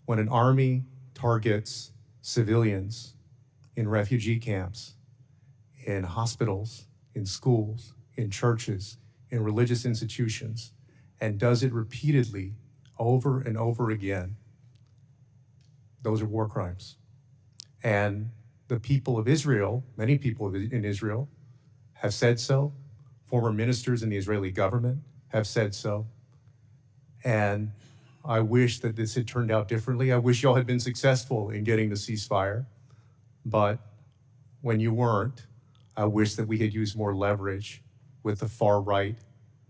When an army targets civilians in refugee camps, in hospitals, in schools, in churches, in religious institutions, and does it repeatedly over and over again, those are war crimes. And the people of Israel, many people in Israel, have said so. Former ministers in the Israeli government have said so. And I wish that this had turned out differently. I wish y'all had been successful in getting the ceasefire. But when you weren't, I wish that we had used more leverage with the far-right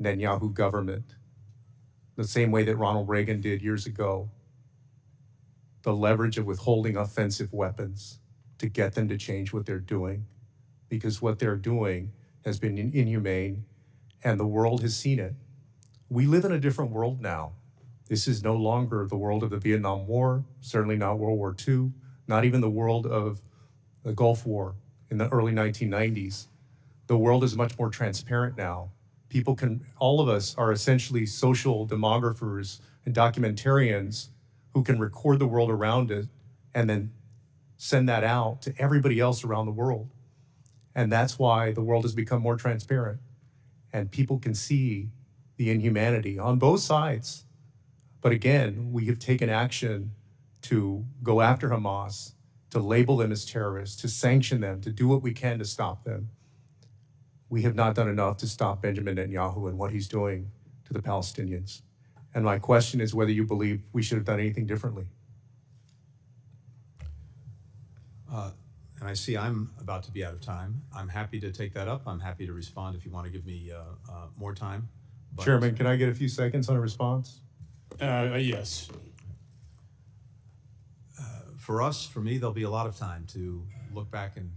Netanyahu government, the same way that Ronald Reagan did years ago. The leverage of withholding offensive weapons to get them to change what they're doing, because what they're doing has been inhumane, and the world has seen it. We live in a different world now. This is no longer the world of the Vietnam War, certainly not World War II, not even the world of the Gulf War in the early 1990s. The world is much more transparent now. People all of us are essentially social demographers and documentarians who can record the world around it and then send that out to everybody else around the world. And that's why the world has become more transparent. And people can see the inhumanity on both sides. But again, we have taken action to go after Hamas, to label them as terrorists, to sanction them, to do what we can to stop them. We have not done enough to stop Benjamin Netanyahu and what he's doing to the Palestinians. And my question is whether you believe we should have done anything differently. And I see I'm about to be out of time. I'm happy to take that up. I'm happy to respond if you want to give me more time. But Chairman, can I get a few seconds on a response? Yes. For us, for me, there'll be a lot of time to look back and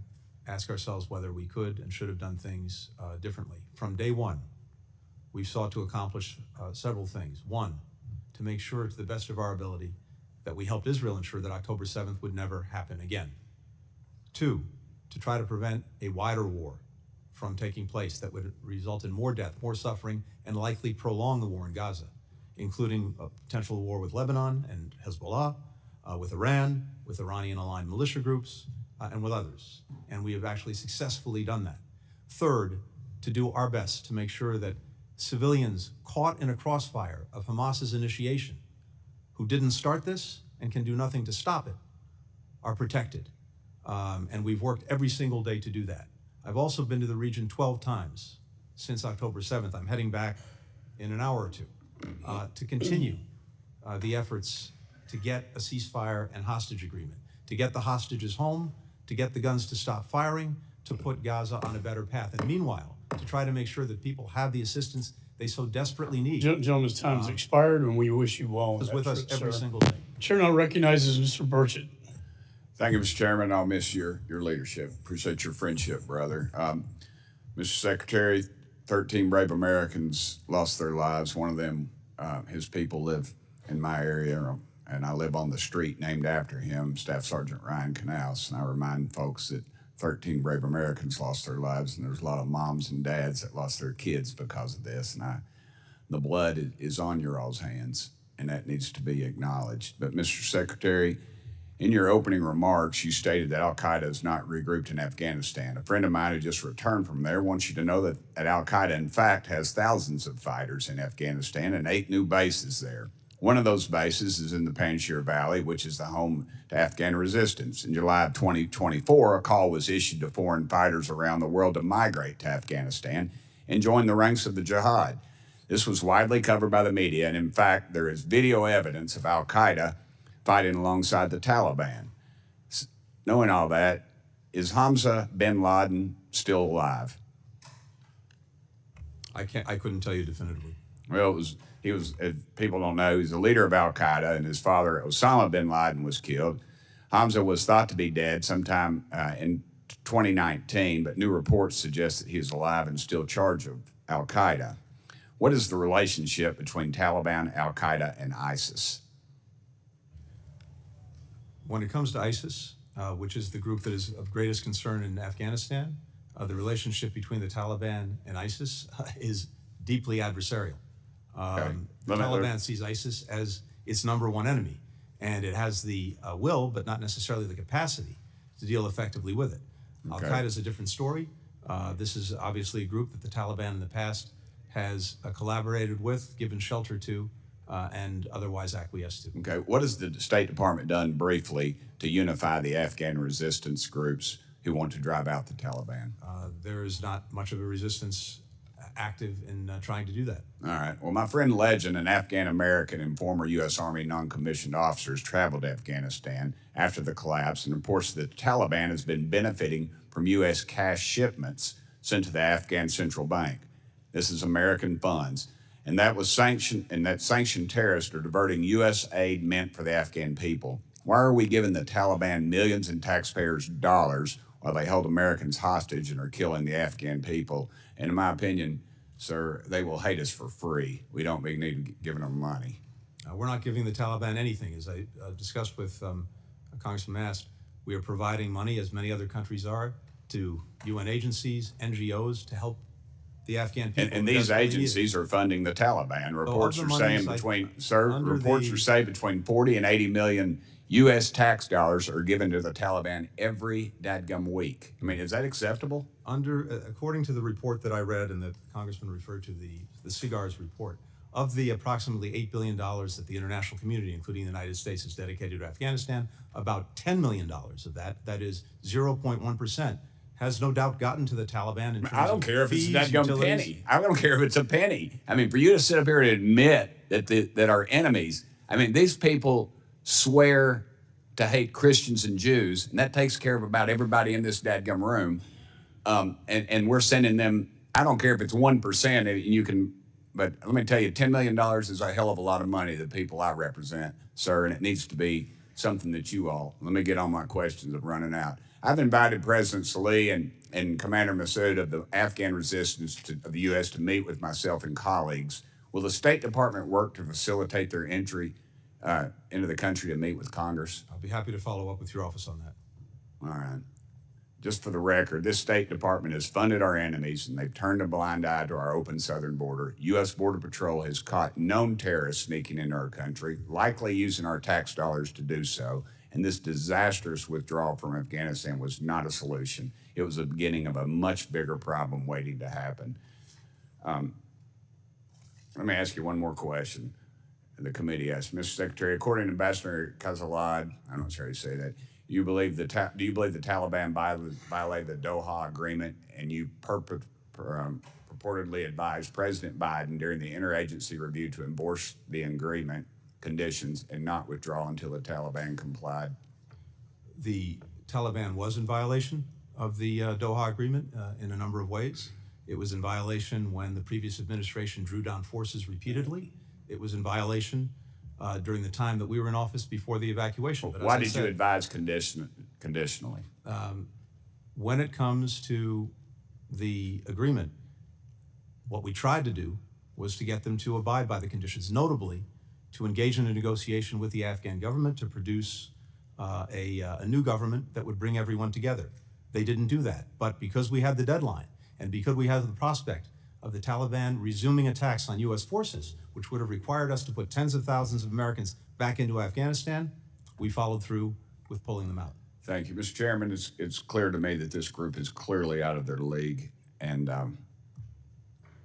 ask ourselves whether we could and should have done things differently. From day one, we've sought to accomplish several things. One, to make sure to the best of our ability that we helped Israel ensure that October 7th would never happen again. Two, to try to prevent a wider war from taking place that would result in more death, more suffering, and likely prolong the war in Gaza, including a potential war with Lebanon and Hezbollah, with Iran, with Iranian-aligned militia groups, and with others. And we have actually successfully done that. Third, to do our best to make sure that civilians caught in a crossfire of Hamas's initiation, who didn't start this and can do nothing to stop it, are protected. And we've worked every single day to do that. I've also been to the region 12 times since October 7th. I'm heading back in an hour or two to continue the efforts to get a ceasefire and hostage agreement, to get the hostages home, to get the guns to stop firing, to put Gaza on a better path. And meanwhile, to try to make sure that people have the assistance they so desperately need. Gentleman's time has expired, and we wish you well. Was with us every single day. Chair now recognizes Mr. Burchett. Thank you, Mr. Chairman. I'll miss your leadership. Appreciate your friendship, brother. Mr. Secretary, 13 brave Americans lost their lives. One of them, his people live in my area, and I live on the street named after him, Staff Sergeant Ryan Canals. And I remind folks that 13 brave Americans lost their lives, and there's a lot of moms and dads that lost their kids because of this. And the blood is on your all's hands, and that needs to be acknowledged. But Mr. Secretary, in your opening remarks, you stated that al-Qaeda is not regrouped in Afghanistan. A friend of mine who just returned from there wants you to know that al-Qaeda, in fact, has thousands of fighters in Afghanistan and 8 new bases there. One of those bases is in the Panjshir Valley, which is the home to Afghan resistance. In July of 2024, a call was issued to foreign fighters around the world to migrate to Afghanistan and join the ranks of the jihad. This was widely covered by the media, and in fact, there is video evidence of al-Qaeda fighting alongside the Taliban. Knowing all that, is Hamza bin Laden still alive? I couldn't tell you definitively. Well, he was, if people don't know, he's the leader of al-Qaeda, and his father, Osama bin Laden, was killed. Hamza was thought to be dead sometime in 2019, but new reports suggest that he is alive and still charged of al-Qaeda. What is the relationship between Taliban, al-Qaeda, and ISIS? When it comes to ISIS, which is the group that is of greatest concern in Afghanistan, the relationship between the Taliban and ISIS is deeply adversarial. The Taliban sees ISIS as its #1 enemy, and it has the will, but not necessarily the capacity, to deal effectively with it. Al-Qaeda is a different story. This is obviously a group that the Taliban in the past has collaborated with, given shelter to, and otherwise acquiesced to. Okay, what has the State Department done briefly to unify the Afghan resistance groups who want to drive out the Taliban? There is not much of a resistance active in trying to do that. All right. Well, my friend Legend, an Afghan American and former U.S. Army non-commissioned officer, has traveled to Afghanistan after the collapse and reports that the Taliban has been benefiting from U.S. cash shipments sent to the Afghan Central Bank. This is American funds. And that sanctioned terrorists are diverting U.S. aid meant for the Afghan people. Why are we giving the Taliban millions in taxpayers' dollars while they hold Americans hostage and are killing the Afghan people? And in my opinion, sir, they will hate us for free. We don't need to be giving them money. We're not giving the Taliban anything. As I discussed with Congressman Mast, we are providing money, as many other countries are, to UN agencies, NGOs, to help the Afghan people. And these agencies are funding the Taliban. Reports are saying between 40 and 80 million U.S. tax dollars are given to the Taliban every dadgum week. I mean, is that acceptable? According to the report that I read and that the Congressman referred to, the CIGAR's report, of the approximately $8 billion that the international community, including the United States, has dedicated to Afghanistan, about $10 million of that is 0.1%, has no doubt gotten to the Taliban in terms I don't care if it's a dadgum utilities. penny. I don't care if it's a penny. I mean, for you to sit up here and admit that our enemies, I mean, these people swear to hate Christians and Jews, and that takes care of about everybody in this dadgum room. And we're sending them, I don't care if it's 1%, and you can, but let me tell you, $10 million is a hell of a lot of money to the people I represent, sir, and it needs to be something that you all, let me get on my questions of running out. I've invited President Salih and Commander Massoud of the Afghan resistance of the U.S. to meet with myself and colleagues. Will the State Department work to facilitate their entry into the country to meet with Congress? I'll be happy to follow up with your office on that. All right. Just for the record, this State Department has funded our enemies, and they've turned a blind eye to our open southern border. U.S. Border Patrol has caught known terrorists sneaking into our country, likely using our tax dollars to do so. And this disastrous withdrawal from Afghanistan was not a solution. It was the beginning of a much bigger problem waiting to happen. Let me ask you one more question. The committee asked, Mr. Secretary, according to Ambassador Kazalad, I'm not sure how you say that, do you believe the Taliban violated the Doha agreement, and you purportedly advised President Biden during the interagency review to endorse the agreement conditions and not withdraw until the Taliban complied? The Taliban was in violation of the Doha agreement in a number of ways. It was in violation when the previous administration drew down forces repeatedly. It was in violation during the time that we were in office before the evacuation. But why did you advise conditionally? When it comes to the agreement, what we tried to do was to get them to abide by the conditions, notably to engage in a negotiation with the Afghan government to produce a new government that would bring everyone together. They didn't do that, but because we had the deadline and because we had the prospect of the Taliban resuming attacks on U.S. forces, which would have required us to put tens of thousands of Americans back into Afghanistan, we followed through with pulling them out. Thank you. Mr. Chairman, it's clear to me that this group is clearly out of their league, and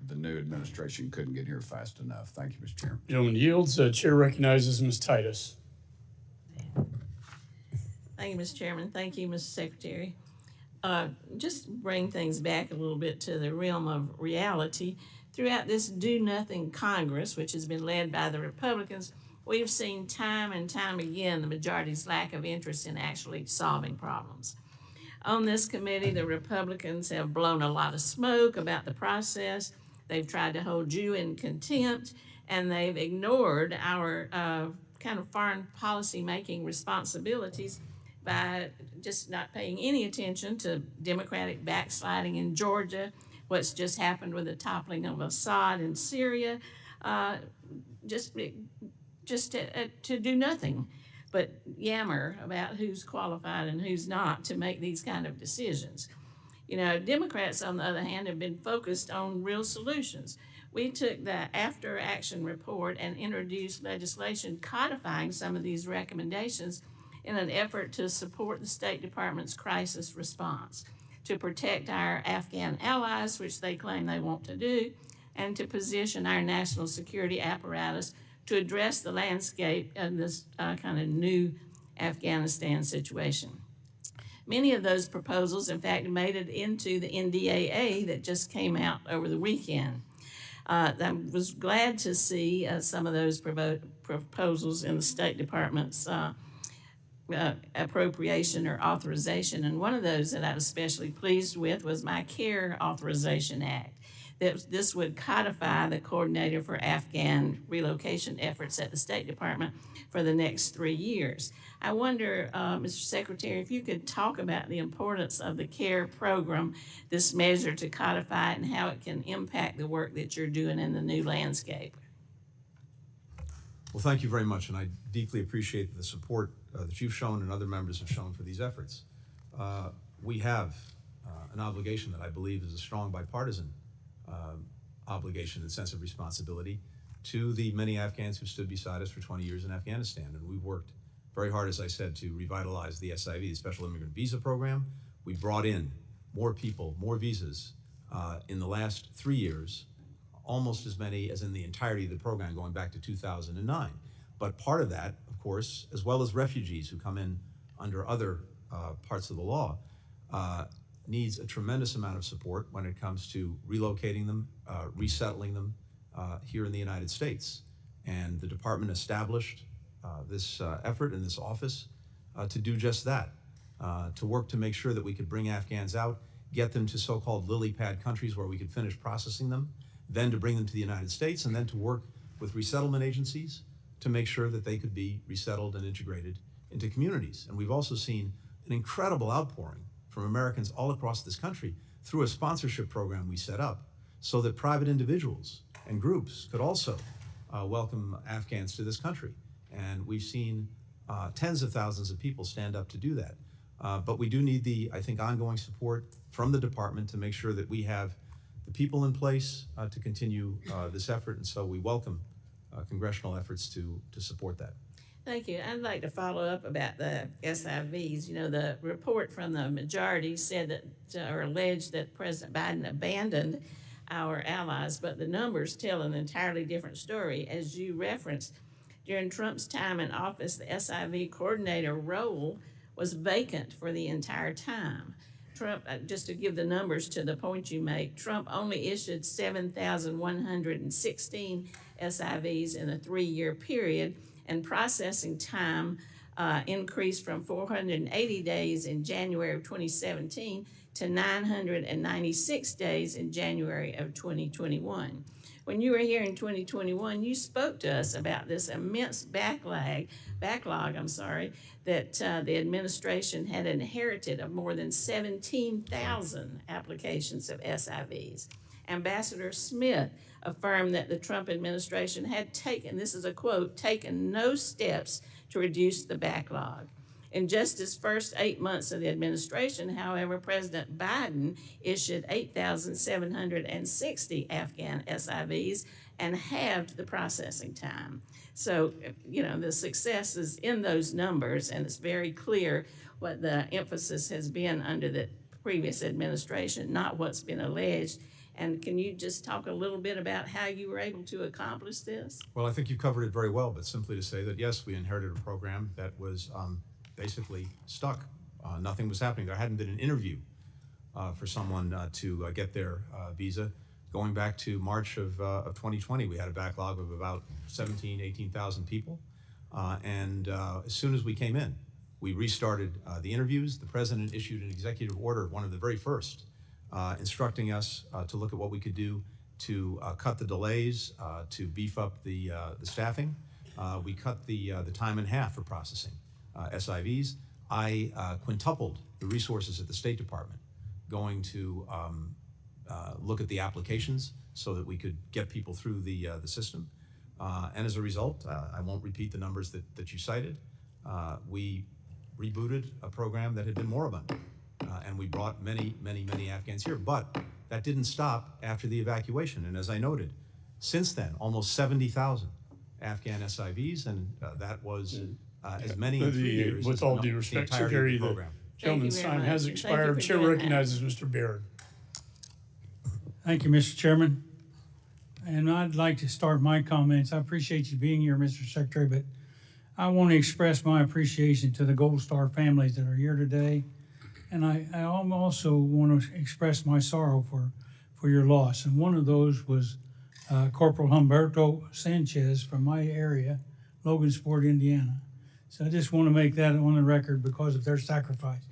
the new administration couldn't get here fast enough. Thank you, Mr. Chairman. Gentleman yields. Chair recognizes Ms. Titus. Thank you, Mr. Chairman. Thank you, Mr. Secretary. Just bring things back a little bit to the realm of reality. Throughout this do-nothing Congress, which has been led by the Republicans, we've seen time and time again the majority's lack of interest in actually solving problems. On this committee, the Republicans have blown a lot of smoke about the process. They've tried to hold you in contempt, and they've ignored our kind of foreign policy making responsibilities by just not paying any attention to Democratic backsliding in Georgia, what's just happened with the toppling of Assad in Syria, just to do nothing. but yammer about who's qualified and who's not to make these kind of decisions. You know, Democrats, on the other hand, have been focused on real solutions. We took the after action report and introduced legislation codifying some of these recommendations in an effort to support the State Department's crisis response, to protect our Afghan allies, which they claim they want to do, and to position our national security apparatus to address the landscape of this kind of new Afghanistan situation. Many of those proposals, in fact, made it into the NDAA that just came out over the weekend. I was glad to see some of those proposals in the State Department's appropriation or authorization, and one of those that I was especially pleased with was my CARE Authorization Act. This would codify the coordinator for Afghan relocation efforts at the State Department for the next 3 years. I wonder, Mr. Secretary, if you could talk about the importance of the CARE program, this measure to codify it, and how it can impact the work that you're doing in the new landscape. Well, thank you very much, and I deeply appreciate the support that you've shown and other members have shown for these efforts. We have an obligation that I believe is a strong bipartisan obligation and sense of responsibility to the many Afghans who stood beside us for 20 years in Afghanistan. And we've worked very hard, as I said, to revitalize the SIV, the Special Immigrant Visa Program. We brought in more people, more visas in the last 3 years, almost as many as in the entirety of the program going back to 2009. But part of that, of course, as well as refugees who come in under other parts of the law, needs a tremendous amount of support when it comes to relocating them, resettling them here in the United States. And the department established this effort in this office to do just that, to work to make sure that we could bring Afghans out, get them to so-called lily pad countries where we could finish processing them, then to bring them to the United States, and then to work with resettlement agencies to make sure that they could be resettled and integrated into communities. And we've also seen an incredible outpouring from Americans all across this country through a sponsorship program we set up so that private individuals and groups could also welcome Afghans to this country. And we've seen tens of thousands of people stand up to do that. But we do need the, I think, ongoing support from the department to make sure that we have the people in place to continue this effort. And so we welcome congressional efforts to support that. Thank you. I'd like to follow up about the SIVs. You know, the report from the majority said that, or alleged that President Biden abandoned our allies, but the numbers tell an entirely different story. As you referenced, during Trump's time in office, the SIV coordinator role was vacant for the entire time. Trump, just to give the numbers to the point you make, Trump only issued 7,116 SIVs in a 3-year period, and processing time increased from 480 days in January of 2017 to 996 days in January of 2021. When you were here in 2021, you spoke to us about this immense backlog that the administration had inherited of more than 17,000 applications of SIVs. Ambassador Smith affirmed that the Trump administration had taken, this is a quote, taken no steps to reduce the backlog. In just his first 8 months of the administration, however, President Biden issued 8,760 Afghan SIVs and halved the processing time. So, you know, the success is in those numbers, and it's very clear what the emphasis has been under the previous administration, not what's been alleged. And can you just talk a little bit about how you were able to accomplish this? Well, I think you covered it very well, but simply to say that, yes, we inherited a program that was basically stuck. Nothing was happening. There hadn't been an interview for someone to get their visa. Going back to March of 2020, we had a backlog of about 18,000 people. And as soon as we came in, we restarted the interviews. The president issued an executive order, one of the very first, instructing us to look at what we could do to cut the delays, to beef up the staffing. We cut the time in half for processing SIVs. I quintupled the resources at the State Department, going to look at the applications so that we could get people through the system. And as a result, I won't repeat the numbers that you cited, we rebooted a program that had been moribund, and we brought many Afghans here. But that didn't stop after the evacuation. And as I noted, since then, almost 70,000 Afghan SIVs, and that was as many in 3 years. With all due respect, Secretary, the gentleman's time has expired. Chair recognizes Mr. Baird. Thank you, Mr. Chairman. And I'd like to start my comments. I appreciate you being here, Mr. Secretary, but I want to express my appreciation to the Gold Star families that are here today. And I also want to express my sorrow for your loss. And one of those was Corporal Humberto Sanchez from my area, Logansport, Indiana. So I just want to make that on the record because of their sacrifice.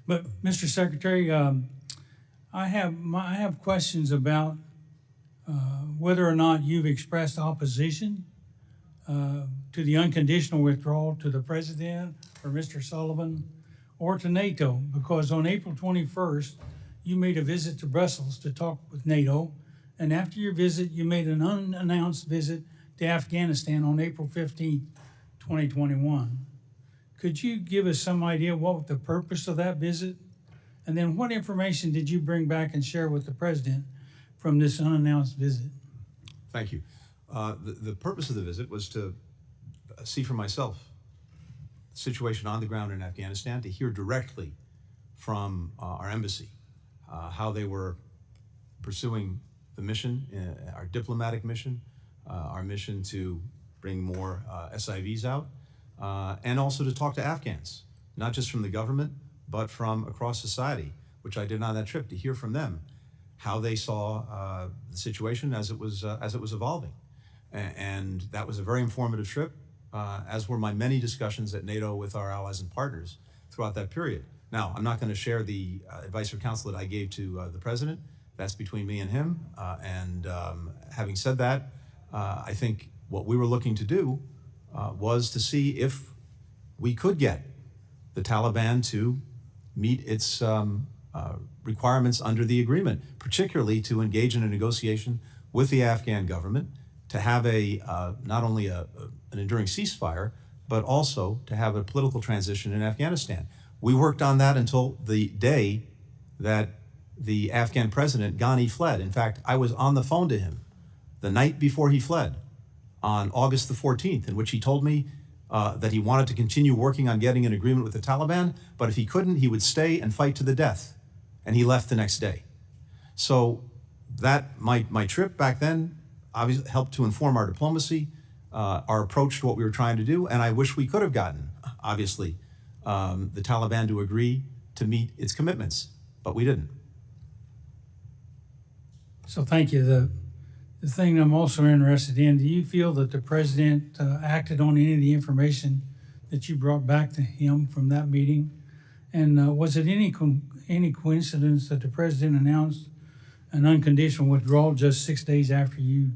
But Mr. Secretary, I have questions about whether or not you've expressed opposition to the unconditional withdrawal to the President or Mr. Sullivan or to NATO, because on April 21st, you made a visit to Brussels to talk with NATO, and after your visit, you made an unannounced visit to Afghanistan on April 15th, 2021. Could you give us some idea what the purpose of that visit? And then what information did you bring back and share with the President from this unannounced visit? Thank you. The purpose of the visit was to see for myself the situation on the ground in Afghanistan, to hear directly from our embassy how they were pursuing the mission, our diplomatic mission, our mission to bring more SIVs out, and also to talk to Afghans, not just from the government, but from across society, which I did on that trip, to hear from them how they saw the situation as it was evolving. And that was a very informative trip, as were my many discussions at NATO with our allies and partners throughout that period. Now, I'm not going to share the advice or counsel that I gave to the President. That's between me and him. Having said that, I think what we were looking to do was to see if we could get the Taliban to meet its requirements under the agreement, particularly to engage in a negotiation with the Afghan government, to have not only an enduring ceasefire, but also to have a political transition in Afghanistan. We worked on that until the day that the Afghan president, Ghani, fled. In fact, I was on the phone to him the night before he fled on August the 14th, in which he told me that he wanted to continue working on getting an agreement with the Taliban, but if he couldn't, he would stay and fight to the death. And he left the next day. So that my trip back then obviously helped to inform our diplomacy, our approach to what we were trying to do, and I wish we could have gotten, obviously, the Taliban to agree to meet its commitments, but we didn't. So thank you. The thing I'm also interested in, do you feel that the President acted on any of the information that you brought back to him from that meeting? And was it any coincidence that the President announced an unconditional withdrawal just 6 days after you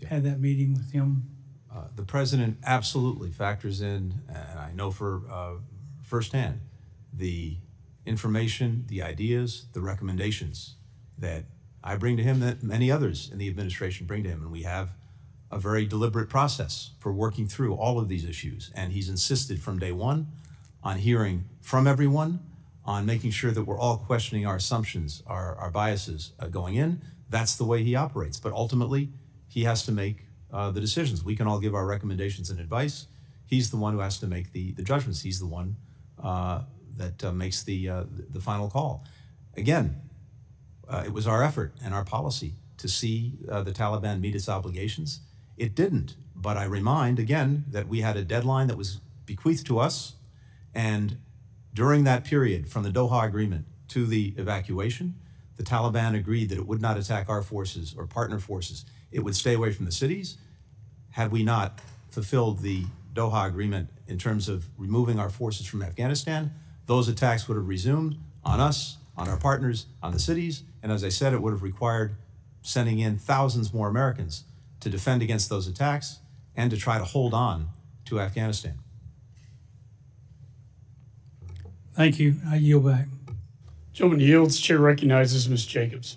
had that meeting with him? The President absolutely factors in, and I know for firsthand, the information, the ideas, the recommendations that I bring to him, that many others in the administration bring to him. And we have a very deliberate process for working through all of these issues. And he's insisted from day one on hearing from everyone, on making sure that we're all questioning our assumptions, our biases going in. That's the way he operates. But ultimately, he has to make the decisions. We can all give our recommendations and advice. He's the one who has to make the judgments. He's the one that makes the final call. Again, it was our effort and our policy to see the Taliban meet its obligations. It didn't, but I remind again that we had a deadline that was bequeathed to us, and during that period, from the Doha agreement to the evacuation, the Taliban agreed that it would not attack our forces or partner forces. It would stay away from the cities. Had we not fulfilled the Doha agreement in terms of removing our forces from Afghanistan, those attacks would have resumed on us, on our partners, on the cities, and as I said, it would have required sending in thousands more Americans to defend against those attacks and to try to hold on to Afghanistan. Thank you. I yield back. Gentleman yields. Chair recognizes Ms. Jacobs.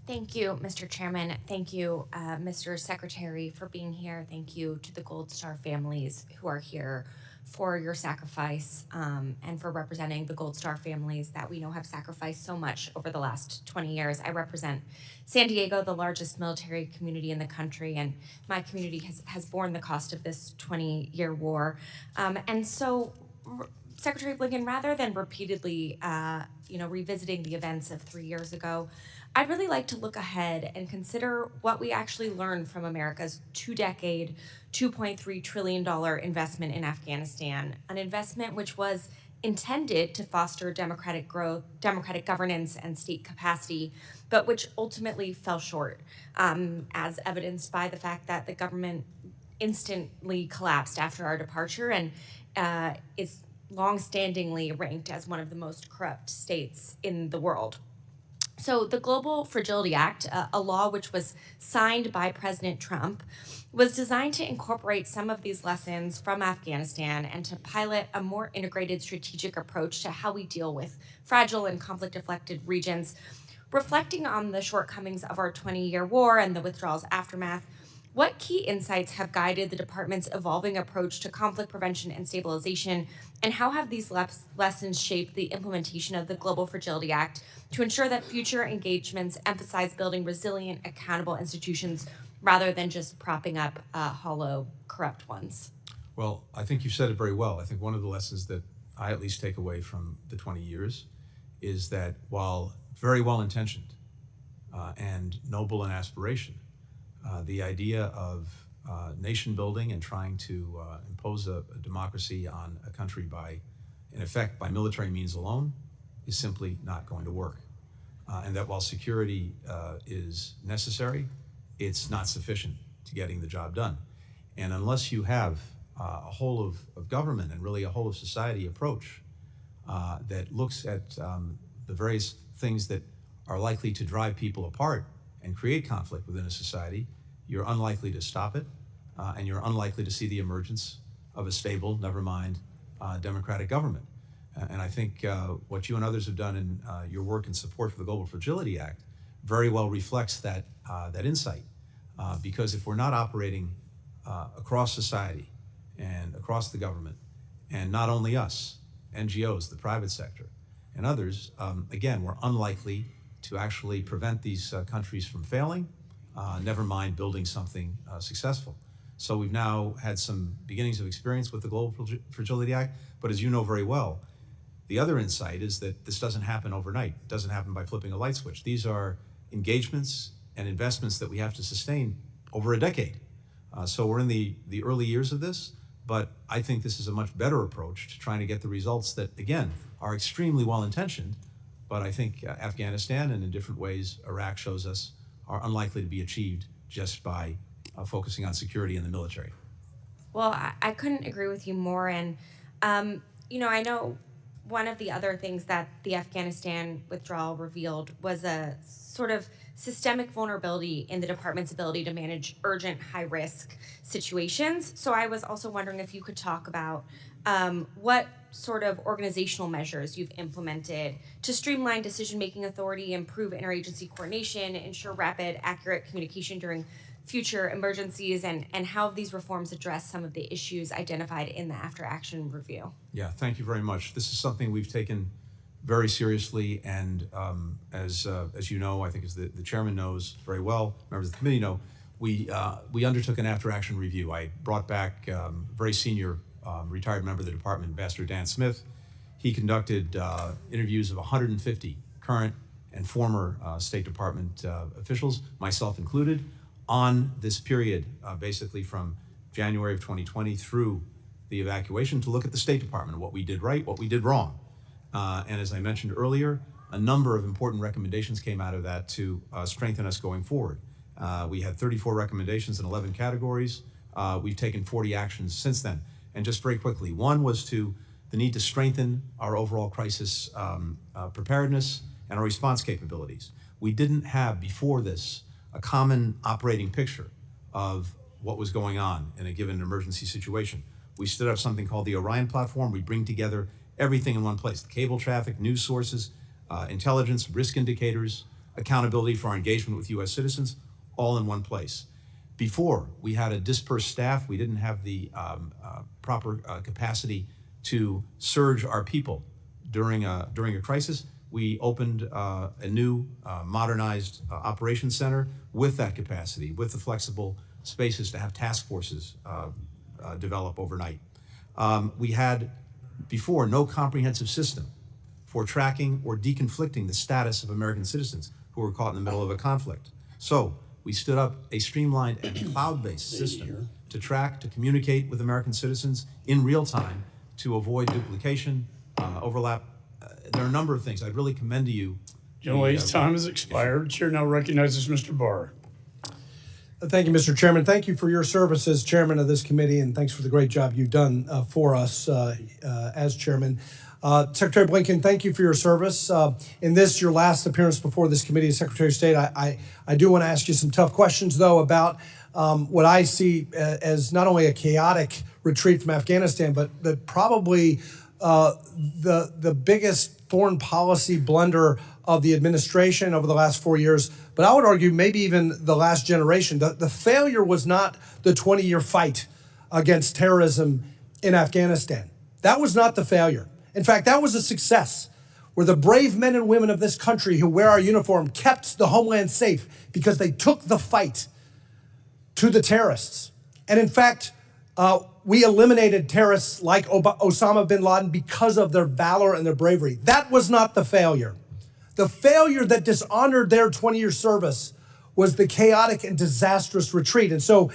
Thank you, Mr. Chairman. Thank you, Mr. Secretary, for being here. Thank you to the Gold Star families who are here for your sacrifice and for representing the Gold Star families that we know have sacrificed so much over the last 20 years. I represent San Diego, the largest military community in the country, and my community has borne the cost of this 20-year war. And so, Secretary Blinken, rather than repeatedly revisiting the events of 3 years ago, I'd really like to look ahead and consider what we actually learned from America's two-decade, $2.3 trillion investment in Afghanistan, an investment which was intended to foster democratic growth, democratic governance, and state capacity, but which ultimately fell short, as evidenced by the fact that the government instantly collapsed after our departure and is long-standingly ranked as one of the most corrupt states in the world. So the Global Fragility Act, a law which was signed by President Trump, was designed to incorporate some of these lessons from Afghanistan and to pilot a more integrated strategic approach to how we deal with fragile and conflict-affected regions. Reflecting on the shortcomings of our 20-year war and the withdrawal's aftermath, what key insights have guided the department's evolving approach to conflict prevention and stabilization, and how have these lessons shaped the implementation of the Global Fragility Act to ensure that future engagements emphasize building resilient, accountable institutions rather than just propping up hollow, corrupt ones? Well, I think you said it very well. I think one of the lessons that I at least take away from the 20 years is that while very well-intentioned and noble in aspiration, the idea of nation building and trying to impose a democracy on a country by, in effect, by military means alone is simply not going to work. And that while security is necessary, it's not sufficient to getting the job done. And unless you have a whole of government and really a whole of society approach that looks at the various things that are likely to drive people apart and create conflict within a society, you're unlikely to stop it, and you're unlikely to see the emergence of a stable, never mind, democratic government. And I think what you and others have done in your work in support for the Global Fragility Act very well reflects that, that insight. Because if we're not operating across society and across the government, and not only us, NGOs, the private sector, and others, again, we're unlikely to actually prevent these countries from failing, never mind building something successful. So we've now had some beginnings of experience with the Global Fragility Act, but as you know very well, the other insight is that this doesn't happen overnight. It doesn't happen by flipping a light switch. These are engagements and investments that we have to sustain over a decade. So we're in the early years of this, but I think this is a much better approach to trying to get the results that, again, are extremely well-intentioned, but I think Afghanistan and in different ways Iraq shows us are unlikely to be achieved just by focusing on security in the military. Well, I couldn't agree with you more. And, I know one of the other things that the Afghanistan withdrawal revealed was a sort of systemic vulnerability in the department's ability to manage urgent, high-risk situations. So I was also wondering if you could talk about what sort of organizational measures you've implemented to streamline decision-making authority, improve interagency coordination, ensure rapid, accurate communication during future emergencies, and how these reforms address some of the issues identified in the after-action review. Yeah, thank you very much. This is something we've taken very seriously, and as you know, I think as the chairman knows very well, members of the committee know, we undertook an after-action review. I brought back a very senior retired member of the department, Ambassador Dan Smith. He conducted interviews of 150 current and former State Department officials, myself included, on this period, basically from January of 2020 through the evacuation, to look at the State Department, what we did right, what we did wrong. And as I mentioned earlier, a number of important recommendations came out of that to strengthen us going forward. We had 34 recommendations in 11 categories. We've taken 40 actions since then. And just very quickly, one was the need to strengthen our overall crisis preparedness and our response capabilities. We didn't have before this a common operating picture of what was going on in a given emergency situation. We stood up something called the Orion platform. We bring together everything in one place: the cable traffic, news sources, intelligence, risk indicators, accountability for our engagement with U.S. citizens, all in one place. Before, we had a dispersed staff. We didn't have the proper capacity to surge our people during a crisis. We opened a new modernized operations center with that capacity, with the flexible spaces to have task forces develop overnight. We had before no comprehensive system for tracking or deconflicting the status of American citizens who were caught in the middle of a conflict. So we stood up a streamlined and cloud-based system to track, to communicate with American citizens in real time to avoid duplication, overlap. There are a number of things. I'd really commend to you. Gentlelady's time has expired. Chair now recognizes Mr. Barr. Thank you, Mr. Chairman. Thank you for your service as chairman of this committee, and thanks for the great job you've done for us as chairman. Secretary Blinken, thank you for your service. In this, your last appearance before this committee as Secretary of State, I do want to ask you some tough questions, though, about what I see as not only a chaotic retreat from Afghanistan, but probably the biggest foreign policy blunder of the administration over the last 4 years, but I would argue maybe even the last generation. The failure was not the 20-year fight against terrorism in Afghanistan. That was not the failure. In fact, that was a success, where the brave men and women of this country who wear our uniform kept the homeland safe because they took the fight to the terrorists. And in fact, we eliminated terrorists like Osama bin Laden because of their valor and their bravery. That was not the failure. The failure that dishonored their 20-year service was the chaotic and disastrous retreat. And so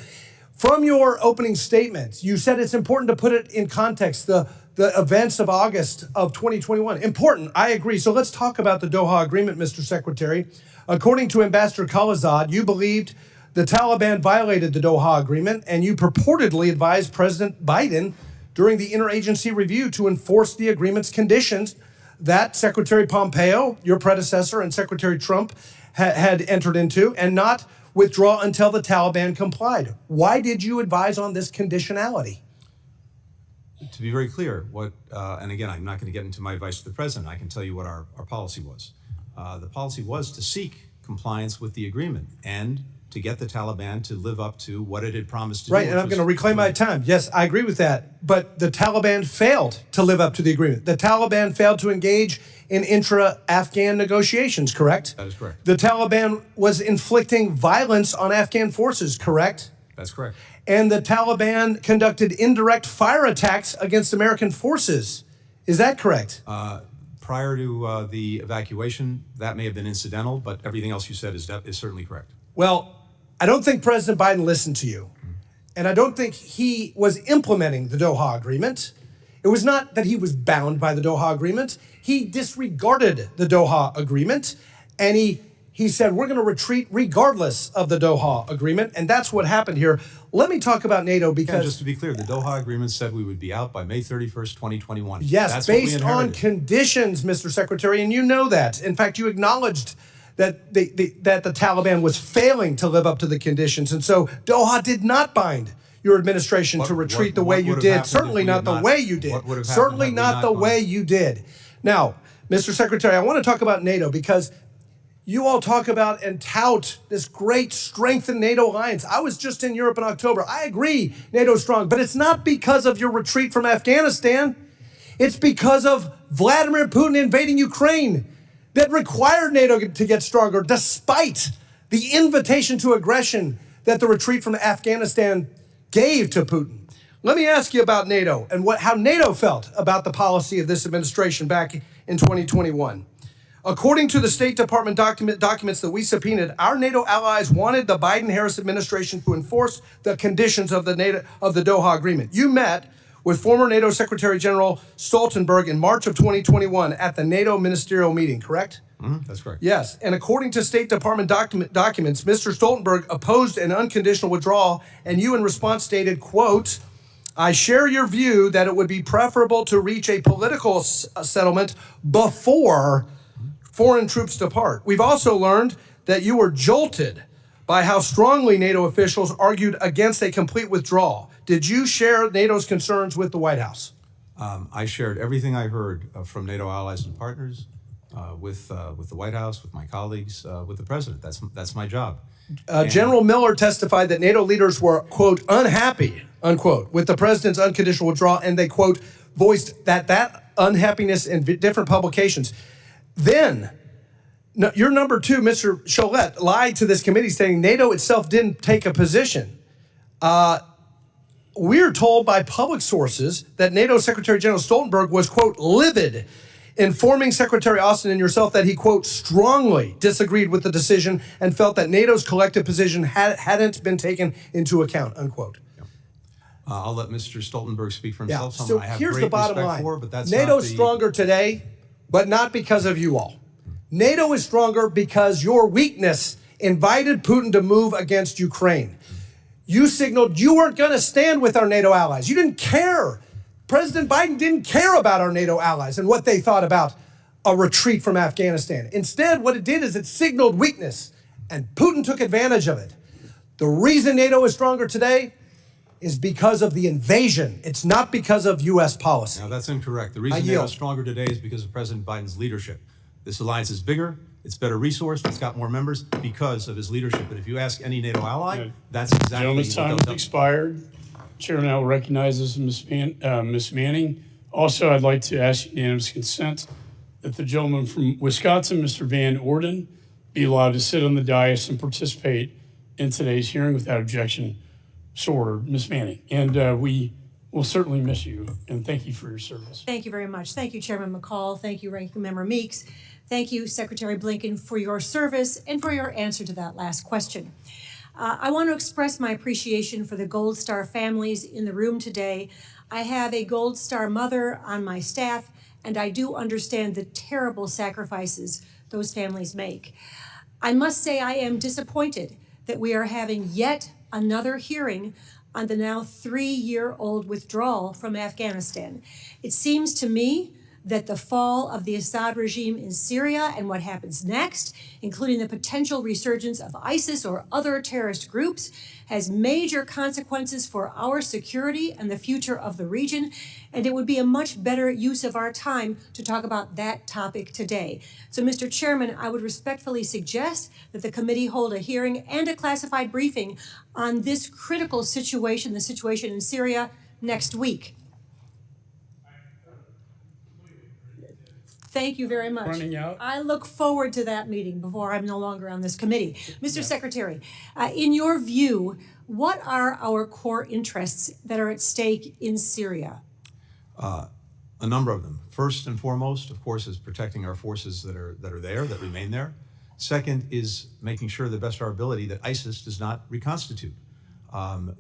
from your opening statements, you said it's important to put it in context, the events of August of 2021. Important, I agree. So let's talk about the Doha Agreement, Mr. Secretary. According to Ambassador Khalilzad, you believed the Taliban violated the Doha Agreement, and you purportedly advised President Biden during the interagency review to enforce the agreement's conditions that Secretary Pompeo, your predecessor, and Secretary Trump had entered into, and not withdraw until the Taliban complied. Why did you advise on this conditionality? To be very clear, and again, I'm not going to get into my advice to the president. I can tell you what our policy was. The policy was to seek compliance with the agreement and to get the Taliban to live up to what it had promised to do. Right, and I'm going to reclaim my time. Yes, I agree with that. But the Taliban failed to live up to the agreement. The Taliban failed to engage in intra-Afghan negotiations, correct? That is correct. The Taliban was inflicting violence on Afghan forces, correct? That's correct. And the Taliban conducted indirect fire attacks against American forces. Is that correct? Prior to the evacuation, that may have been incidental, but everything else you said is certainly correct. Well, I don't think President Biden listened to you. And I don't think he was implementing the Doha Agreement. It was not that he was bound by the Doha Agreement. He disregarded the Doha Agreement, and he said, we're going to retreat regardless of the Doha Agreement, and that's what happened here. Let me talk about NATO because— Yeah, just to be clear, the Doha Agreement said we would be out by May 31st, 2021. Yes, that's based on conditions, Mr. Secretary, and you know that. In fact, you acknowledged that that the Taliban was failing to live up to the conditions, and so Doha did not bind your administration to retreat the way you did. Certainly not the way you did. Certainly not the way you did. Now, Mr. Secretary, I want to talk about NATO because you all talk about and tout this great strengthened NATO alliance. I was just in Europe in October. I agree NATO's strong, but it's not because of your retreat from Afghanistan. It's because of Vladimir Putin invading Ukraine that required NATO to get stronger, despite the invitation to aggression that the retreat from Afghanistan gave to Putin. Let me ask you about NATO and how NATO felt about the policy of this administration back in 2021. According to the State Department documents that we subpoenaed, our NATO allies wanted the Biden-Harris administration to enforce the conditions of the Doha Agreement. You met with former NATO Secretary General Stoltenberg in March of 2021 at the NATO ministerial meeting, correct? That's correct. Yes, and according to State Department documents, Mr. Stoltenberg opposed an unconditional withdrawal, and you in response stated, quote, I share your view that it would be preferable to reach a political settlement before foreign troops depart. We've also learned that you were jolted by how strongly NATO officials argued against a complete withdrawal. Did you share NATO's concerns with the White House? I shared everything I heard from NATO allies and partners with the White House, with my colleagues, with the president. That's my job. General Miller testified that NATO leaders were, quote, unhappy, unquote, with the president's unconditional withdrawal, and they, quote, voiced that unhappiness in different publications. Then, your number two, Mr. Cholette, lied to this committee saying NATO itself didn't take a position. We're told by public sources that NATO Secretary General Stoltenberg was, quote, livid, informing Secretary Austin and yourself that he, quote, strongly disagreed with the decision and felt that NATO's collective position hadn't been taken into account, unquote. I'll let Mr. Stoltenberg speak for himself. So Someone I have here's great the bottom respect line. for, but that's NATO's not the... stronger today, but not because of you all. NATO is stronger because your weakness invited Putin to move against Ukraine. You signaled you weren't going to stand with our NATO allies. You didn't care. President Biden didn't care about our NATO allies and what they thought about a retreat from Afghanistan. Instead, what it did is it signaled weakness, and Putin took advantage of it. The reason NATO is stronger today is because of the invasion. It's not because of U.S. policy. No, that's incorrect. The reason NATO is stronger today is because of President Biden's leadership. This alliance is bigger, it's better resourced, it's got more members because of his leadership. But if you ask any NATO ally, that's exactly Gentleman's what time they'll has expired. Chair now recognizes Ms. Manning. Also, I'd like to ask unanimous consent that the gentleman from Wisconsin, Mr. Van Orden, be allowed to sit on the dais and participate in today's hearing without objection. So ordered, Ms. Manning. And we will certainly miss you, and thank you for your service. Thank you very much. Thank you, Chairman McCall. Thank you, Ranking Member Meeks. Thank you, Secretary Blinken, for your service and for your answer to that last question. I want to express my appreciation for the Gold Star families in the room today. I have a Gold Star mother on my staff, and I do understand the terrible sacrifices those families make. I must say I am disappointed that we are having yet another hearing on the now 3-year-old withdrawal from Afghanistan. It seems to me that the fall of the Assad regime in Syria and what happens next, including the potential resurgence of ISIS or other terrorist groups, has major consequences for our security and the future of the region, and it would be a much better use of our time to talk about that topic today. So, Mr. Chairman, I would respectfully suggest that the committee hold a hearing and a classified briefing on this critical situation, the situation in Syria, next week. Thank you very much. Running out. I look forward to that meeting before I'm no longer on this committee. Mr. Secretary, in your view, what are our core interests that are at stake in Syria? A number of them. First and foremost, of course, is protecting our forces that are there, that remain there. Second is making sure to the best of our ability that ISIS does not reconstitute.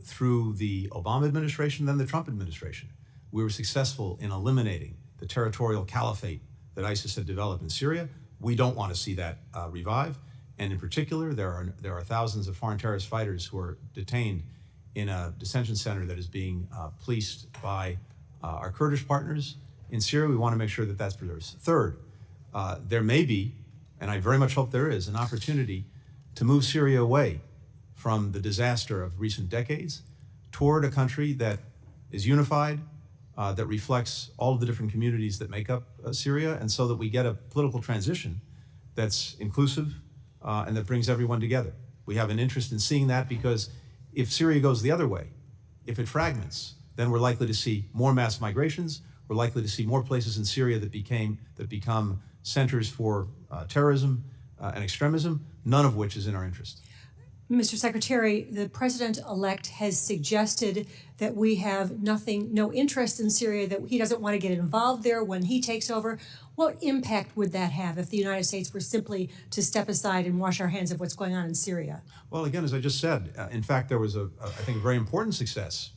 Through the Obama administration, then the Trump administration, we were successful in eliminating the territorial caliphate that ISIS had developed in Syria. We don't want to see that revive. And in particular, there are thousands of foreign terrorist fighters who are detained in a detention center that is being policed by our Kurdish partners in Syria. We want to make sure that that's preserved. Third, there may be, and I very much hope there is, an opportunity to move Syria away from the disaster of recent decades toward a country that is unified, that reflects all of the different communities that make up Syria, and so that we get a political transition that's inclusive and that brings everyone together. We have an interest in seeing that because if Syria goes the other way, if it fragments, then we're likely to see more mass migrations. We're likely to see more places in Syria that become centers for terrorism and extremism, none of which is in our interest. Mr. Secretary, the president-elect has suggested that we have no interest in Syria, that he doesn't want to get involved there when he takes over. What impact would that have if the United States were simply to step aside and wash our hands of what's going on in Syria? Well, again, as I just said, in fact, there was I think, a very important success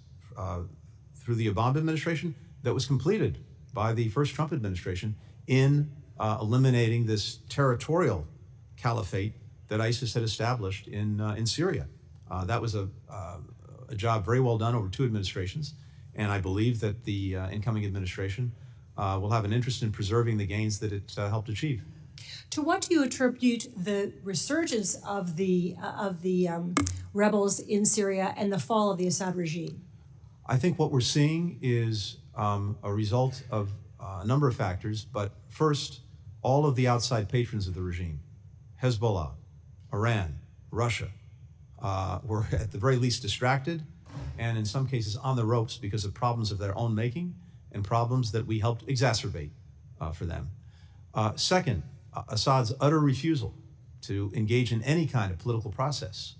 through the Obama administration that was completed by the first Trump administration in eliminating this territorial caliphate that ISIS had established in Syria. That was a job very well done over 2 administrations, and I believe that the incoming administration will have an interest in preserving the gains that it helped achieve. To what do you attribute the resurgence of the rebels in Syria and the fall of the Assad regime? I think what we're seeing is a result of a number of factors, but first, all of the outside patrons of the regime, Hezbollah, Iran, Russia, were at the very least distracted and in some cases on the ropes because of problems of their own making and problems that we helped exacerbate for them. Second, Assad's utter refusal to engage in any kind of political process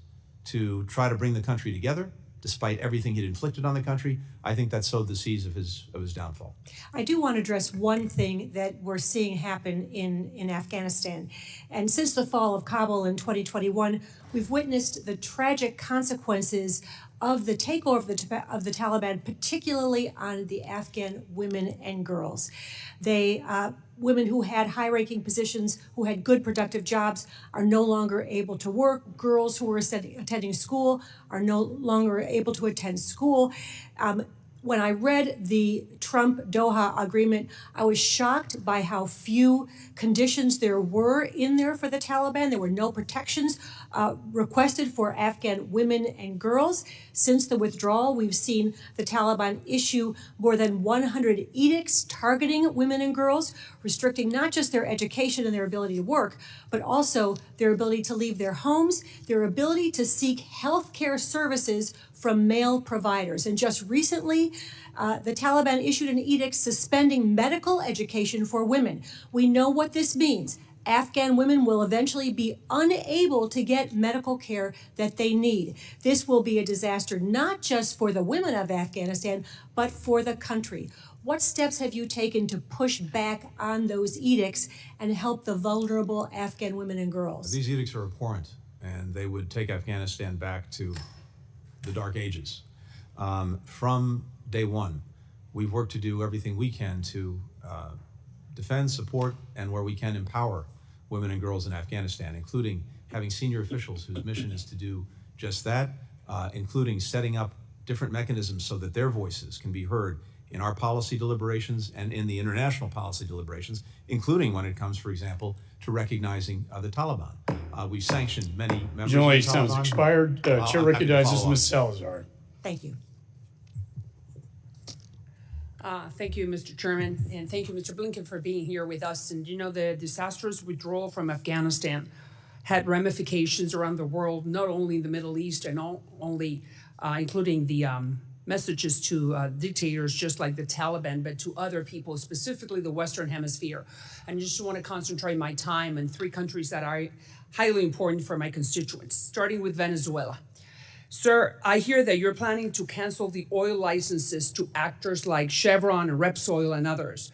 to try to bring the country together, despite everything he'd inflicted on the country, I think that sowed the seeds of his downfall. I do want to address one thing that we're seeing happen in Afghanistan. And since the fall of Kabul in 2021, we've witnessed the tragic consequences of the takeover of the Taliban, particularly on the Afghan women and girls. Women who had high-ranking positions, who had good productive jobs, are no longer able to work. Girls who were attending school are no longer able to attend school. When I read the Trump-Doha agreement, I was shocked by how few conditions there were in there for the Taliban. There were no protections requested for Afghan women and girls. Since the withdrawal, we've seen the Taliban issue more than 100 edicts targeting women and girls, restricting not just their education and their ability to work, but also their ability to leave their homes, their ability to seek health care services from male providers. And just recently, the Taliban issued an edict suspending medical education for women. We know what this means. Afghan women will eventually be unable to get medical care that they need. This will be a disaster not just for the women of Afghanistan, but for the country. What steps have you taken to push back on those edicts and help the vulnerable Afghan women and girls? These edicts are abhorrent, and they would take Afghanistan back to the dark ages. From day one, we've worked to do everything we can to defend, support, and where we can empower women and girls in Afghanistan, including having senior officials whose mission is to do just that, including setting up different mechanisms so that their voices can be heard in our policy deliberations and in the international policy deliberations, including when it comes, for example, to recognizing the Taliban. We've sanctioned many members General of the H. Time's Taliban. expired. Chair I'm happy to recognizes follow Ms. up. Salazar. Thank you. Thank you, Mr. Chairman, and thank you, Mr. Blinken, for being here with us. And you know, the disastrous withdrawal from Afghanistan had ramifications around the world, not only in the Middle East and only including the messages to dictators just like the Taliban, but to other people, specifically the Western Hemisphere. And I just want to concentrate my time on 3 countries that are highly important for my constituents, starting with Venezuela. Sir, I hear that you're planning to cancel the oil licenses to actors like Chevron and Repsol and others.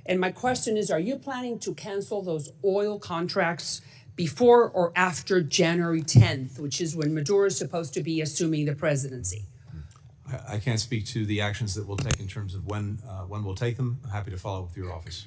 And my question is, are you planning to cancel those oil contracts before or after January 10th, which is when Maduro is supposed to be assuming the presidency? I can't speak to the actions that we'll take in terms of when we'll take them. I'm happy to follow up with your office.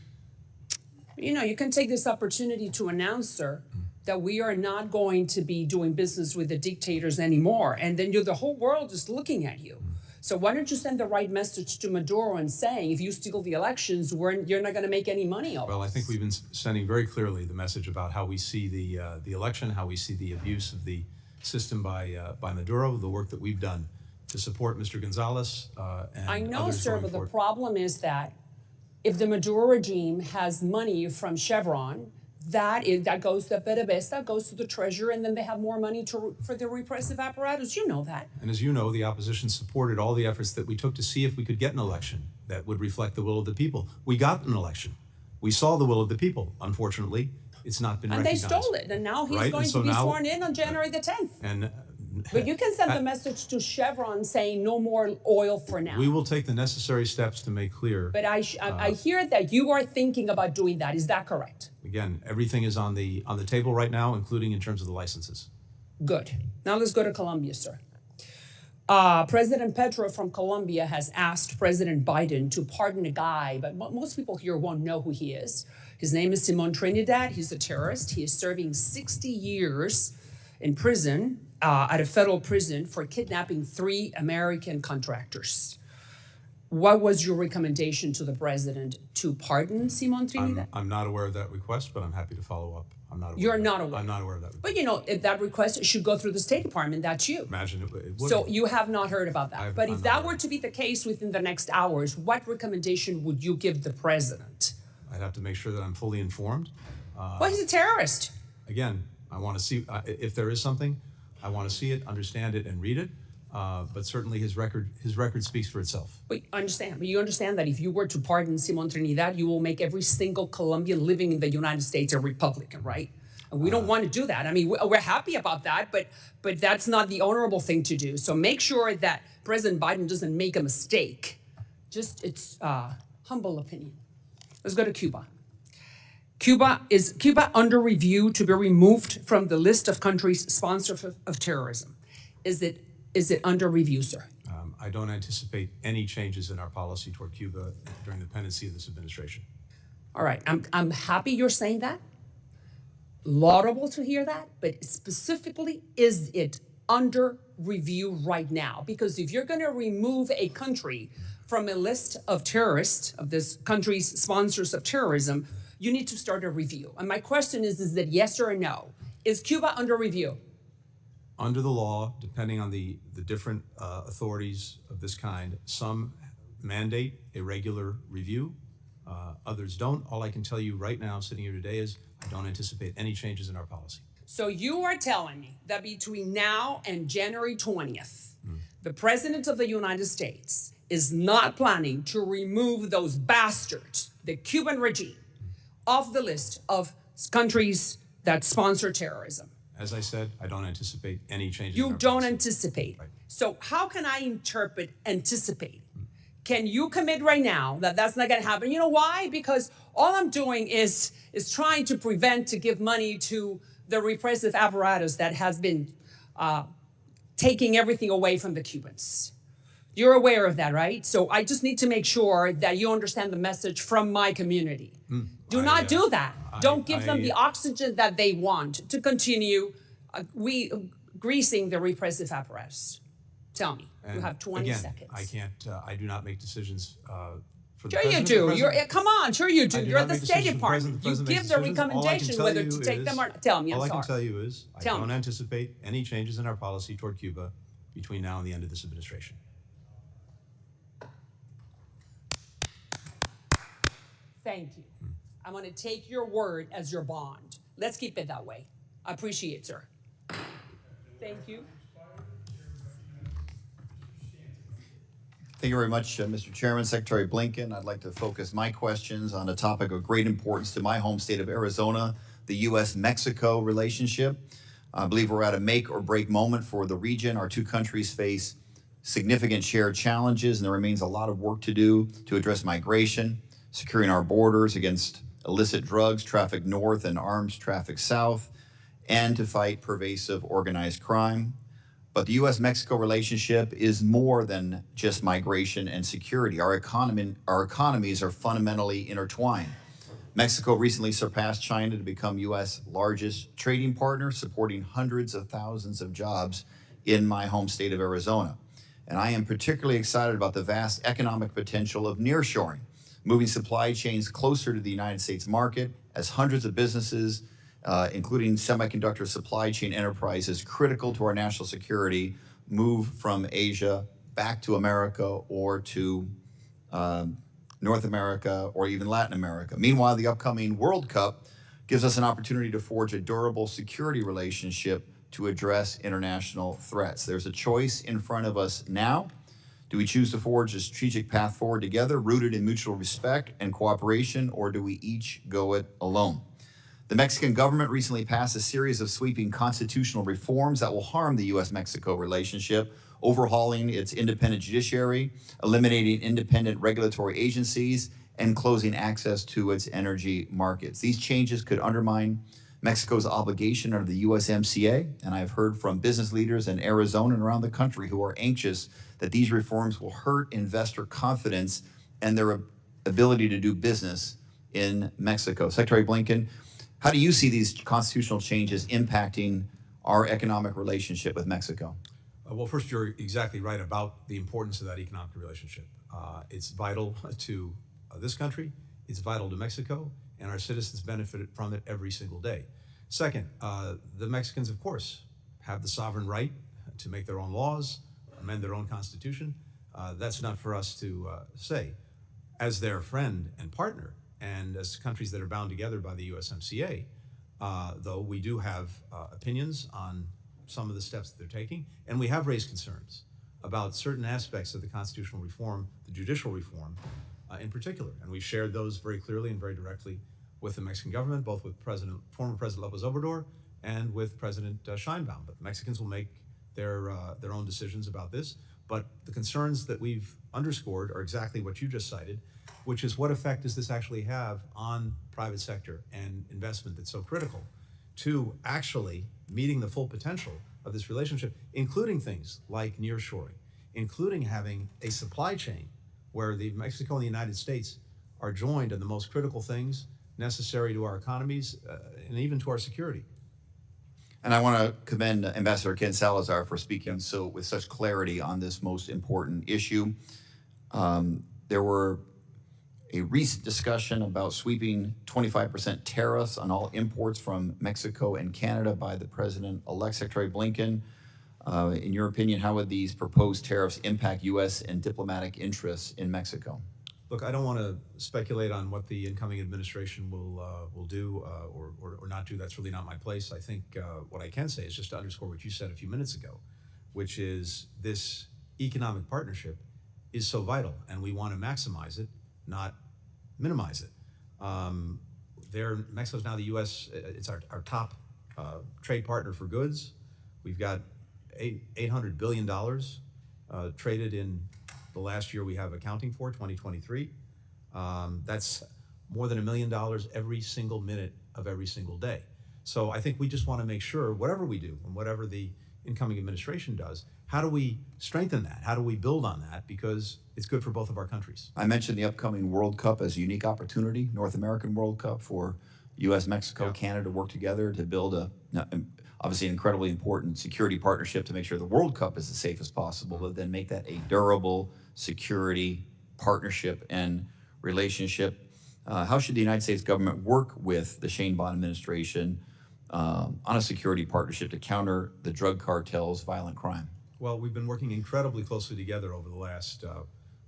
You know, you can take this opportunity to announce, sir, that we are not going to be doing business with the dictators anymore. And then the whole world is looking at you. So why don't you send the right message to Maduro and saying, if you steal the elections, you're not going to make any money off it? Well, I think we've been sending very clearly the message about how we see the election, how we see the abuse of the system by Maduro, the work that we've done to support Mr. Gonzalez and I know, others sir, going but the forward. problem is that if the Maduro regime has money from Chevron, that goes to PDVSA, goes to the treasury, and then they have more money for the repressive apparatus. You know that. And as you know, the opposition supported all the efforts that we took to see if we could get an election that would reflect the will of the people. We got an election. We saw the will of the people. Unfortunately, it's not been And they recognized. stole it, and now he's Right? going And so to be now- sworn in on January the 10th. And But you can send the message to Chevron saying no more oil for now. we will take the necessary steps to make clear. But I hear that you are thinking about doing that. Is that correct? Again, everything is on the table right now, including in terms of the licenses. Good. Now let's go to Colombia, sir. President Petro from Colombia has asked President Biden to pardon a guy, but most people here won't know who he is. His name is Simon Trinidad. He's a terrorist. He is serving 60 years in prison, at a federal prison for kidnapping 3 American contractors. What was your recommendation to the president to pardon Simon Trinidad? I'm not aware of that request, but I'm happy to follow up. I'm not aware. You're of that. not aware. I'm not aware of that. But you know, if that request should go through the State Department, that's you. Imagine it would. So you have not heard about that. But if I'm that not were to be the case within the next hours, what recommendation would you give the president? I'd have to make sure that I'm fully informed. Well, he's a terrorist. Again, I want to see, if there is something, I want to see it, understand it, and read it. But certainly his record speaks for itself. But you understand that if you were to pardon Simon Trinidad, you will make every single Colombian living in the United States a Republican, right? And we don't want to do that. I mean, we're happy about that, but that's not the honorable thing to do. So make sure that President Biden doesn't make a mistake. Just, it's humble opinion. Let's go to Cuba. Is Cuba under review to be removed from the list of countries sponsors of terrorism? Is it under review, sir? I don't anticipate any changes in our policy toward Cuba during the pendency of this administration. All right, I'm happy you're saying that. Laudable to hear that, but specifically, is it under review right now? Because if you're going to remove a country from a list of terrorists, of this country's sponsors of terrorism, you need to start a review. And my question is that yes or no? Is Cuba under review? Under the law, depending on the different authorities of this kind, some mandate a regular review, others don't. All I can tell you right now, sitting here today, is I don't anticipate any changes in our policy. So you are telling me that between now and January 20th, the President of the United States is not planning to remove those bastards, the Cuban regime, off the list of countries that sponsor terrorism? As I said, I don't anticipate any changes. You don't anticipate. Right. So how can I interpret anticipate? Can you commit right now that that's not going to happen? You know why? Because all I'm doing is trying to prevent, to give money to the repressive apparatus that has been taking everything away from the Cubans. You're aware of that, right? So I just need to make sure that you understand the message from my community. Do not do that. Don't give them the oxygen that they want to continue greasing the repressive apparatus. Tell me. You have 20 seconds. I can't, I do not make decisions for the Sure you president. do. Come on, sure you do. You're not the make State decisions for the Department. You president give makes the decisions. All I can recommendation tell whether you to take is- them or not. Tell me, I'm All I sorry. can tell you is I Tell don't me. anticipate any changes in our policy toward Cuba between now and the end of this administration. Thank you. I'm going to take your word as your bond. Let's keep it that way. I appreciate it, sir. Thank you. Thank you very much, Mr. Chairman, Secretary Blinken. I'd like to focus my questions on a topic of great importance to my home state of Arizona, the U.S.-Mexico relationship. I believe we're at a make or break moment for the region. Our two countries face significant shared challenges, and there remains a lot of work to do to address migration, securing our borders against illicit drugs trafficked north and arms trafficked south, and to fight pervasive organized crime. But the U.S.-Mexico relationship is more than just migration and security. Our economies are fundamentally intertwined. Mexico recently surpassed China to become U.S. largest trading partner, supporting hundreds of thousands of jobs in my home state of Arizona. And I am particularly excited about the vast economic potential of nearshoring, moving supply chains closer to the United States market as hundreds of businesses, including semiconductor supply chain enterprises critical to our national security, move from Asia back to America or to North America or even Latin America. Meanwhile, the upcoming World Cup gives us an opportunity to forge a durable security relationship to address international threats. There's a choice in front of us now. Do we choose to forge a strategic path forward together, rooted in mutual respect and cooperation, or do we each go it alone? The Mexican government recently passed a series of sweeping constitutional reforms that will harm the U.S.-Mexico relationship, overhauling its independent judiciary, eliminating independent regulatory agencies, and closing access to its energy markets. These changes could undermine Mexico's obligation under the USMCA, and I've heard from business leaders in Arizona and around the country who are anxious that these reforms will hurt investor confidence and their ability to do business in Mexico. Secretary Blinken, how do you see these constitutional changes impacting our economic relationship with Mexico? Well, first, you're exactly right about the importance of that economic relationship. It's vital to this country, it's vital to Mexico, and our citizens benefit from it every single day. Second, the Mexicans, of course, have the sovereign right to make their own laws, amend their own constitution. That's not for us to say. As their friend and partner, And as countries that are bound together by the USMCA, though, we do have opinions on some of the steps that they're taking, and we have raised concerns about certain aspects of the constitutional reform, the judicial reform in particular. And we've shared those very clearly and very directly with the Mexican government, both with former President López Obrador and with President Sheinbaum. But the Mexicans will make their own decisions about this. But the concerns that we've underscored are exactly what you just cited, which is what effect does this actually have on private sector and investment that's so critical to actually meeting the full potential of this relationship, including things like nearshoring, including having a supply chain where Mexico and the United States are joined in the most critical things necessary to our economies and even to our security. And I want to commend Ambassador Ken Salazar for speaking with such clarity on this most important issue. There were a recent discussion about sweeping 25% tariffs on all imports from Mexico and Canada by the President-elect Secretary Blinken. In your opinion, how would these proposed tariffs impact U.S. and diplomatic interests in Mexico? Look, I don't want to speculate on what the incoming administration will do or not do. That's really not my place. I think what I can say is just to underscore what you said a few minutes ago, which is this economic partnership is so vital, and we want to maximize it, not minimize it. Mexico's now the U.S., it's our top trade partner for goods. We've got $800 billion traded in the last year we have accounting for, 2023. That's more than $1 million every single minute of every single day. So I think we just want to make sure, whatever we do and whatever the incoming administration does, how do we strengthen that? How do we build on that? Because it's good for both of our countries. I mentioned the upcoming World Cup as a unique opportunity, North American World Cup, for U.S., Mexico, Canada to work together to build obviously an incredibly important security partnership to make sure the World Cup is as safe as possible, but then make that a durable security partnership and relationship. How should the United States government work with the Sheinbaum administration on a security partnership to counter the drug cartel's violent crime? Well, we've been working incredibly closely together over the last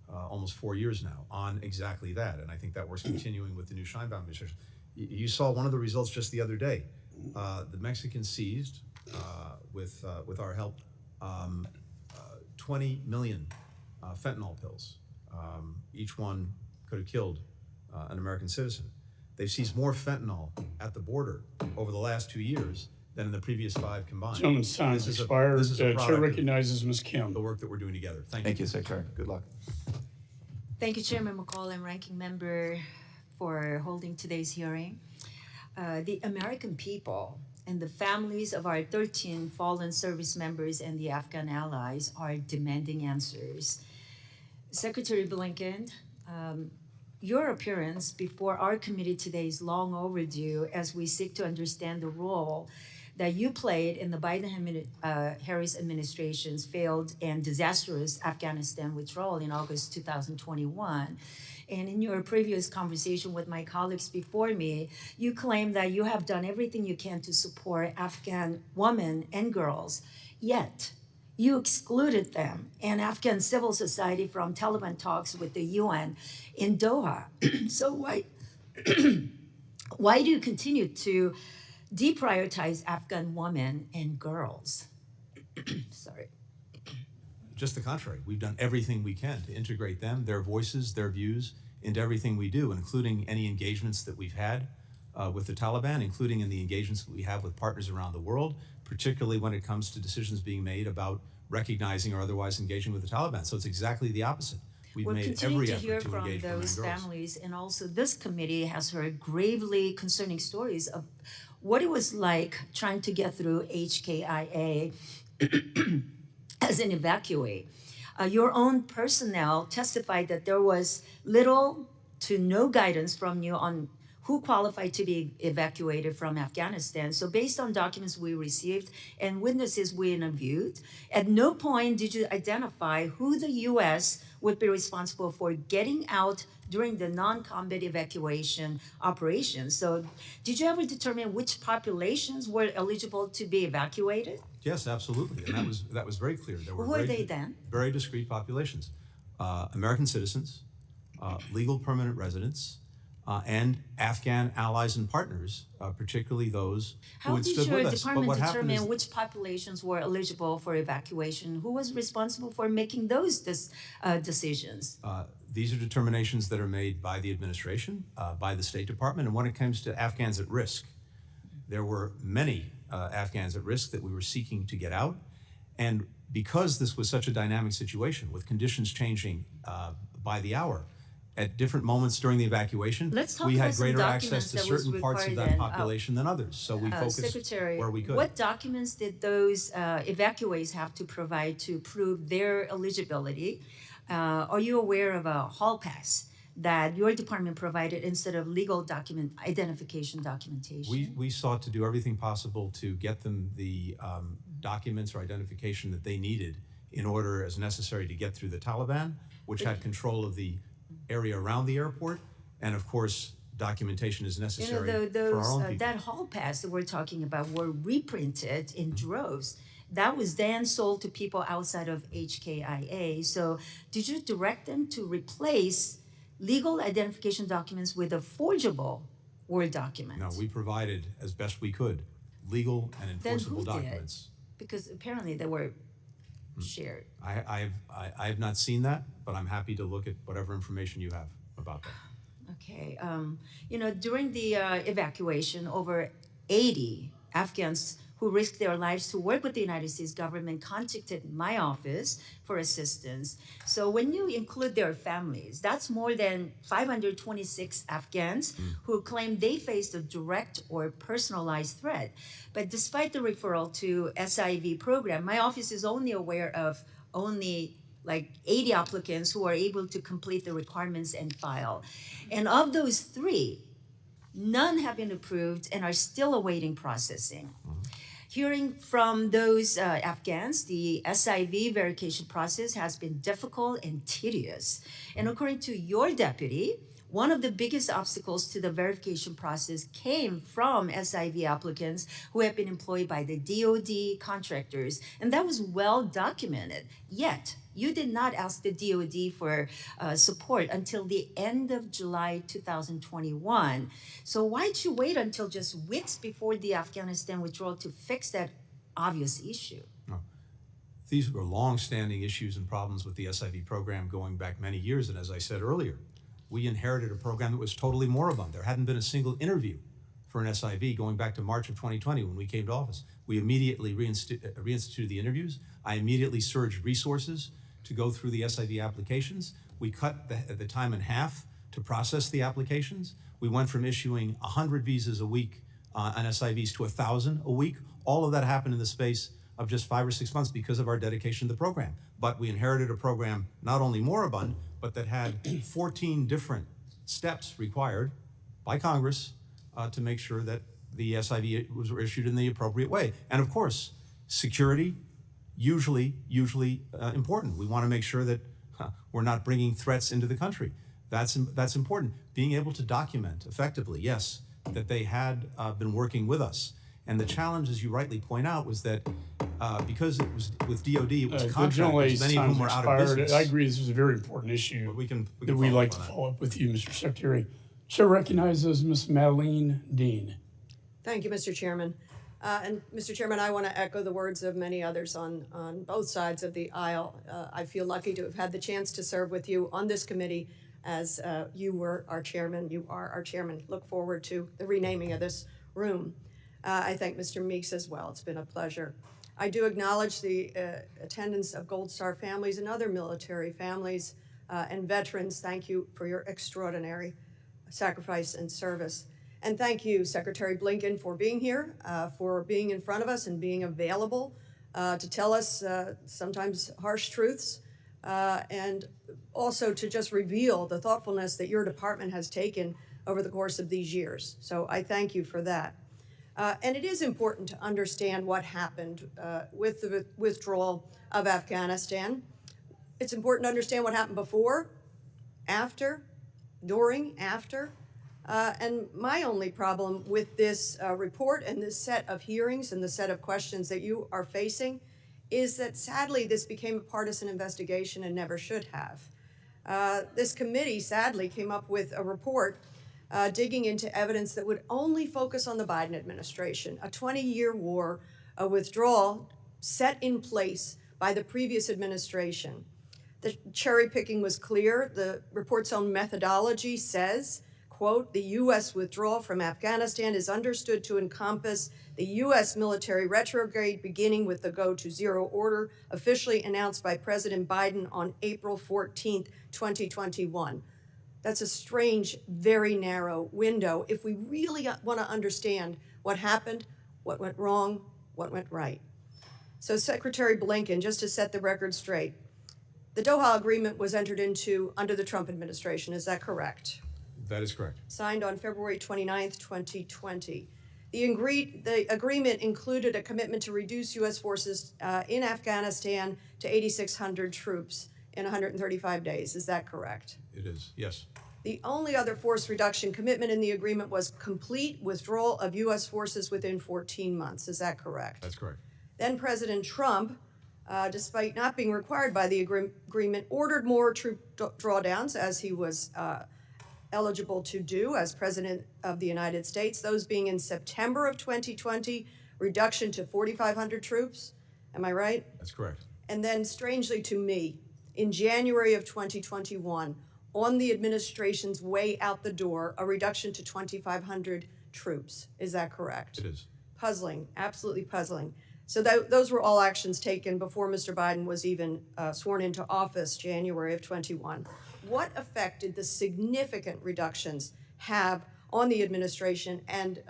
almost 4 years now on exactly that, and I think that work's continuing with the new Sheinbaum administration. You saw one of the results just the other day. The Mexicans seized, with our help, 20 million fentanyl pills. Each one could have killed an American citizen. They've seized more fentanyl at the border over the last 2 years than in the previous 5 combined. Gentleman's time has expired. Chair recognizes Ms. Kim. The work that we're doing together. Thank you, Secretary. Good luck. Thank you, Chairman McCall and Ranking Member, for holding today's hearing. The American people and the families of our 13 fallen service members and the Afghan allies are demanding answers. Secretary Blinken, your appearance before our committee today is long overdue as we seek to understand the role that you played in the Biden-Harris administration's failed and disastrous Afghanistan withdrawal in August 2021. And in your previous conversation with my colleagues before me, you claimed that you have done everything you can to support Afghan women and girls, yet you excluded them and Afghan civil society from Taliban talks with the UN in Doha. So why do you continue to deprioritize Afghan women and girls? Sorry. Just the contrary. We've done everything we can to integrate them, their voices, their views, into everything we do, including any engagements that we've had with the Taliban, including in the engagements that we have with partners around the world, particularly when it comes to decisions being made about recognizing or otherwise engaging with the Taliban. So it's exactly the opposite. We've made every effort to engage women and girls. We're continuing to hear from those families, and also this committee has heard gravely concerning stories of what it was like trying to get through HKIA as an evacuee. Your own personnel testified that there was little to no guidance from you on who qualified to be evacuated from Afghanistan. So based on documents we received and witnesses we interviewed, at no point did you identify who the U.S. would be responsible for getting out during the non-combat evacuation operations. So did you ever determine which populations were eligible to be evacuated? Yes, absolutely, and that was very clear. There were Who were they then? Very discrete populations: American citizens, legal permanent residents, and Afghan allies and partners, particularly those who How had did stood your with us. But department what happened determine is which populations were eligible for evacuation? Who was responsible for making those decisions? these are determinations that are made by the administration, by the State Department, and when it comes to Afghans at risk, there were many Afghans at risk that we were seeking to get out. And because this was such a dynamic situation with conditions changing by the hour, at different moments during the evacuation, we had greater access to certain parts of that population than others. So we focused Secretary, where we could. what documents did those evacuees have to provide to prove their eligibility? Are you aware of a hall pass that your department provided instead of legal identification documentation? We sought to do everything possible to get them the documents or identification that they needed in order, as necessary, to get through the Taliban, which had control of the area around the airport, and of course, documentation is necessary for our own people. That hall pass that we're talking about were reprinted in droves. That was then sold to people outside of HKIA. So did you direct them to replace legal identification documents with a forgeable Word document? No, we provided, as best we could, legal and enforceable documents. Because apparently they were shared. I have not seen that, but I'm happy to look at whatever information you have about that. Okay. During the evacuation, over 80 Afghans who risked their lives to work with the United States government contacted my office for assistance. So when you include their families, that's more than 526 Afghans who claim they faced a direct or personalized threat. But despite the referral to SIV program, my office is only aware of only like 80 applicants who are able to complete the requirements and file. And of those 3, none have been approved and are still awaiting processing. Hearing from those Afghans, the SIV verification process has been difficult and tedious. And according to your deputy, one of the biggest obstacles to the verification process came from SIV applicants who have been employed by the DoD contractors, and that was well documented. Yet, you did not ask the DoD for support until the end of July 2021. So why'd you wait until just weeks before the Afghanistan withdrawal to fix that obvious issue? These were long-standing issues and problems with the SIV program going back many years, and as I said earlier, we inherited a program that was totally moribund. There hadn't been a single interview for an SIV going back to March of 2020 when we came to office. We immediately reinstituted the interviews. I immediately surged resources to go through the SIV applications. We cut the time in half to process the applications. We went from issuing 100 visas a week on SIVs to 1,000 a week. All of that happened in the space of just 5 or 6 months because of our dedication to the program. But we inherited a program not only moribund, but that had 14 different steps required by Congress to make sure that the SIV was issued in the appropriate way. And of course, security, usually important. We want to make sure that we're not bringing threats into the country. That's important. Being able to document effectively, yes, that they had been working with us. And the challenge, as you rightly point out, was that because it was with DoD, it was contractors, many of whom were out of business. I agree this is a very important issue that we'd like to follow up with you, Mr. Secretary. Chair recognizes Ms. Madeline Dean. Thank you, Mr. Chairman. And Mr. Chairman, I want to echo the words of many others on both sides of the aisle. I feel lucky to have had the chance to serve with you on this committee as you were our chairman. You are our chairman. Look forward to the renaming of this room. I thank Mr. Meeks as well. It's been a pleasure. I do acknowledge the attendance of Gold Star families and other military families and veterans. Thank you for your extraordinary sacrifice and service. And thank you, Secretary Blinken, for being here, for being in front of us and being available to tell us sometimes harsh truths, and also to just reveal the thoughtfulness that your department has taken over the course of these years. So I thank you for that. And it is important to understand what happened with the withdrawal of Afghanistan. It's important to understand what happened before, after, during, after. And my only problem with this report and this set of hearings and the set of questions that you are facing is that sadly this became a partisan investigation and never should have. This committee sadly came up with a report digging into evidence that would only focus on the Biden administration, a 20-year war, a withdrawal set in place by the previous administration. The cherry picking was clear. The report's own methodology says, quote, the U.S. withdrawal from Afghanistan is understood to encompass the U.S. military retrograde beginning with the Go to Zero order officially announced by President Biden on April 14th, 2021. That's a strange, very narrow window if we really want to understand what happened, what went wrong, what went right. So Secretary Blinken, just to set the record straight, the Doha Agreement was entered into under the Trump administration, is that correct? That is correct. Signed on February 29th, 2020. The agreement included a commitment to reduce U.S. forces in Afghanistan to 8,600 troops in 135 days. Is that correct? It is, yes. The only other force reduction commitment in the agreement was complete withdrawal of U.S. forces within 14 months. Is that correct? That's correct. Then President Trump, despite not being required by the agreement, ordered more troop drawdowns as he was eligible to do as President of the United States, those being in September of 2020, reduction to 4,500 troops. Am I right? That's correct. And then, strangely to me, in January of 2021, on the administration's way out the door, a reduction to 2,500 troops. Is that correct? It is. Puzzling, absolutely puzzling. So those were all actions taken before Mr. Biden was even sworn into office, January of 21. What effect did the significant reductions have on the administration and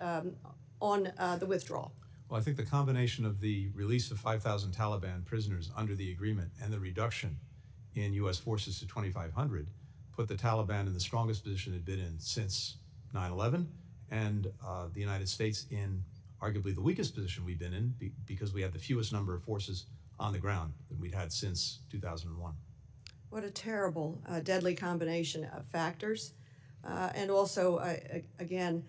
on the withdrawal? Well, I think the combination of the release of 5,000 Taliban prisoners under the agreement and the reduction in U.S. forces to 2,500 put the Taliban in the strongest position they'd been in since 9/11, and the United States in arguably the weakest position we've been in because we had the fewest number of forces on the ground than we'd had since 2001. What a terrible, deadly combination of factors. And also, again,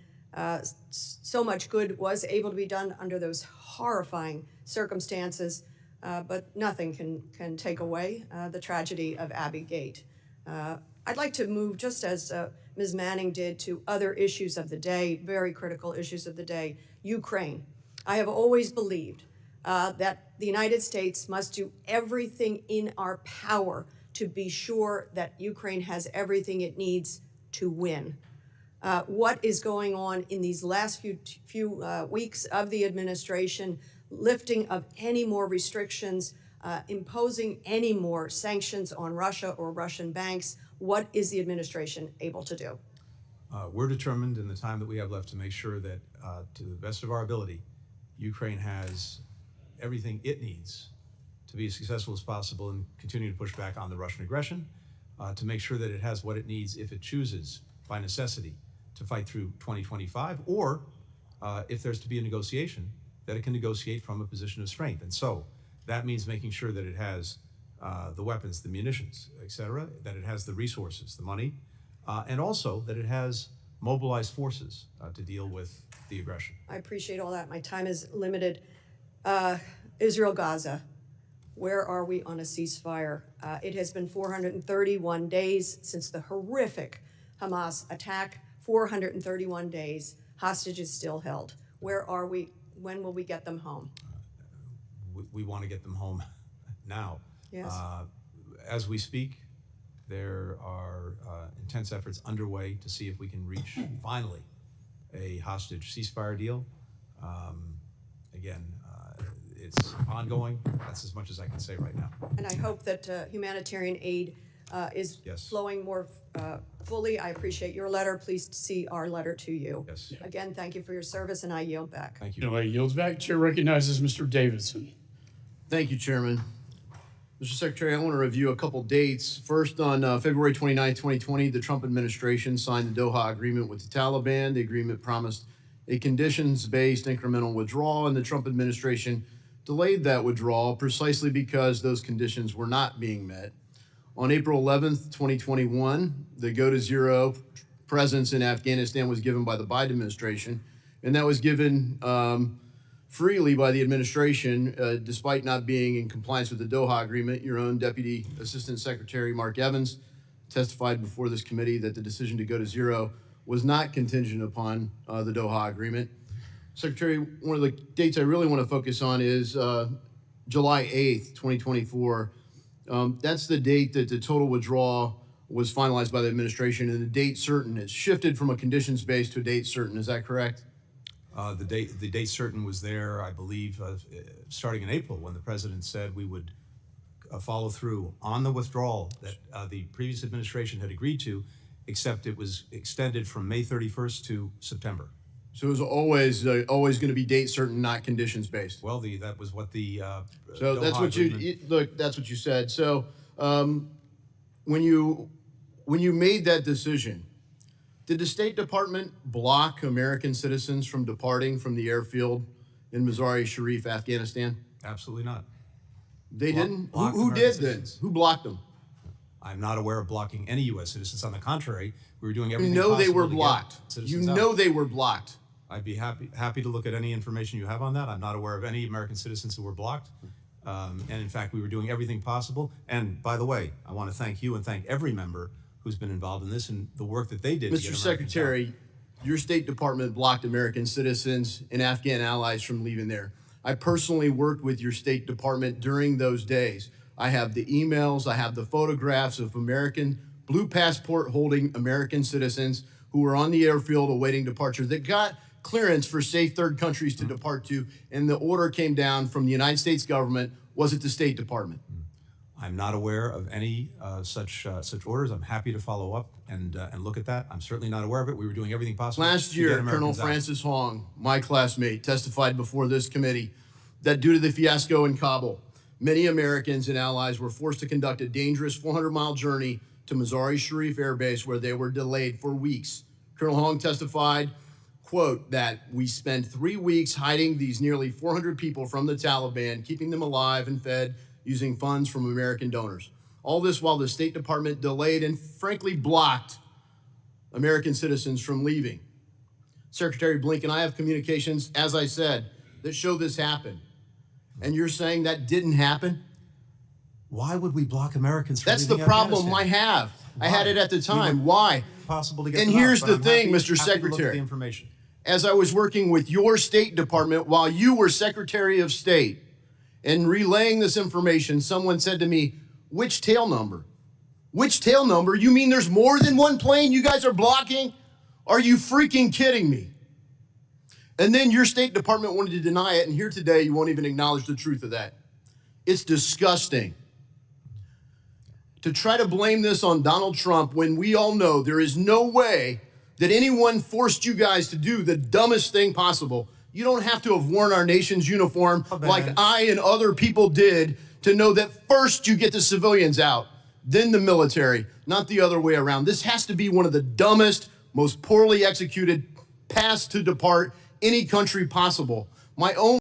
so much good was able to be done under those horrifying circumstances, but nothing can take away the tragedy of Abbey Gate. I'd like to move, just as Ms. Manning did, to other issues of the day, very critical issues of the day. Ukraine. I have always believed that the United States must do everything in our power to be sure that Ukraine has everything it needs to win. What is going on in these last few weeks of the administration, lifting of any more restrictions, imposing any more sanctions on Russia or Russian banks, what is the administration able to do? We're determined in the time that we have left to make sure that, to the best of our ability, Ukraine has everything it needs to be as successful as possible and continue to push back on the Russian aggression, to make sure that it has what it needs if it chooses, by necessity, to fight through 2025, or if there's to be a negotiation, that it can negotiate from a position of strength. And so that means making sure that it has the weapons, the munitions, et cetera, that it has the resources, the money, and also that it has mobilized forces to deal with the aggression. I appreciate all that. My time is limited. Israel, Gaza. Where are we on a ceasefire? It has been 431 days since the horrific Hamas attack. 431 days. Hostages still held. Where are we? When will we get them home? We want to get them home now. Yes. As we speak, there are intense efforts underway to see if we can reach, finally, a hostage ceasefire deal. Again, it's ongoing. That's as much as I can say right now. And I hope that humanitarian aid is flowing more fully. I appreciate your letter. Please see our letter to you. Yes. Again, thank you for your service, and I yield back. Thank you. Nobody yields back. Chair recognizes Mr. Davidson. Thank you, Chairman. Mr. Secretary, I want to review a couple dates. First, on February 29, 2020, the Trump administration signed the Doha Agreement with the Taliban. The agreement promised a conditions-based incremental withdrawal, and the Trump administration delayed that withdrawal precisely because those conditions were not being met. On April 11th, 2021, the Go to Zero presence in Afghanistan was given by the Biden administration, and that was given freely by the administration, despite not being in compliance with the Doha Agreement. Your own Deputy Assistant Secretary Mark Evans testified before this committee that the decision to go to zero was not contingent upon the Doha agreement. Secretary, one of the dates I really want to focus on is July 8th, 2024. That's the date that the total withdrawal was finalized by the administration, and the date certain. It's shifted from a conditions-based to a date certain. Is that correct? The date certain was there, I believe, starting in April, when the president said we would follow through on the withdrawal that the previous administration had agreed to, except it was extended from May 31st to September. So it was always going to be date certain, not conditions based. Well, that was what the so Doha that's what agreement. look. That's what you said. So when you made that decision, did the State Department block American citizens from departing from the airfield in Mazar-e-Sharif, Afghanistan? Absolutely not. They didn't. Block Who American did citizens. then? Who blocked them? I'm not aware of blocking any U.S. citizens. On the contrary, we were doing You everything know possible they were to get blocked. You citizens out. know they were blocked. I'd be happy to look at any information you have on that. I'm not aware of any American citizens who were blocked. And in fact, we were doing everything possible. And by the way, I want to thank you and thank every member who's been involved in this and the work that they did. Mr. To get Americans Secretary, your State Department blocked American citizens and Afghan allies from leaving there. I personally worked with your State Department during those days. I have the emails, I have the photographs of American blue passport holding American citizens who were on the airfield awaiting departure that got clearance for safe third countries to depart to, and the order came down from the United States government. Was it the State Department? I'm not aware of any such orders. I'm happy to follow up and look at that. I'm certainly not aware of it. We were doing everything possible. Last to get year, Colonel Americans out. Francis Hong, my classmate, testified before this committee that due to the fiasco in Kabul, many Americans and allies were forced to conduct a dangerous 400-mile journey to Mazar-e-Sharif Air Base, where they were delayed for weeks. Colonel Hong testified, quote, that we spent 3 weeks hiding these nearly 400 people from the Taliban, keeping them alive and fed using funds from American donors. All this while the State Department delayed and frankly blocked American citizens from leaving. Secretary Blinken, I have communications, as I said, that show this happened. And you're saying that didn't happen? Why would we block Americans from That's the leaving problem Afghanistan? I have. Why? I had it at the time. Why? Possible to get And them out, here's but the I'm thing, happy Mr. to look at Secretary. the information. As I was working with your State Department while you were Secretary of State and relaying this information, someone said to me, which tail number? Which tail number? You mean there's more than one plane you guys are blocking? Are you freaking kidding me? And then your State Department wanted to deny it, and here today you won't even acknowledge the truth of that. It's disgusting. To try to blame this on Donald Trump when we all know there is no way that anyone forced you guys to do the dumbest thing possible. You don't have to have worn our nation's uniform like I and other people did to know that first you get the civilians out, then the military, not the other way around. This has to be one of the dumbest, most poorly executed paths to depart any country possible. My own